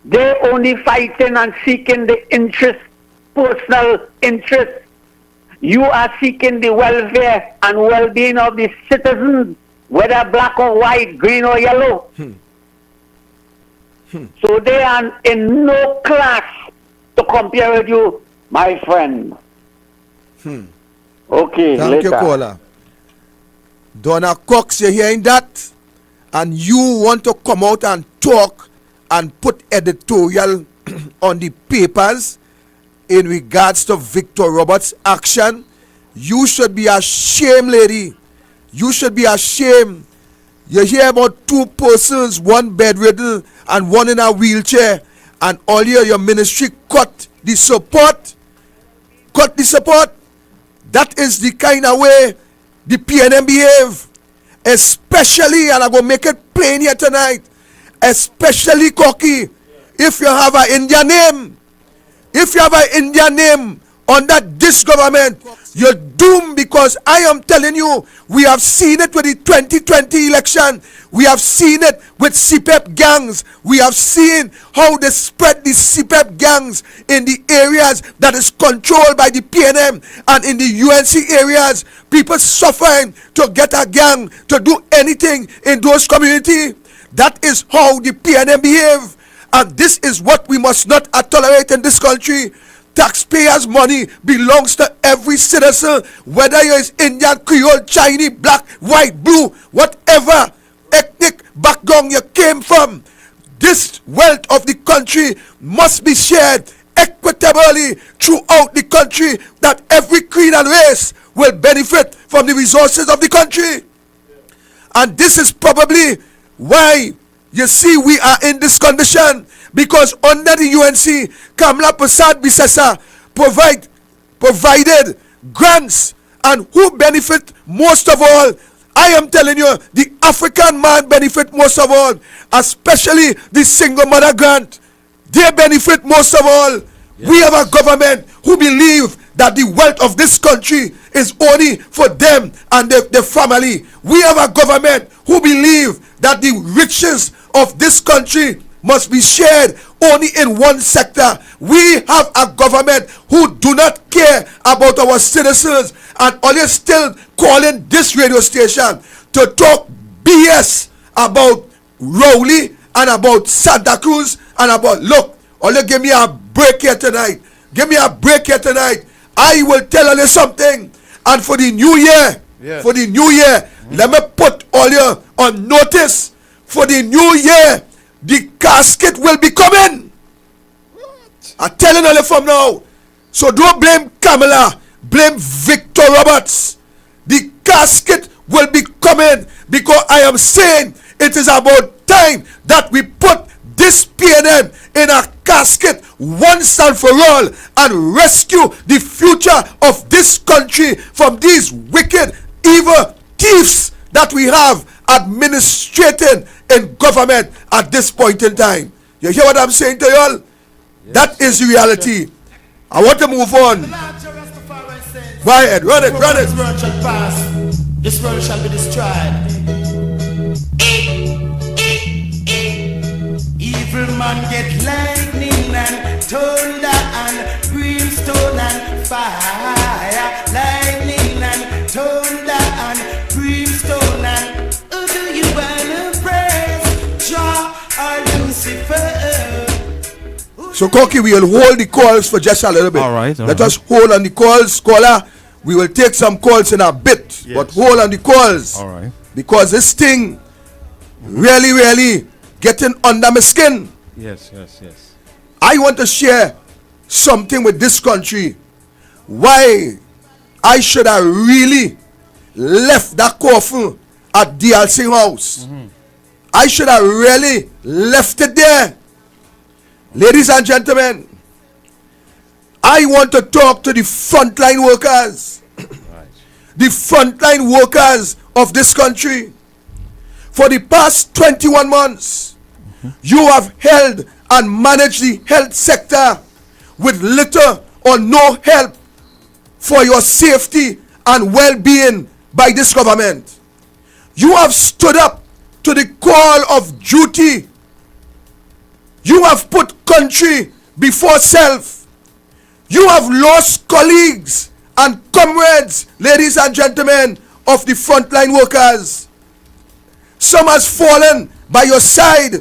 They only fighting and seeking the interest, personal interest. You are seeking the welfare and well-being of the citizens, whether black or white, green or yellow. So they are in no class to compare with you, my friend. Okay, Thank later. you, caller. Donna Cox, you hearing that? And you want to come out and talk and put editorial on the papers in regards to Victor Roberts' action? You should be ashamed, lady. You should be ashamed. You hear about 2 persons, one bedridden and one in a wheelchair, and all your ministry cut the support. Cut the support. That is the kind of way the PNM behave. Especially, and I'm going to make it plain here tonight, especially Cocky, if you have an Indian name. If you have an Indian name under this government, you're doomed, because I am telling you, we have seen it with the 2020 election. We have seen it with CPEP gangs. We have seen how they spread the CPEP gangs in the areas that is controlled by the PNM, and in the UNC areas, people suffering to get a gang to do anything in those communities. That is how the PNM behave, and this is what we must not tolerate in this country. Taxpayers' money belongs to every citizen, whether you're Indian, Creole, Chinese, black, white, blue, whatever ethnic background you came from. This wealth of the country must be shared equitably throughout the country, that every creed and race will benefit from the resources of the country. And this is probably why you see we are in this condition, because under the UNC, Kamla Prasad Bisesa provided grants, and who benefit most of all? I am telling you, the African man benefit most of all, especially the single mother grant. They benefit most of all. Yes. We have a government who believe that the wealth of this country is only for them and their family. We have a government who believe that the riches of this country must be shared only in one sector. We have a government who do not care about our citizens, and only still calling this radio station to talk BS about Rowley and about Santa Cruz and about, look, only give me a break here tonight. Give me a break here tonight. I will tell you something. And for the new year, let me put all you on notice. For the new year, the casket will be coming. I'm telling you from now. So don't blame Kamala. Blame Victor Roberts. The casket will be coming, because I am saying it is about time that we put this PNM in a casket once and for all, and rescue the future of this country from these wicked, evil thieves that we have administrating in government at this point in time. You hear what I'm saying to y'all? Yes. That is the reality. I want to move on. Go ahead, run it. This world shall pass. This world shall be destroyed. Evil man get lightning and thunder and brimstone and fire. Lightning and thunder and brimstone and do you wanna praise Jah or Lucifer? So Cocky, we will hold the calls for just a little bit. All right. Let us hold on the calls, caller. We will take some calls in a bit, but hold on the calls. All right. Because this thing really getting under my skin. Yes. I want to share something with this country why I should have really left that coffin at DLC house. I should have really left it there. Ladies and gentlemen, I want to talk to the frontline workers. The frontline workers of this country. For the past 21 months, you have held and managed the health sector with little or no help for your safety and well-being by this government. You have stood up to the call of duty. You have put country before self. You have lost colleagues and comrades, ladies and gentlemen, of the frontline workers. Some has fallen by your side,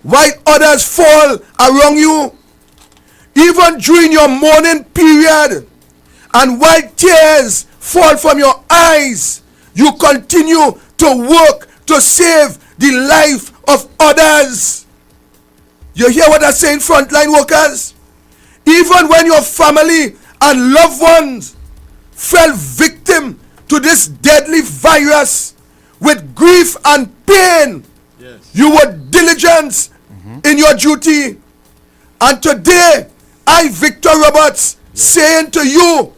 while others fall around you. Even during your mourning period, and while tears fall from your eyes, you continue to work to save the life of others. You hear what I'm saying, frontline workers? Even when your family and loved ones fell victim to this deadly virus with grief and pain, you were diligent in your duty. And today, I, Victor Roberts, saying to you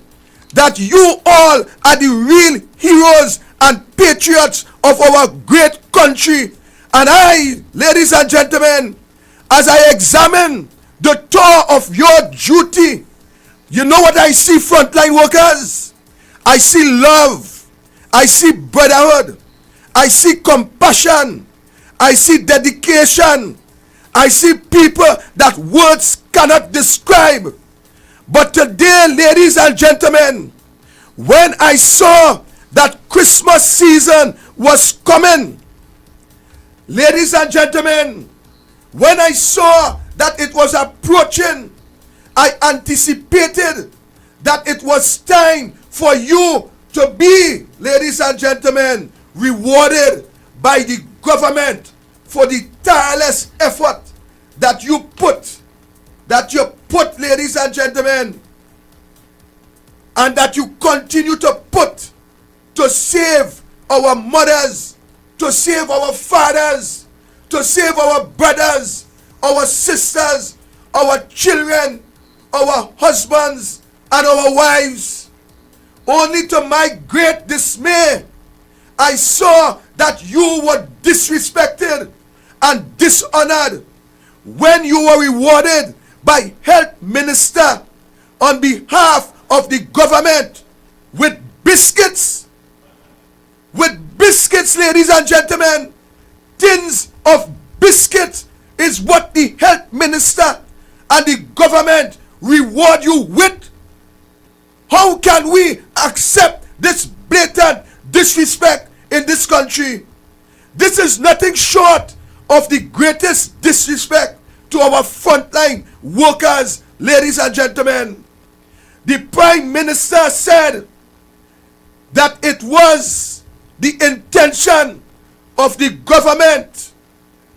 that you all are the real heroes and patriots of our great country. And I, ladies and gentlemen, as I examine the tour of your duty, you know what I see, frontline workers? I see love. I see brotherhood. I see compassion. I see dedication. I see people that words cannot describe. But today, ladies and gentlemen, when I saw that Christmas season was coming, ladies and gentlemen, when I saw that it was approaching, I anticipated that it was time for you to be, ladies and gentlemen, rewarded by the government for the tireless effort that you put, ladies and gentlemen, and that you continue to put to save our mothers, to save our fathers, to save our brothers, our sisters, our children, our husbands, and our wives. Only to my great dismay, I saw that you were disrespected and dishonored when you were rewarded by health minister on behalf of the government with biscuits. With biscuits, ladies and gentlemen. Tins of biscuits is what the health minister and the government reward you with. How can we accept this blatant disrespect in this country? This is nothing short of the greatest disrespect to our frontline workers, ladies and gentlemen. The Prime Minister said that it was the intention of the government,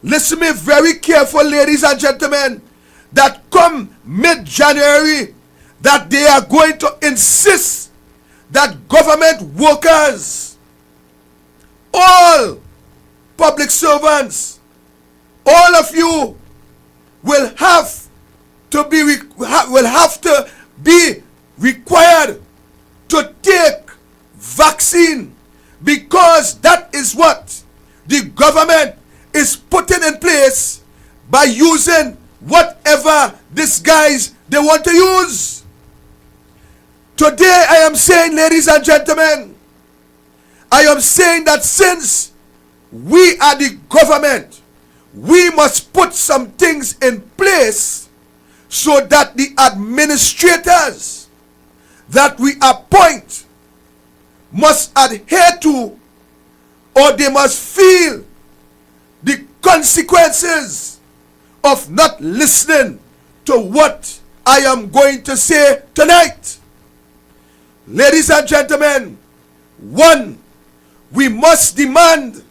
listen me very careful, ladies and gentlemen, that come mid-January, that they are going to insist that government workers, all public servants, all of you will have to be required to take vaccine, because that is what the government is putting in place by using whatever disguise they want to use. Today I am saying, ladies and gentlemen, I am saying that since we are the government, we must put some things in place so that the administrators that we appoint must adhere to, or they must feel the consequences of not listening to what I am going to say tonight. Ladies and gentlemen, one, we must demand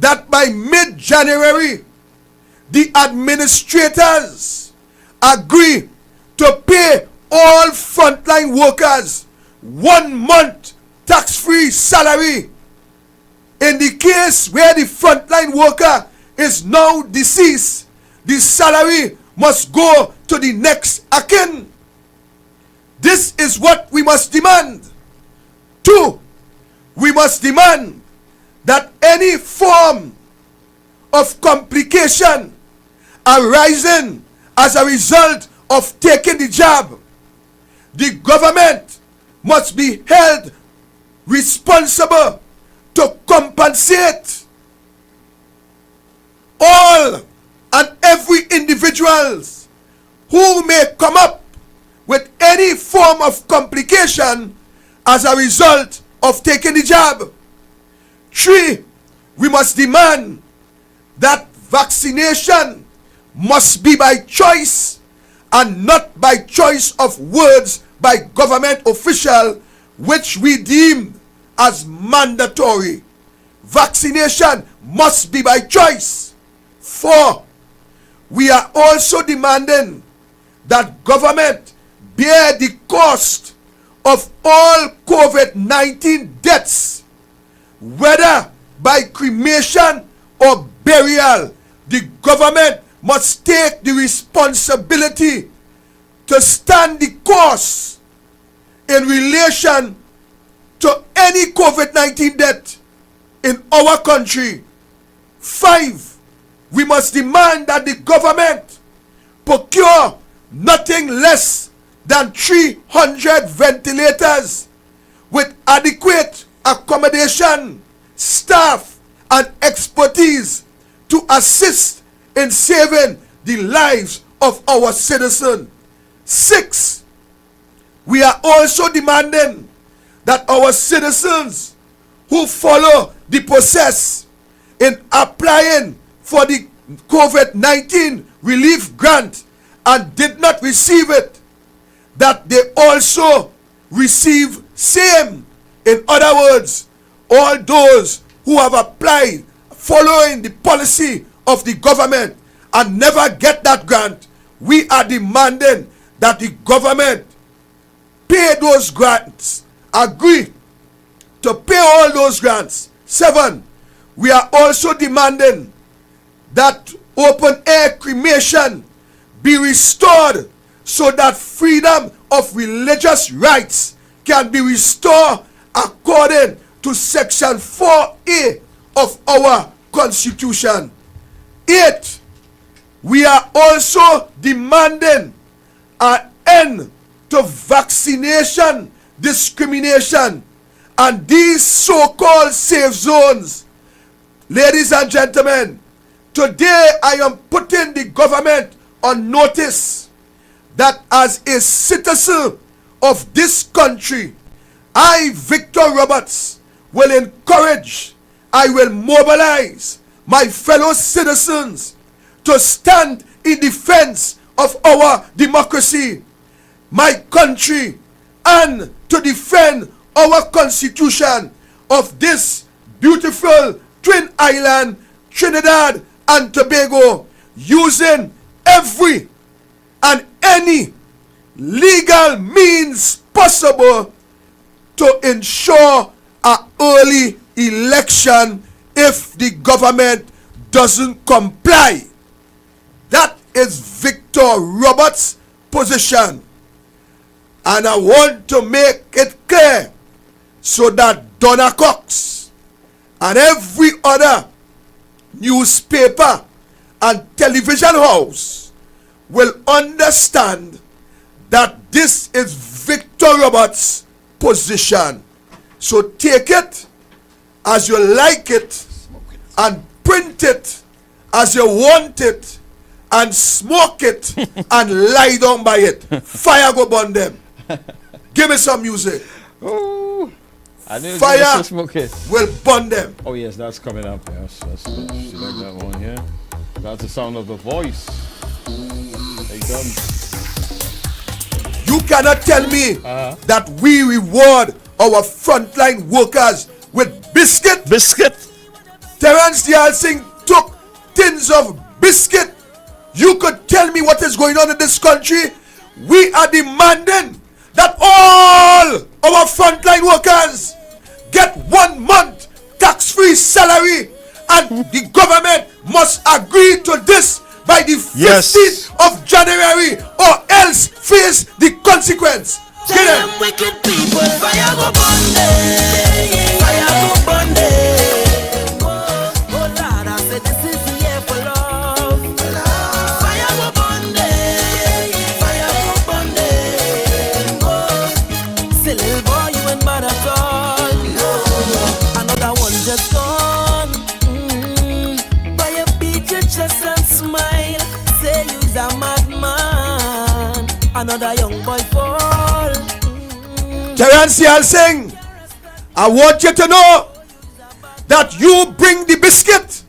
that by mid-January, the administrators agree to pay all frontline workers 1 month tax-free salary. In the case where the frontline worker is now deceased, the salary must go to the next akin. This is what we must demand. 2, we must demand that any form of complication arising as a result of taking the jab, the government must be held responsible to compensate all and every individuals who may come up with any form of complication as a result of taking the jab. 3, we must demand that vaccination must be by choice and not by choice of words by government official, which we deem as mandatory. Vaccination must be by choice. 4, we are also demanding that government bear the cost of all COVID-19 deaths, whether by cremation or burial. The government must take the responsibility to stand the cost in relation to any COVID-19 death in our country. 5, we must demand that the government procure nothing less than 300 ventilators with adequate accommodation, staff, and expertise to assist in saving the lives of our citizens. 6, we are also demanding that our citizens who follow the process in applying for the COVID-19 relief grant and did not receive it, that they also receive same. In other words, all those who have applied following the policy of the government and never get that grant, we are demanding that the government pay those grants, agree to pay all those grants. 7, we are also demanding that open air cremation be restored so that freedom of religious rights can be restored according to section 4A of our constitution. 8, we are also demanding an end to vaccination discrimination and these so-called safe zones. Ladies and gentlemen, today I am putting the government on notice that as a citizen of this country, I, Victor Roberts, will encourage, I will mobilize my fellow citizens to stand in defense of our democracy, my country, and to defend our constitution of this beautiful twin island, Trinidad and Tobago, using every and any legal means possible to ensure an early election if the government doesn't comply. That is Victor Roberts' position. And I want to make it clear so that Donna Cox and every other newspaper and television house will understand that this is Victor Roberts' position. So take it as you like it and print it as you want it and smoke it and lie down by it. Fire go burn them. Give me some music. Oh, Fire will burn them. Oh yes, that's coming up. Yes, that's like that one here. That's the sound of the voice. There you come. You cannot tell me that we reward our frontline workers with biscuit. Terence Dial Singh took tins of biscuit. You could tell me what is going on in this country we are demanding that all our frontline workers get 1 month tax-free salary, and the government must agree to this by the 15th of January, or else face the consequence. Tell them wicked people, fire go burn them, fire go burn them. Oh Lord, I said this is the year for love. Fire go burn them, fire go burn them. Oh, say little boy, you ain't bad at all. Another one just gone. But you beat your chest and smile, say you's a madman. Another young boy fall. Terence Singh, I want you to know that you bring the biscuit,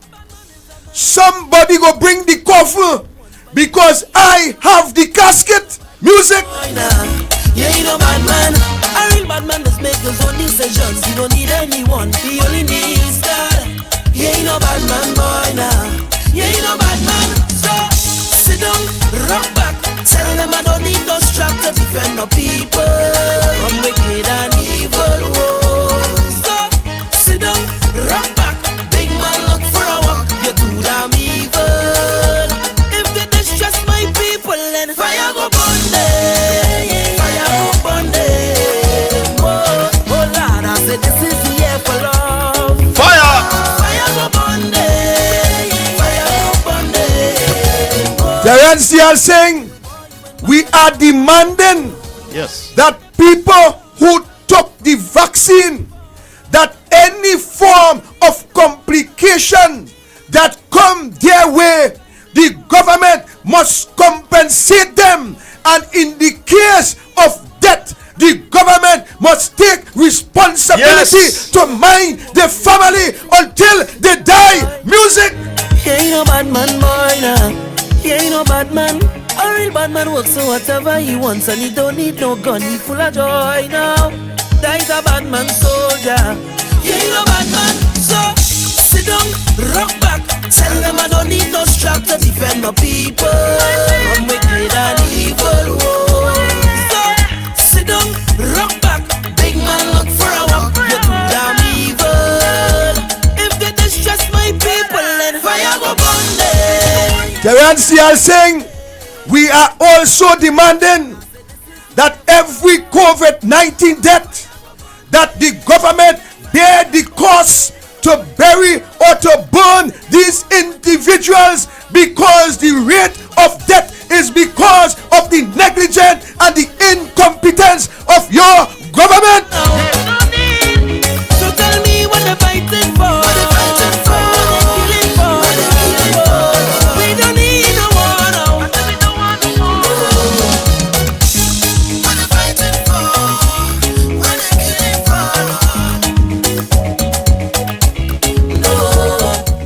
somebody go bring the coffee, because I have the casket. Music. You ain't no bad man. A real bad man just make his own decisions. You don't need anyone. He only needs God. You ain't no bad man, boy, now. You ain't no bad man. So sit down, rock back. Tell them I don't need no strap to defend my people from wicked and evil. Whoa. So sit down, rock back. Big man, look for a walk. You're too damn evil. If they distress my people, then fire go burn them. Fire go burn them. Oh Lord, I said this is the year for love. Fire! Fire go burn them. Fire go burn them. Terence Singh, we are demanding that people who took the vaccine, that any form of complication that come their way, the government must compensate them, and in the case of death, the government must take responsibility to mind the family until they die. Music. You ain't no bad man, boy, now. You ain't no bad man. A real bad man works on whatever he wants, and he don't need no gun. He full of joy now. That is a bad man soldier. You ain't no bad man. So sit down, rock back. Tell them I don't need no strap to defend my people from wicked and evil. Whoa. So sit down, rock back. Big man, look for a walk. You're too damn evil. If they distress my people, then fire go burn them. Terence Singh, we are also demanding that every COVID-19 death, that the government bear the cost to bury or to burn these individuals, because the rate of death is because of the negligence and the incompetence of your government. So tell me what they're fighting for. What they're fighting for. What they're killing for. What they're killing for. We don't need no war now. What they're fighting for. What they're killing for.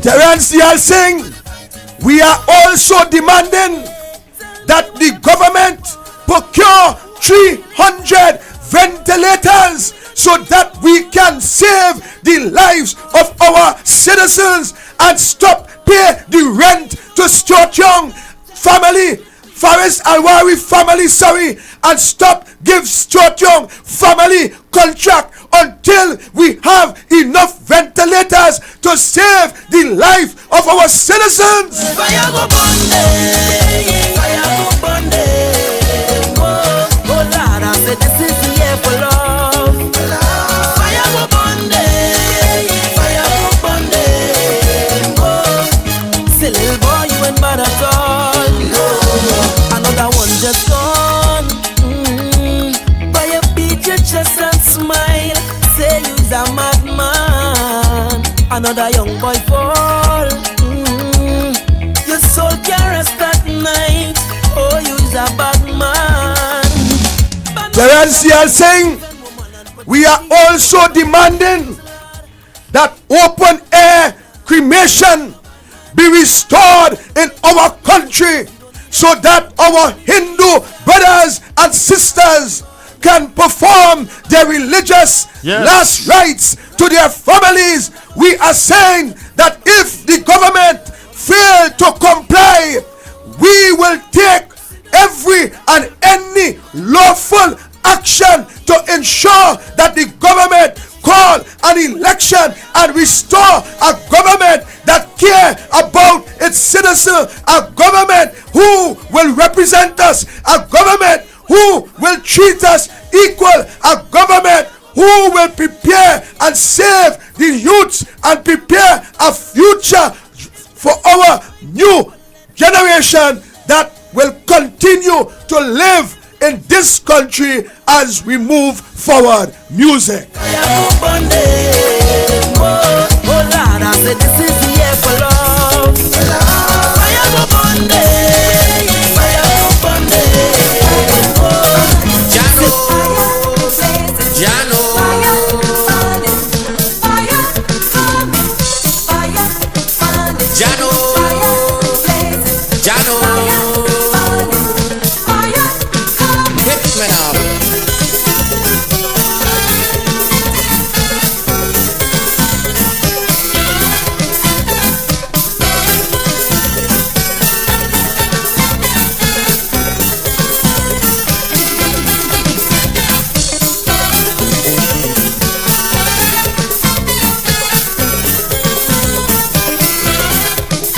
Terence Singh, we are also demanding that the government procure 300 ventilators so that we can save the lives of our citizens and stop pay the rent to Stuart Young family, Faris Alwari family, and stop give Stuart Young family contract until we have enough ventilators to save the life of our citizens. Fire go burn them. Fire go burn them. Oh Lord, I said this is the year for love. Fire go burn them. Fire go burn them. Oh, say little boy, you ain't bad at all. Another one just gone. But you beat your chest and smile, say you's a madman. Another young boy fall. Your soul can't rest at night. Oh, you's a bad man. Terence Singh, we are also demanding that open air cremation be restored in our country, so that our Hindu brothers and sisters can perform their religious last rites to their families. We are saying that if the government fail to comply, we will take every and any any lawful action to ensure that the government call an election and restore a government that care about its citizens, a government who will represent us, a government who will treat us equal, a government who will prepare and save the youths and prepare a future for our new generation that will continue to live in this country as we move forward. Music.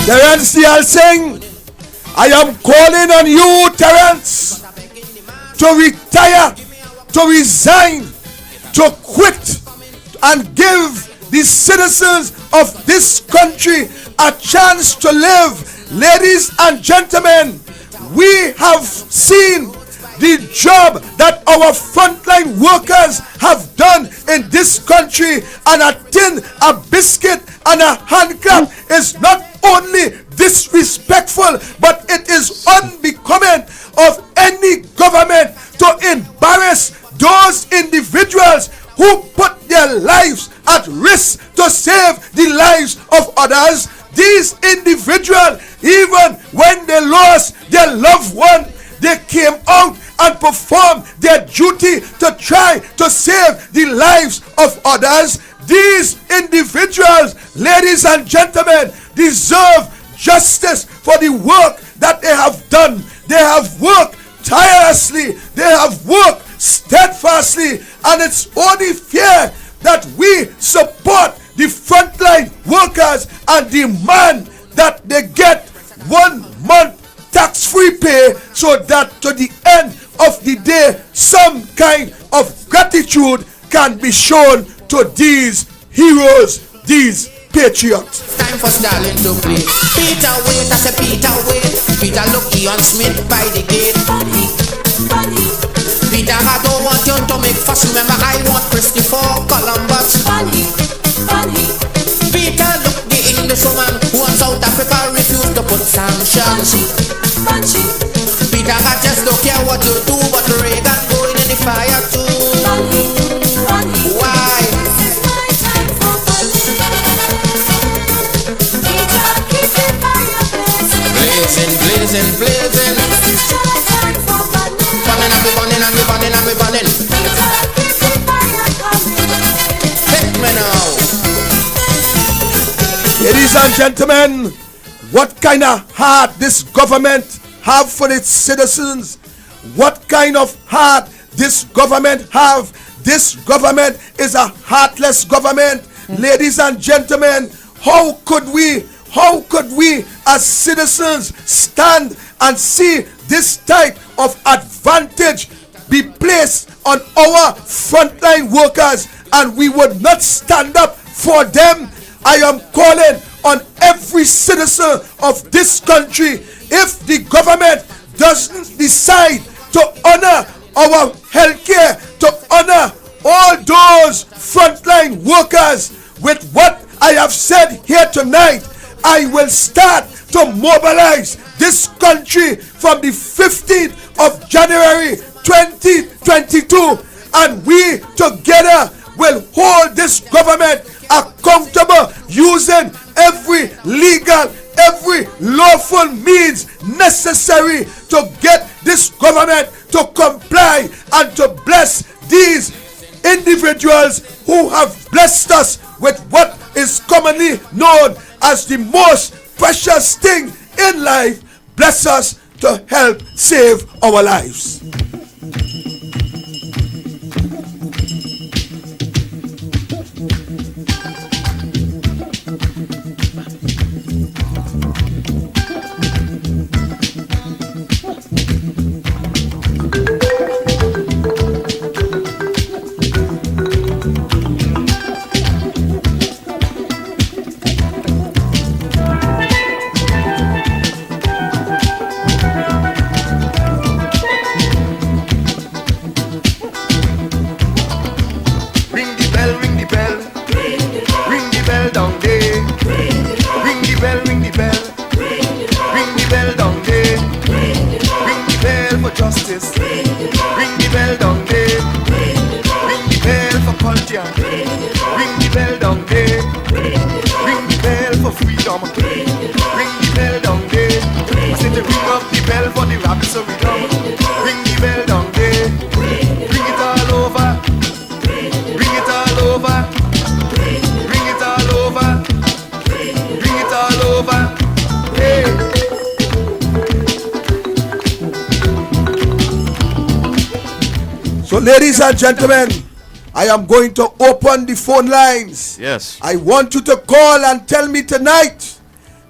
Terence Dial sing, I am calling on you, Terence, to retire, to resign, to quit, and give the citizens of this country a chance to live. Ladies and gentlemen, we have seen the job that our frontline workers have done in this country, and a tin, a biscuit, and a handclap is not only disrespectful, but it is unbecoming of any government to embarrass those individuals who put their lives at risk to save the lives of others. These individuals, even when they lost their loved one, they came out and performed their duty to try to save the lives of others. These individuals, ladies and gentlemen, deserve justice for the work that they have done. They have worked tirelessly, they have worked steadfastly, and it's only fair that we support the frontline workers and demand that they get 1 month tax-free pay, so that to the end of the day some kind of gratitude can be shown to these heroes, these patriots. Time for Stalin to play. Peter wait, I say Peter wait. Peter look Ian Smith by the gate. Peter, I don't want you to make fuss. Remember, I want Christopher Columbus. Peter look the Englishwoman who on South Africa refused to put sanctions. Peter, I just don't care what you do, but Reagan going in the fire too. Why? Blazing. Burning and we burning. Take me now. Ladies and gentlemen, what kind of heart this government have for its citizens? What kind of heart this government have? This government is a heartless government. Ladies and gentlemen, how could we as citizens stand and see this type of advantage be placed on our frontline workers, and we would not stand up for them? I am calling on every citizen of this country, if the government doesn't decide to honor our healthcare, to honor all those frontline workers, with what I have said here tonight, I will start to mobilize this country from the 15th of January 2022, and we together will hold this government accountable using every legal, every lawful means necessary to get this government to comply and to bless these individuals who have blessed us with what is commonly known as the most precious thing in life. Bless us to help save our lives. Ring the bell down there. Ring the bell for culture. Ring the bell down there. Ring the bell for freedom. Ring the bell down there. I said to ring up the bell for the rabbits of freedom. Ring the bell down there. Bring it all over. Bring it all over. Bring it all over. Bring it all over. Hey. So, ladies and gentlemen, I am going to open the phone lines. Yes. I want you to call and tell me tonight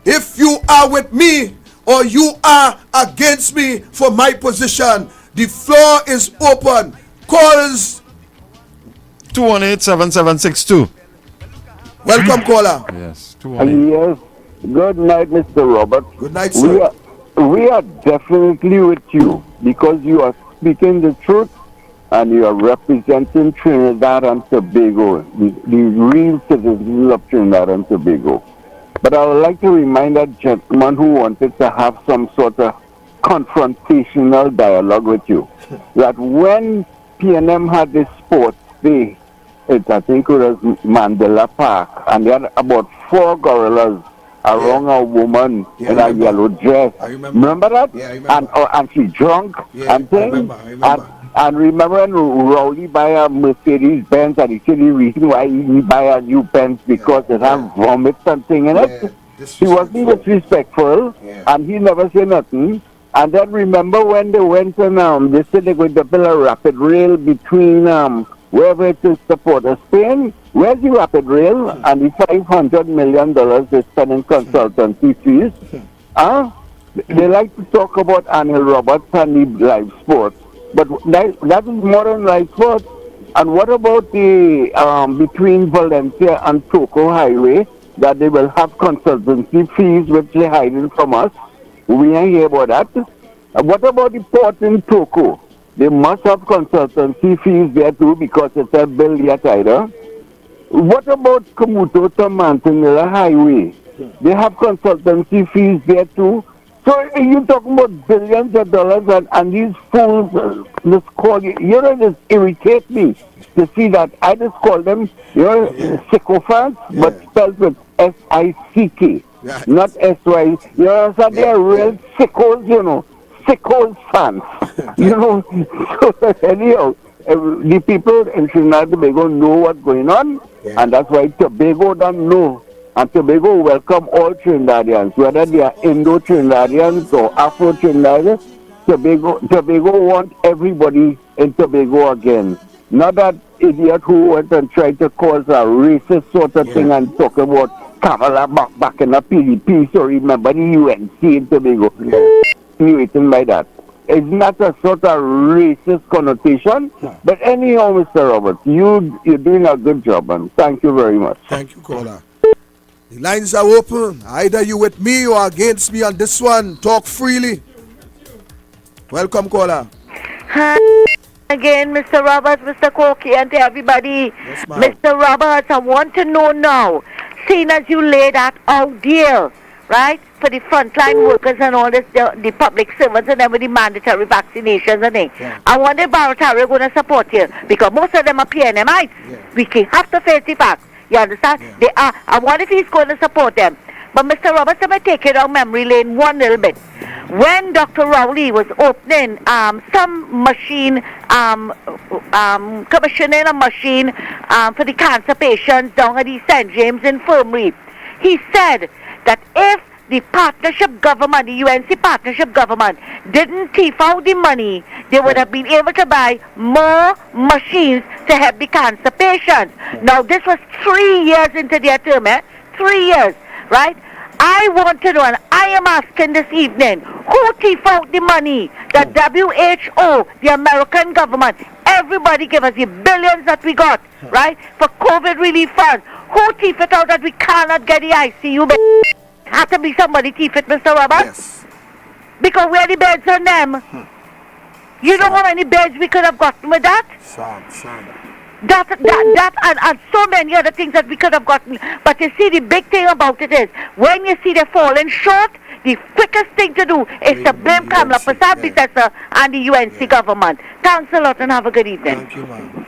if you are with me or you are against me for my position. The floor is open. Calls 218-7762. Welcome, caller. Yes, 218. Yes. Good night, Mr. Robert. Good night, sir. We are definitely with you because you are speaking the truth and you are representing Trinidad and Tobago, the real citizens of Trinidad and Tobago. But I would like to remind that gentleman who wanted to have some sort of confrontational dialogue with you, that when PNM had this sports day, I think it was Mandela Park, and they had about 4 gorillas around a woman in a yellow dress. Remember that? Yeah, I remember. And she drunk and things. I remember. And remember when Rowley buy a Mercedes Benz and he said the reason why he buy a new Benz because it has vomit something in it. He wasn't disrespectful and he never said nothing. And then remember when they went and they said they're going to build a rapid rail between wherever it is the port of Spain. Where's the rapid rail? And the $500 million they spend in consultancy fees. They like to talk about Anil Roberts and the live sports. But that is modern life sports. And what about the between Valencia and Toco Highway that they will have consultancy fees which they're hiding from us? We ain't hear about that. What about the port in Toco? They must have consultancy fees there too because it's a bill yet either. What about Komuto to Mantinilla Highway? They have consultancy fees there too. So you're talking about billions of dollars and these fools just call you. You know, this irritates me to see that. I just call them, sycophants, but spelled with S-I-C-K, not S-Y. You know, so they're real sickos, sickos fans. So anyhow, the people in Trinidad and Tobago know what's going on, and that's why Tobago don't know. And Tobago welcome all Trinidadians, whether they are Indo-Trinidadians or Afro-Trinidadians. Tobago want everybody in Tobago again. Not that idiot who went and tried to cause a racist sort of thing and talk about Kamala back in the PDP. So remember the UNC in Tobago. Waiting by that. It's not a sort of racist connotation. But anyhow, Mr. Roberts, you're doing a good job, and thank you very much. Thank you, caller. The lines are open. Either you with me or against me on this one. Talk freely. Welcome, caller. Hi again, Mr. Roberts, Mr. Corky, and to everybody. Yes, ma'am. Mr. Roberts, I want to know now, seeing as you lay that out there, right, for the frontline workers and all this, the public servants and everybody mandatory vaccinations and things. I wonder if Barataria going to support you because most of them are PNMites. We have to face the facts. You understand? They are. I wonder if he's going to support them. But Mr. Roberts, let me take you down memory lane one little bit. When Dr. Rowley was opening some machine, commissioning a machine for the cancer patients down at the St. James Infirmary, he said that if the partnership government, the UNC partnership government, didn't thief out the money, they would have been able to buy more machines to help the cancer patients. Now, this was 3 years into their term, 3 years, right? I want to know, and I am asking this evening, who thief out the money that WHO, the American government, everybody give us the billions that we got, right, for COVID relief funds. Who thief it out that we cannot get the ICU bed? Have to be somebody thief it, Mr. Roberts? Yes. Because where the beds on them? You know how many beds we could have gotten with that? That and so many other things that we could have gotten. But you see, the big thing about it is, when you see they're falling short, the quickest thing to do is to blame Kamala Prasad Bitesa and the UNC government. Thanks a lot and have a good evening. Thank you, ma'am.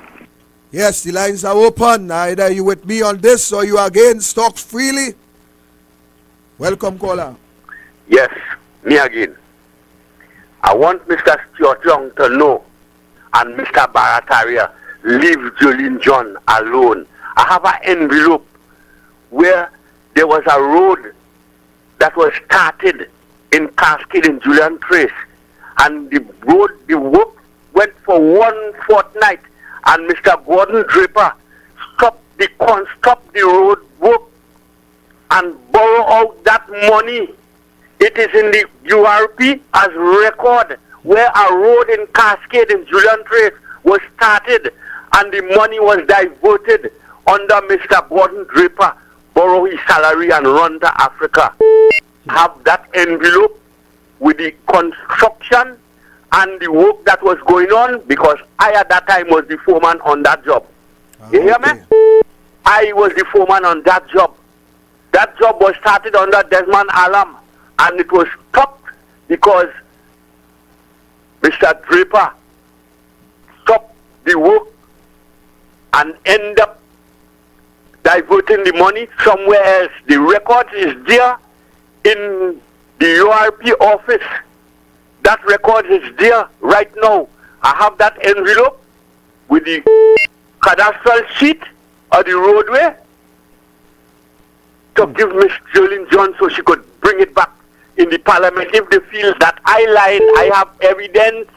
Yes, the lines are open. Either you with me on this or you against. Talk freely. Welcome, caller. Yes, me again. I want Mr. Stuart Young to know and Mr. Barataria, leave Jolene John alone. I have an envelope where there was a road that was started in Cascade in Julian Trace, and the work went for 1 fortnight, and Mr. Gordon Draper stopped the road work and borrow out that money. It is in the URP as record where a road in Cascade in Julian Trace was started and the money was diverted under Mr. Gordon Draper, borrow his salary and run to Africa. Have that envelope with the construction and the work that was going on, because I at that time was the foreman on that job. You hear me? I was the foreman on that job. That job was started under Desmond Alam and it was stopped because Mr. Draper stopped the work and end up diverting the money somewhere else. The record is there in the URP office. That record is there right now. I have that envelope with the cadastral sheet of the roadway to give Miss Jolene John so she could bring it back in the parliament. If they feel that I lied, I have evidence.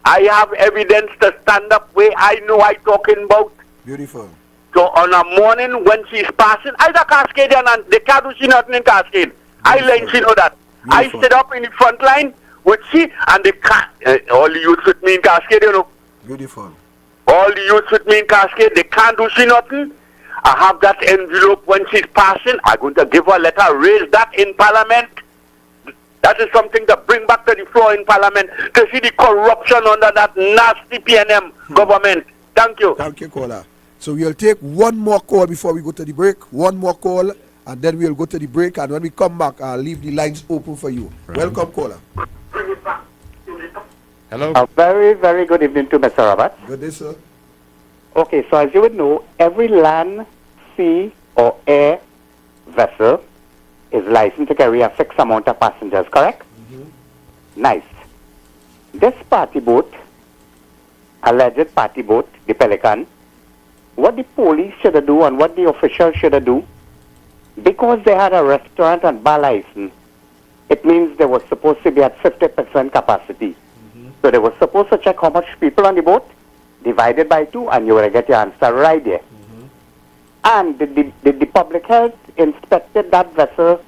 I have evidence to stand up where I know I talking about. Beautiful. So on a morning when she's passing, I a Cascadian and they can't do she nothing in Cascade. I learned she know that. I stood up in the front line with she and they can't, all the youths with me in Cascade, you know. Beautiful. All the youths with me in Cascade, they can't do she nothing. I have that envelope when she's passing. I'm going to give her a letter, raise that in parliament. That is something to bring back to the floor in parliament, to see the corruption under that nasty PNM government. Thank you. Thank you, caller. So we'll take one more call before we go to the break. One more call, and then we'll go to the break. And when we come back, I'll leave the lines open for you. Right. Welcome, caller. Hello. A very, very good evening to Mr. Roberts. Good day, sir. Okay, so as you would know, every land, sea, or air vessel is licensed to carry a fixed amount of passengers, correct? Mm-hmm. Nice. This party boat, alleged party boat, the Pelican, what the police should do and what the officials should do, because they had a restaurant and bar license, it means they were supposed to be at 50% capacity. Mm-hmm. So they were supposed to check how much people on the boat, divided by 2, and you will get your answer right there. Mm-hmm. And the public health inspected that vessel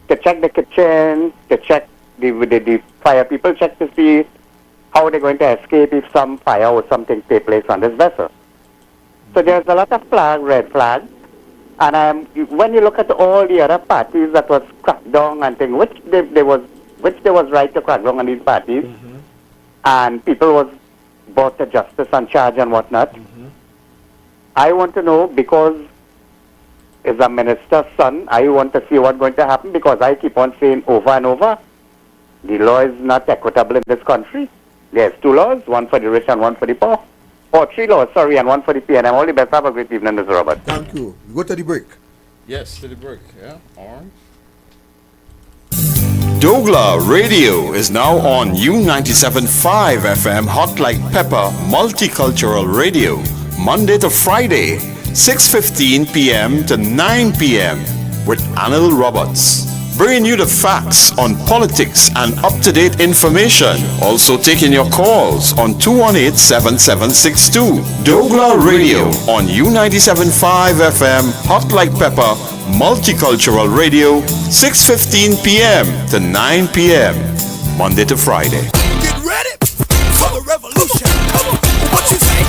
to check the kitchen, to check the fire people, check to see how they're going to escape if some fire or something take place on this vessel. So there's a lot of red flags, and when you look at all the other parties that was cracked down and things, which they was right to crack down on these parties, mm-hmm. and people was brought to justice and charge and whatnot. Mm-hmm. I want to know, because as a minister's son, I want to see what's going to happen, because I keep on saying over and over, the law is not equitable in this country. There's 2 laws, one for the rich and one for the poor. Or 3 laws, sorry, and one for the PNM. All the best. Have a great evening, Mr. Robert. Thank you. We go to the break. Yes, to the break. Yeah, Orange. douglAR Radio is now on U97.5 FM Hot Like Pepper Multicultural Radio, Monday to Friday, 6:15 p.m. to 9 p.m. with Anil Roberts, bringing you the facts on politics and up-to-date information. Also taking your calls on 218-7762. douglAR Radio on U97.5 FM Hot Like Pepper Multicultural Radio, 6:15 p.m. to 9 p.m. Monday to Friday. Get ready for the revolution. Come on, what you say?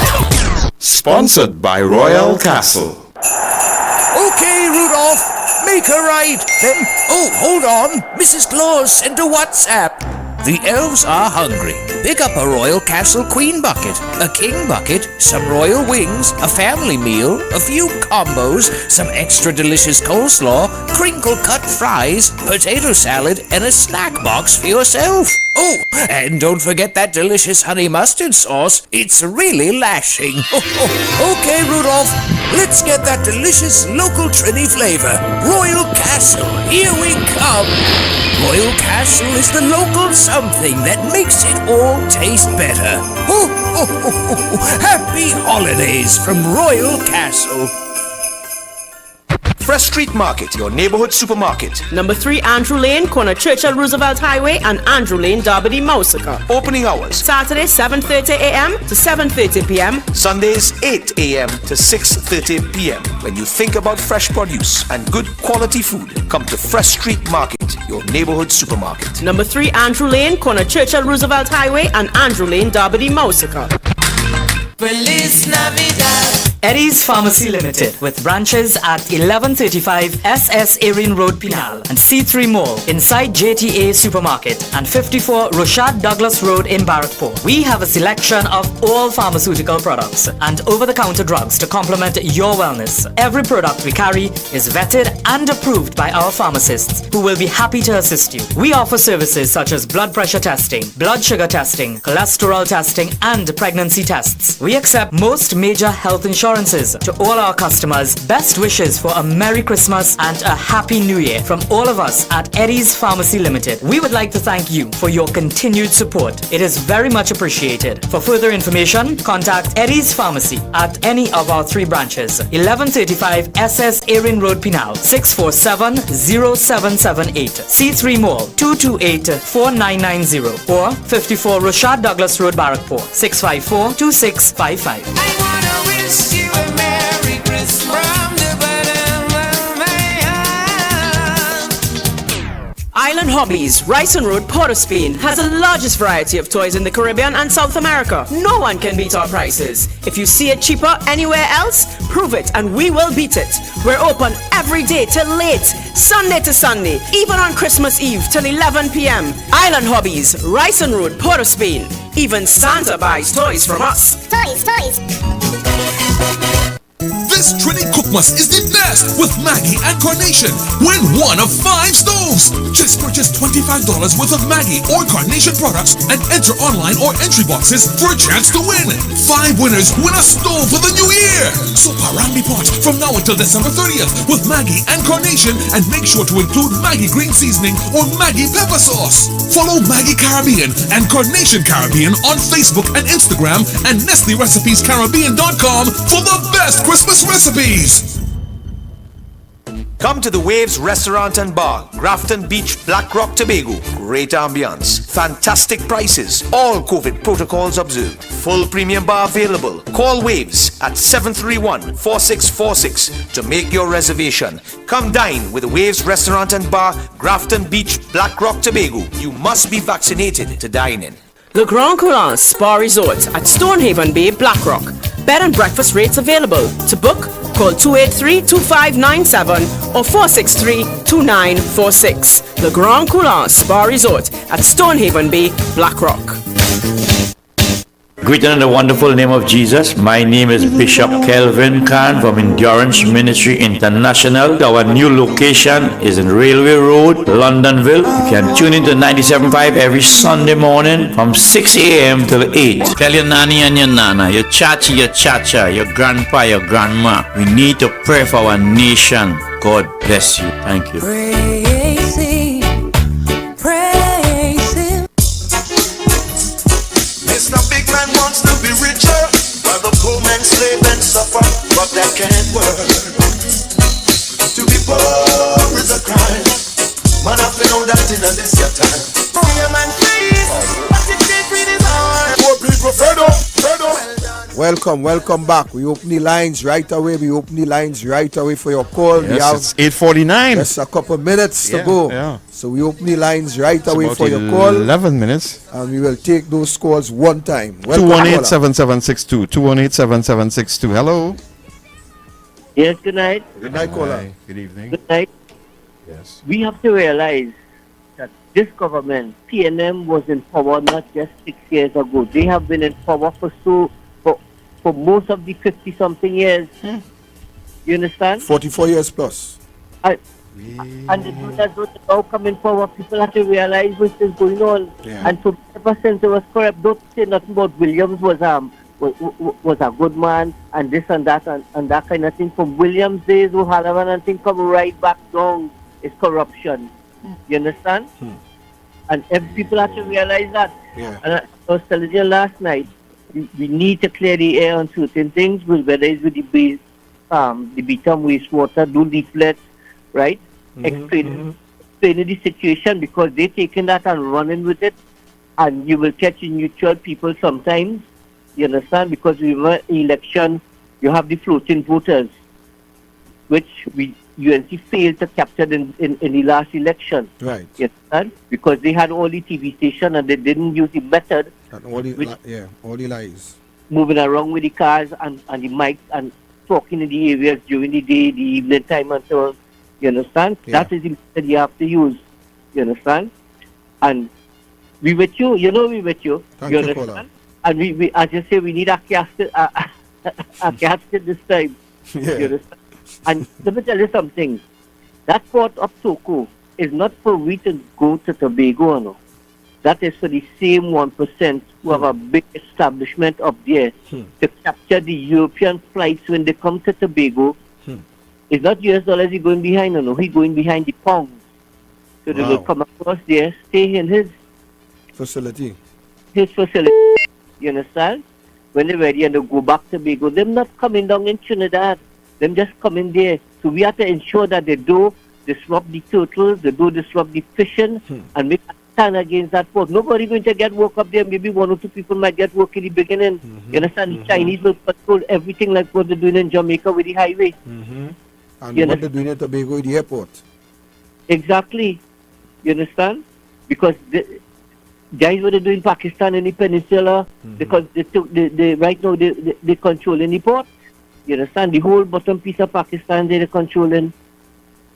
Sponsored by Royal Castle. Okay, Rudolph, make her right. Then, oh, hold on. Mrs. Claus sent a WhatsApp. The elves are hungry. Pick up a Royal Castle Queen bucket, a King bucket, some royal wings, a family meal, a few combos, some extra delicious coleslaw, crinkle cut fries, potato salad, and a snack box for yourself. Oh, and don't forget that delicious honey mustard sauce. It's really lashing. Okay, Rudolph, let's get that delicious local Trini flavor. Royal Castle, here we come. Royal Castle is the local something that makes it all taste better. Happy holidays from Royal Castle. Fresh Street Market, your neighborhood supermarket. Number 3 Andrew Lane, corner Churchill Roosevelt Highway and Andrew Lane, Derby, Mousica. Opening hours. Saturday 7:30 a.m. to 7:30 p.m. Sundays 8 a.m. to 6:30 p.m. When you think about fresh produce and good quality food, come to Fresh Street Market, your neighborhood supermarket. Number 3 Andrew Lane, corner Churchill Roosevelt Highway and Andrew Lane, Derby, Mousica. Feliz Navidad. Eddie's Pharmacy Limited, with branches at 1135 SS Erin Road, Pinal, and C3 Mall inside JTA Supermarket, and 54 Rochad Douglas Road in Barrackpore. We have a selection of all pharmaceutical products and over-the-counter drugs to complement your wellness. Every product we carry is vetted and approved by our pharmacists, who will be happy to assist you. We offer services such as blood pressure testing, blood sugar testing, cholesterol testing, and pregnancy tests. We accept most major health insurances. To all our customers, best wishes for a Merry Christmas and a Happy New Year from all of us at Eddie's Pharmacy Limited. We would like to thank you for your continued support. It is very much appreciated. For further information, contact Eddie's Pharmacy at any of our 3 branches. 1135 SS Erin Road, Pinal, 647-0778, C3 Mall, 228-4990, or 54 Rochad Douglas Road, Barrackpore, 654-2655. Wish you a Merry Christmas from the bottom of my heart. Island Hobbies, Ryson Road, Port of Spain, has the largest variety of toys in the Caribbean and South America. No one can beat our prices. If you see it cheaper anywhere else, prove it and we will beat it. We're open every day till late, Sunday to Sunday, even on Christmas Eve till 11 p.m. Island Hobbies, Ryson Road, Port of Spain. Even Santa buys toys from us. Toys. This Trini Cookmas is the best with Maggie and Carnation. Win one of 5 stoves. Just purchase $25 worth of Maggie or Carnation products and enter online or entry boxes for a chance to win. 5 winners win a stove for the new year. So Parambi pot from now until December 30th with Maggie and Carnation, and make sure to include Maggie green seasoning or Maggie pepper sauce. Follow Maggie Caribbean and Carnation Caribbean on Facebook and Instagram, and NestleRecipesCaribbean.com for the best Christmas recipes. Come to the Waves Restaurant and Bar, Grafton Beach, Black Rock, Tobago. Great ambiance, fantastic prices, all COVID protocols observed. Full premium bar available. Call Waves at 731-4646 to make your reservation. Come dine with the Waves Restaurant and Bar, Grafton Beach, Black Rock, Tobago. You must be vaccinated to dine in. The Grand Coulant Spa Resort at Stonehaven Bay, Blackrock. Bed and breakfast rates available. To book, call 283-2597 or 463-2946. The Grand Coulant Spa Resort at Stonehaven Bay, Blackrock. Greeted in the wonderful name of Jesus. My name is Bishop Kelvin Khan from Endurance Ministry International. Our new location is in Railway Road, Londonville. You can tune into 97.5 every Sunday morning from 6 a.m. till 8. Tell your nanny and your nana, your chachi, your chacha, your grandpa, your grandma. We need to pray for our nation. God bless you. Thank you. Praise Him. Mr. Big Man wants to be richer, while the poor man slave and suffer, but that can't work. To be poor is a crime. Man, I know that in this your time. Yeah, man, please, but it can't read his heart. Poor people fed up. Welcome back. We open the lines right away. For your call. Yes, we have it's 8:49. Just a couple minutes to go. Yeah. So we open the lines right away about for your call. 11 minutes. And we will take those calls one time. 218-7762. 218-7762. Hello. Yes, good night. Good night, caller. Good evening. Good night. Yes. We have to realize that this government, PNM, was in power not just 6 years ago. They have been in power for most of the 50-something years. You understand? 44 years plus. And the donors don't now come in power. People have to realize what is going on. Yeah. And so ever since it was corrupt, don't say nothing about Williams was a good man and this and that and that kind of thing. From Williams' days, O'Halloran and thing come right back down is corruption. You understand? And every people have to realize that. Yeah. And I was telling you last night, we need to clear the air on certain things, whether it's with the beatum wastewater, do leaflets, right? Explaining the situation, because they're taking that and running with it, and you will catch neutral people sometimes. You understand? Because we were election, you have the floating voters, which UNC failed to capture in the last election. Right. You understand? Because they had all the TV station and they didn't use the method. And all the lies. Moving around with the cars and the mics and talking in the areas during the day, the evening time and so on. You understand? Yeah. That is the method you have to use. You understand? And we with you. You know we with you. Thank you you, understand? Paula. And we as you say, we need a casket, a casket this time. Yeah. You understand? And let me tell you something. That port of Toko is not for we to go to Tobago, no. That is for the same 1% who have a big establishment up there to capture the European flights when they come to Tobago. It's not US dollars he's going behind, no. He's going behind the pounds. So they will come across there, stay in his facility. You understand? When they're ready and they go back to Tobago, them not coming down in Trinidad. Them just coming there. So we have to ensure that they do disrupt the turtles, they do disrupt the fishing, and make a stand against that port. Nobody going to get work up there. Maybe one or two people might get work in the beginning. You understand? The Chinese will control everything like what they're doing in Jamaica with the highway. And what they're doing in Tobago with the airport. Exactly. You understand? Because guys what they do in Pakistan and the peninsula, because they right now they controlling the port. You understand? The whole bottom piece of Pakistan they're controlling,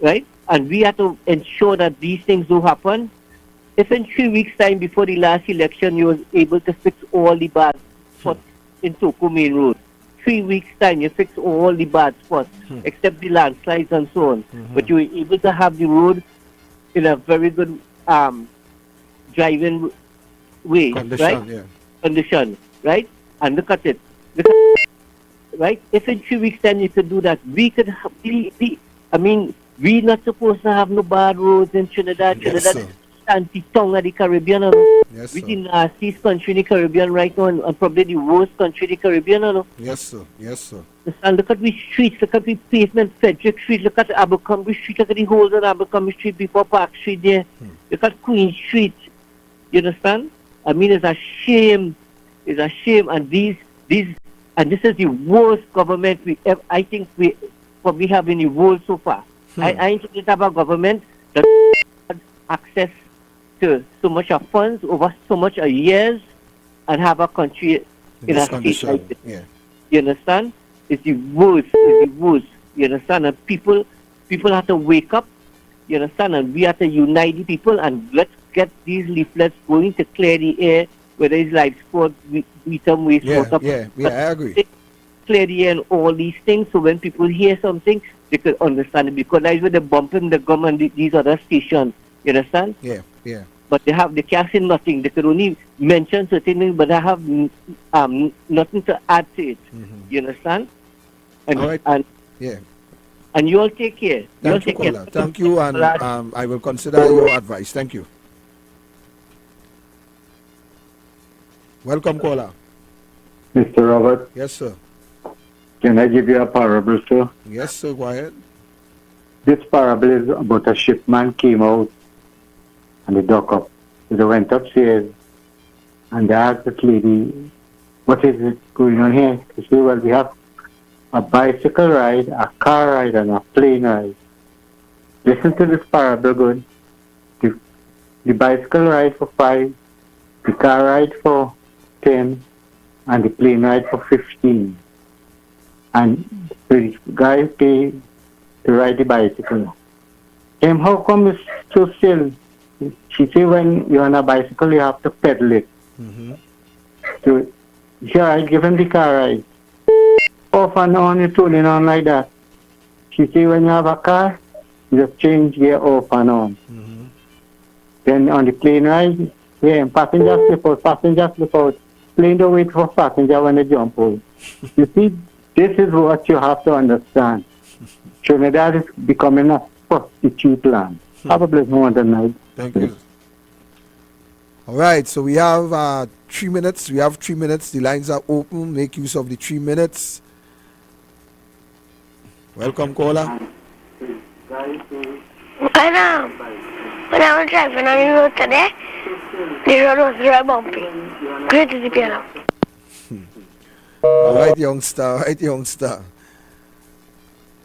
right? And we have to ensure that these things do happen. If in 3 weeks' time before the last election you was able to fix all the bad spots in Toko Main Road, 3 weeks' time you fix all the bad spots except the landslides and so on. But you were able to have the road in a very good driving way, Condition, right? Condition, right? And look at it. Right? If in 3 weeks' time you could do that, we could we're not supposed to have no bad roads in Trinidad. Trinidad is anti-tongue of the Caribbean. We're the nastiest country in the Caribbean right now, and probably the worst country in the Caribbean. Yes, sir. Yes, sir. And look at the streets, look at the pavement, Frederick Street, look at Abercrombie Street, look at the holes on Abercrombie Street before Park Street there. Look at Queen Street. You understand? I mean, it's a shame. It's a shame. And this is the worst government I think we probably have in the world so far. I ain't have a government that had access to so much of funds over so much of years and have a country in a state like this. Yeah. You understand? It's the worst. It's the worst. You understand? And people have to wake up. You understand? And we have to unite the people and let's get these leaflets going to clear the air, whether it's life sport, beatum, wastewater. Yeah, I agree. Clear the air and all these things, so when people hear something, they could understand it. Because that's where they're bumping the gum and these other stations. You understand? Yeah. But they can't say nothing. They could only mention certain things, but they have nothing to add to it. You understand? And, all right. And you all take care. Thank you, caller. Thank you, and I will consider your advice. Thank you. Welcome, caller. Mr. Robert. Yes, sir. Can I give you a parable, sir? Yes, sir. Go ahead. This parable is about a shipman came out and they dock up. So they went upstairs and they asked this lady, what is it going on here? She said, well, we have a bicycle ride, a car ride, and a plane ride. Listen to this parable good. The bicycle ride for 5, the car ride for 10, and the plane ride for 15. And the guy paid to ride the bicycle. How come it's so still? She say when you're on a bicycle, you have to pedal it. So, here I give him the car ride. Off and on, you turn it on like that. She say when you have a car, you just change gear off and on. Then on the plane ride, yeah, passengers slip out. Plane don't wait for passenger when they jump out. You see, this is what you have to understand. Trinidad is becoming a prostitute land. Have a blessed morning night. Thank you. All right, so we have 3 minutes. We have 3 minutes. The lines are open. Make use of the 3 minutes. Welcome, caller. When I was driving on the road today, the road was very bumpy. Great to the piano. All right, youngster. All right, youngster.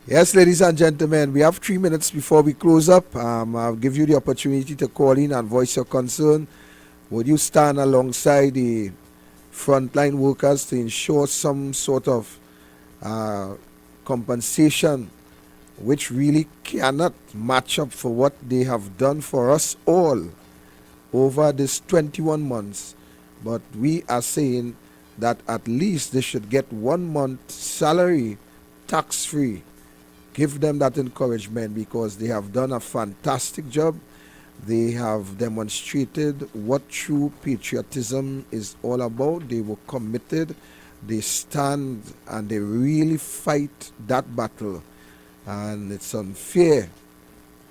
Yes, ladies and gentlemen, we have 3 minutes before we close up. I'll give you the opportunity to call in and voice your concern. Would you stand alongside the frontline workers to ensure some sort of compensation which really cannot match up for what they have done for us all over this 21 months? But we are saying that at least they should get 1 month salary tax-free. Give them that encouragement because they have done a fantastic job. They have demonstrated what true patriotism is all about. They were committed. They stand and they really fight that battle. And it's unfair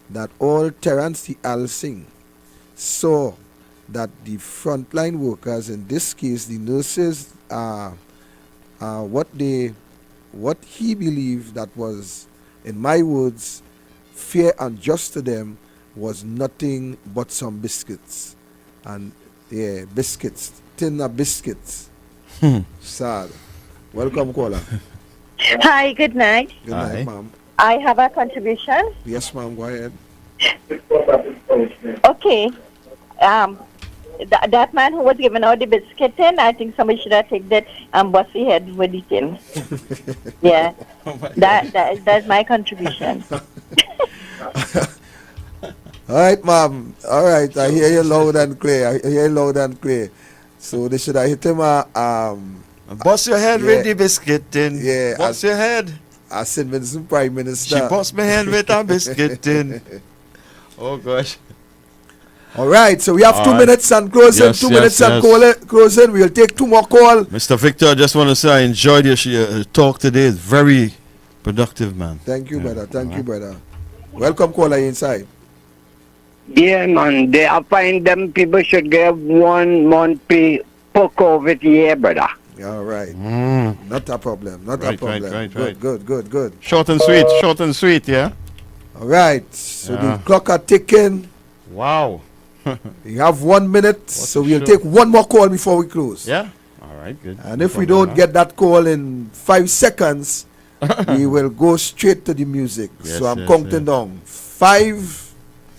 that all Terence the Alsing saw that the frontline workers, in this case the nurses, what he believed that was, in my words, fair and just to them was nothing but some biscuits. And yeah, biscuits, tin of biscuits. Sad. Welcome, caller. Hi, good night. Good night, ma'am. I have a contribution. Yes, ma'am, go ahead. Okay. That man who was giving out the biscuit in, I think somebody should have taken that and bust his head with it in. Yeah. That's my contribution. All right, ma'am. All right, I hear you loud and clear. So they should have hit him bust your head with the biscuit tin. Yeah. Bust your head. As St. Vincent Prime Minister. She bust my head with a biscuit tin. Oh gosh. All right, so we have 2 minutes and closing. Yes, 2 yes, minutes and yes. closing. We'll take 2 more calls. Mr. Victor, I just want to say I enjoyed your talk today. It's very productive, man. Thank you, brother. Thank you, brother. Welcome, caller inside. Yeah, man. They are find them people should get 1 month pay per COVID year, brother. All right. Not a problem. Not a Right, problem. right. Good. Short and sweet, yeah? All right. So the clock are ticking. Wow. You have 1 minute, so we'll take 1 more call before we close. Yeah? All right, good. And if we don't get that call in 5 seconds, we will go straight to the music. Yes, so I'm yes, counting down. 5,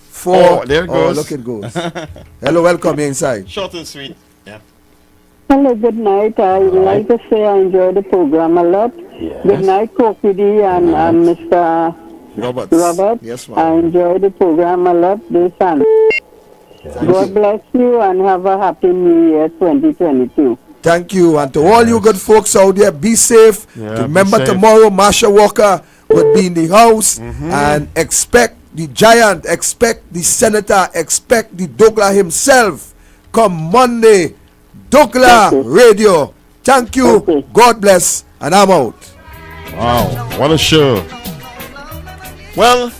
4. Oh, there it goes. Look, it goes. Hello, welcome inside. Short and sweet. Yeah. Hello, good night. I would like to say I enjoy the program a lot. Yes. Good night, Kopidi and Mr. Robert. Yes, ma'am. I enjoy the program a lot. God bless you and have a happy New Year 2022. Thank you. And to all you good folks out there, be safe. Yeah, Remember be safe. tomorrow, Marsha Walker will be in the house. And expect the giant, expect the senator, expect the douglAR himself. Come Monday, douglAR Radio. Thank you. God bless. And I'm out. Wow, what a show. Well,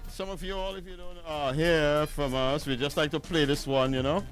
some of you all, if you don't hear from us, we just like to play this one, you know.